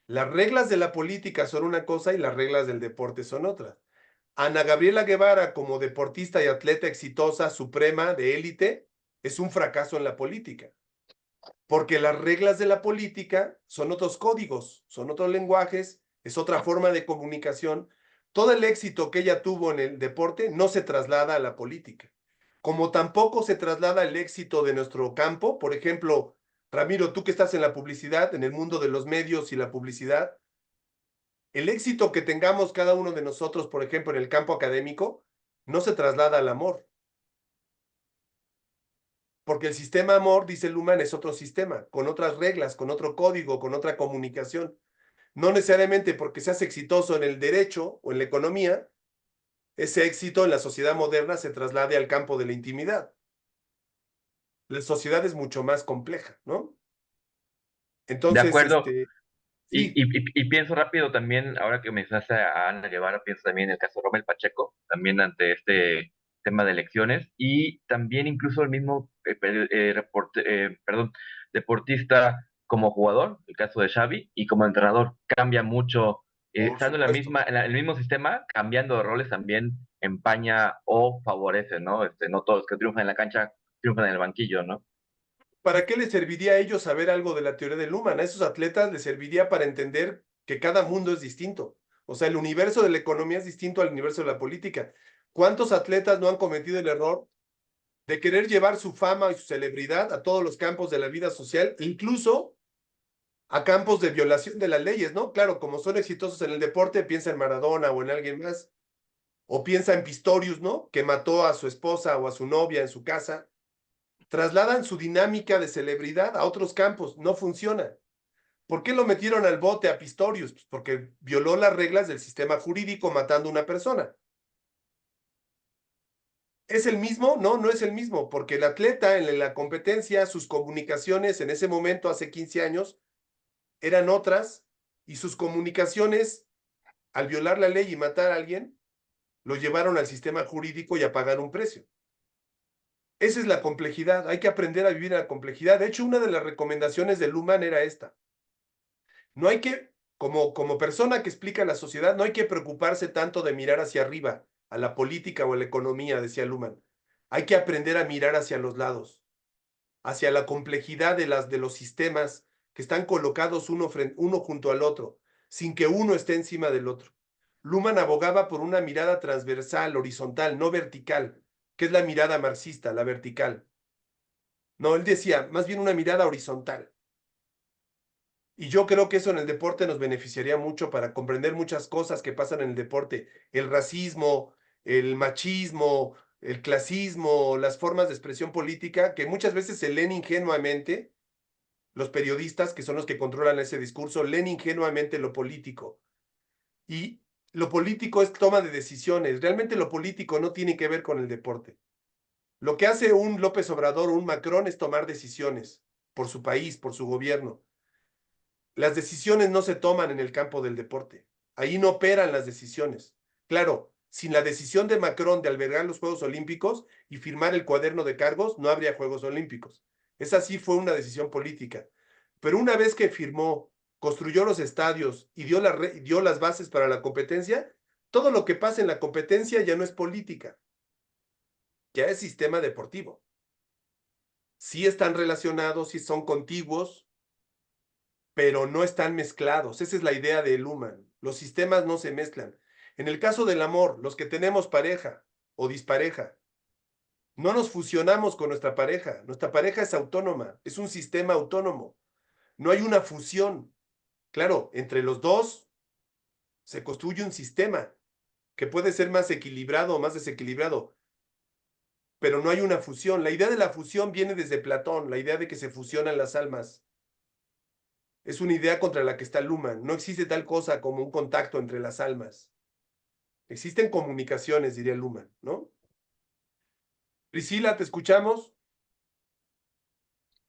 Speaker 1: Las reglas de la política son una cosa y las reglas del deporte son otra. Ana Gabriela Guevara, como deportista y atleta exitosa, suprema, de élite, es un fracaso en la política. Porque las reglas de la política son otros códigos, son otros lenguajes, es otra forma de comunicación. Todo el éxito que ella tuvo en el deporte no se traslada a la política. Como tampoco se traslada el éxito de nuestro campo. Por ejemplo, Ramiro, tú que estás en la publicidad, en el mundo de los medios y la publicidad, el éxito que tengamos cada uno de nosotros, por ejemplo, en el campo académico, no se traslada al amor. Porque el sistema amor, dice Luhmann, es otro sistema, con otras reglas, con otro código, con otra comunicación. No necesariamente porque seas exitoso en el derecho o en la economía, ese éxito en la sociedad moderna se traslade al campo de la intimidad. La sociedad es mucho más compleja, ¿no?
Speaker 4: De
Speaker 1: Entonces,
Speaker 4: acuerdo.
Speaker 1: sí,
Speaker 4: Y pienso rápido también, ahora que mencionaste a Ana Guevara, pienso también en el caso de Rommel Pacheco, también ante este tema de elecciones, y también incluso el mismo deportista como jugador, el caso de Xavi, y como entrenador, cambia mucho,
Speaker 1: por
Speaker 4: estando en
Speaker 1: supuesto.
Speaker 4: el mismo sistema, cambiando de roles también empaña o favorece, ¿no? No todos los que triunfan en la cancha triunfan en el banquillo, ¿no?
Speaker 1: ¿Para qué les serviría a ellos saber algo de la teoría de Luhmann? A esos atletas les serviría para entender que cada mundo es distinto. O sea, el universo de la economía es distinto al universo de la política. ¿Cuántos atletas no han cometido el error de querer llevar su fama y su celebridad a todos los campos de la vida social, incluso a campos de violación de las leyes, ¿no? Claro, como son exitosos en el deporte, piensa en Maradona o en alguien más, o piensa en Pistorius, ¿no? Que mató a su esposa o a su novia en su casa. Trasladan su dinámica de celebridad a otros campos, no funciona. ¿Por qué lo metieron al bote a Pistorius? Pues porque violó las reglas del sistema jurídico matando a una persona. ¿Es el mismo? No, no es el mismo, porque el atleta en la competencia, sus comunicaciones en ese momento, hace 15 años, eran otras, y sus comunicaciones al violar la ley y matar a alguien, lo llevaron al sistema jurídico y a pagar un precio. Esa es la complejidad, hay que aprender a vivir en la complejidad. De hecho, una de las recomendaciones de Luhmann era esta. No hay que, como persona que explica la sociedad, no hay que preocuparse tanto de mirar hacia arriba, a la política o a la economía, decía Luhmann. Hay que aprender a mirar hacia los lados, hacia la complejidad de los sistemas que están colocados uno junto al otro, sin que uno esté encima del otro. Luhmann abogaba por una mirada transversal, horizontal, no vertical, que es la mirada marxista, la vertical. No, él decía, más bien una mirada horizontal. Y yo creo que eso en el deporte nos beneficiaría mucho para comprender muchas cosas que pasan en el deporte. El racismo, el machismo, el clasismo, las formas de expresión política que muchas veces se leen ingenuamente. Los periodistas, que son los que controlan ese discurso, leen ingenuamente lo político. Y lo político es toma de decisiones. Realmente lo político no tiene que ver con el deporte. Lo que hace un López Obrador o un Macron es tomar decisiones por su país, por su gobierno. Las decisiones no se toman en el campo del deporte. Ahí no operan las decisiones. Claro, sin la decisión de Macron de albergar los Juegos Olímpicos y firmar el cuaderno de cargos, no habría Juegos Olímpicos. Esa sí fue una decisión política. Pero una vez que firmó, construyó los estadios y dio las bases para la competencia, todo lo que pasa en la competencia ya no es política, ya es sistema deportivo. Sí están relacionados, sí son contiguos, pero no están mezclados. Esa es la idea de Luhmann. Los sistemas no se mezclan. En el caso del amor, los que tenemos pareja o dispareja, no nos fusionamos con nuestra pareja. Nuestra pareja es autónoma, es un sistema autónomo. No hay una fusión. Claro, entre los dos se construye un sistema que puede ser más equilibrado o más desequilibrado, pero no hay una fusión. La idea de la fusión viene desde Platón, la idea de que se fusionan las almas. Es una idea contra la que está Luhmann. No existe tal cosa como un contacto entre las almas. Existen comunicaciones, diría Luhmann, ¿no? Priscila, ¿te escuchamos?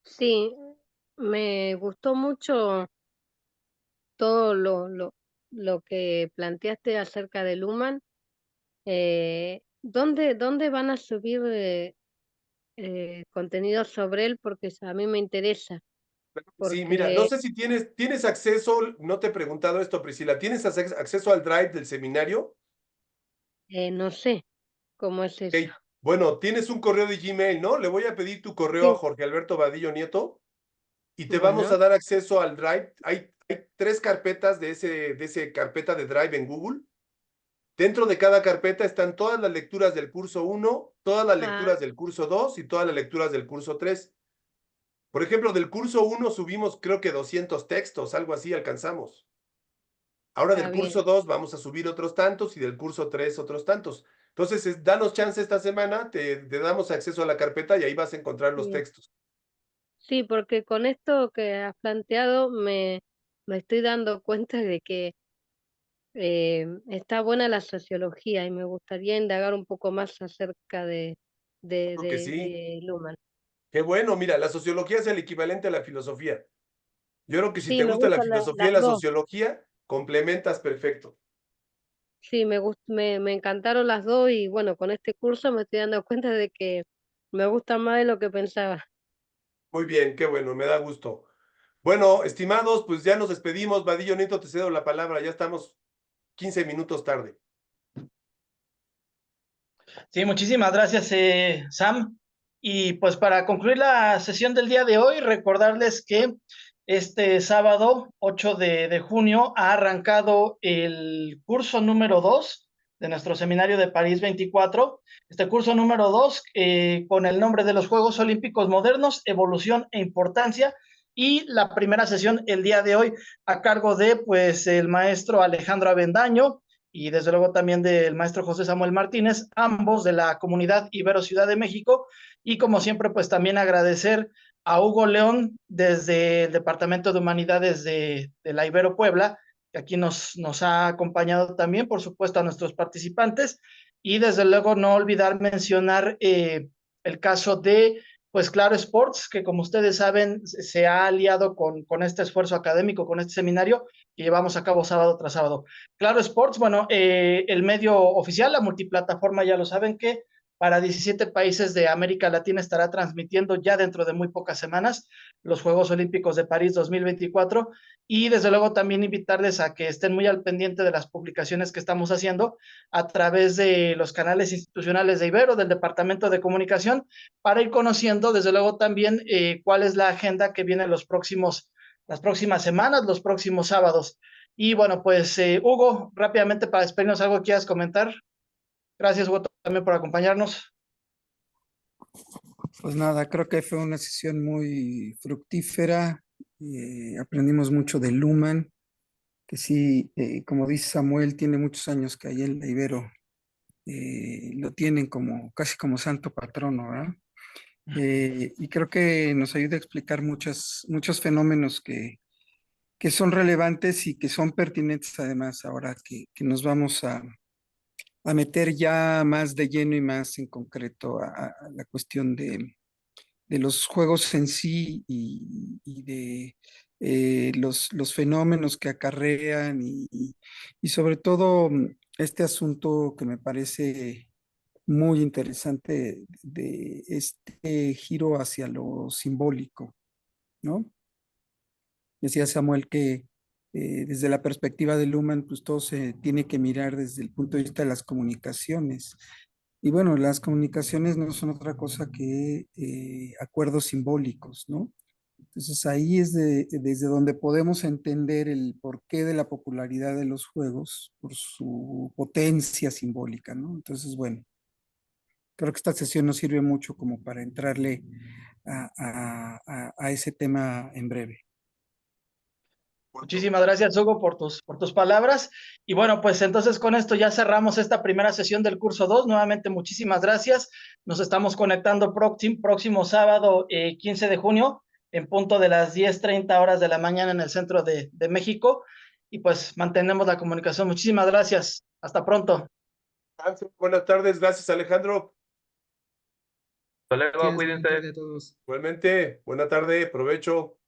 Speaker 5: Sí, me gustó mucho todo lo que planteaste acerca de Luhmann. ¿Dónde van a subir contenido sobre él? Porque a mí me interesa,
Speaker 1: Sí, mira, no
Speaker 5: porque
Speaker 1: sé si tienes acceso, no te he preguntado esto, Priscila, ¿tienes acceso al drive del seminario?
Speaker 5: no sé cómo es eso.
Speaker 1: Ok. Bueno, tienes un correo de Gmail, ¿no? Le voy a pedir tu correo a
Speaker 5: Sí,
Speaker 1: Jorge Alberto Vadillo Nieto y te vamos
Speaker 5: bueno,
Speaker 1: a dar acceso al drive. Hay 3 carpetas de ese carpeta de drive en Google. Dentro de cada carpeta están todas las lecturas del curso 1, todas las
Speaker 5: ah,
Speaker 1: lecturas del curso 2 y todas las lecturas del curso 3. Por ejemplo, del curso 1 subimos creo que 200 textos, algo así alcanzamos. Ahora
Speaker 5: está
Speaker 1: del
Speaker 5: bien.
Speaker 1: curso 2 vamos a subir otros tantos y del curso 3 otros tantos. Entonces, danos chance esta semana, te damos acceso a la carpeta y ahí vas a encontrar los
Speaker 5: Sí,
Speaker 1: textos.
Speaker 5: sí, porque con esto que has planteado me estoy dando cuenta de que está buena la sociología y me gustaría indagar un poco más acerca
Speaker 1: Claro que sí.
Speaker 5: de Luhmann.
Speaker 1: Qué bueno, mira, la sociología es el equivalente a la filosofía. Yo creo que si
Speaker 5: Sí,
Speaker 1: te
Speaker 5: me
Speaker 1: gusta la
Speaker 5: gustan
Speaker 1: filosofía y
Speaker 5: las
Speaker 1: la
Speaker 5: dos.
Speaker 1: sociología, complementas perfecto.
Speaker 5: Sí, me encantaron las dos y bueno, con este curso me estoy dando cuenta de que me gustan más de lo que pensaba.
Speaker 1: Muy bien, qué bueno, me da gusto. Bueno, estimados, pues ya nos despedimos. Vadillo Nieto, te cedo la palabra, ya estamos 15 minutos tarde.
Speaker 7: Sí, muchísimas gracias, Sam. Y pues para concluir la sesión del día de hoy, recordarles que este sábado 8 de junio ha arrancado el curso número 2 de nuestro seminario de París 24. Este curso número 2 con el nombre de los Juegos Olímpicos Modernos, Evolución e Importancia. Y la primera sesión el día de hoy a cargo de pues el maestro Alejandro Avendaño y desde luego también del maestro José Samuel Martínez, ambos de la comunidad Ibero Ciudad de México, y como siempre, pues también agradecer a Hugo León desde el Departamento de Humanidades de la Ibero Puebla, que aquí nos ha acompañado también, por supuesto, a nuestros participantes, y desde luego no olvidar mencionar el caso de pues Claro Sports, que como ustedes saben, se ha aliado con este esfuerzo académico, con este seminario que llevamos a cabo sábado tras sábado. Claro Sports, bueno, el medio oficial, la multiplataforma, ya lo saben que para 17 países de América Latina estará transmitiendo ya dentro de muy pocas semanas los Juegos Olímpicos de París 2024 y desde luego también invitarles a que estén muy al pendiente de las publicaciones que estamos haciendo a través de los canales institucionales de Ibero, del Departamento de Comunicación, para ir conociendo desde luego también cuál es la agenda que viene las próximas semanas, los próximos sábados. Y bueno, pues Hugo, rápidamente para despedirnos, ¿algo que quieras comentar? Gracias, Hugo, también por acompañarnos.
Speaker 2: Pues nada, creo que fue una sesión muy fructífera. Aprendimos mucho de Luhmann, que sí, como dice Samuel, tiene muchos años que ahí en la Ibero lo tienen como casi como santo patrono, ¿verdad? Y creo que nos ayuda a explicar muchos fenómenos que son relevantes y que son pertinentes además ahora que nos vamos a meter ya más de lleno y más en concreto a la cuestión de los juegos en sí y de los fenómenos que acarrean y sobre todo este asunto que me parece muy interesante de este giro hacia lo simbólico, ¿no? Decía Samuel que desde la perspectiva de Luhmann, pues todo se tiene que mirar desde el punto de vista de las comunicaciones. Y bueno, las comunicaciones no son otra cosa que acuerdos simbólicos, ¿no? Entonces ahí es desde donde podemos entender el porqué de la popularidad de los juegos por su potencia simbólica, ¿no? Entonces, bueno, creo que esta sesión nos sirve mucho como para entrarle a ese tema en breve.
Speaker 7: Muchísimas gracias, Hugo, por tus palabras. Y bueno, pues entonces con esto ya cerramos esta primera sesión del curso 2. Nuevamente, muchísimas gracias. Nos estamos conectando próximo sábado, 15 de junio, en punto de las 10:30 horas de la mañana en el centro de México. Y pues mantenemos la comunicación. Muchísimas gracias. Hasta pronto.
Speaker 1: Buenas tardes, gracias Alejandro.
Speaker 4: Hasta luego,
Speaker 3: Buenas
Speaker 4: cuídense.
Speaker 3: tardes a todos.
Speaker 1: Igualmente, buena tarde, provecho.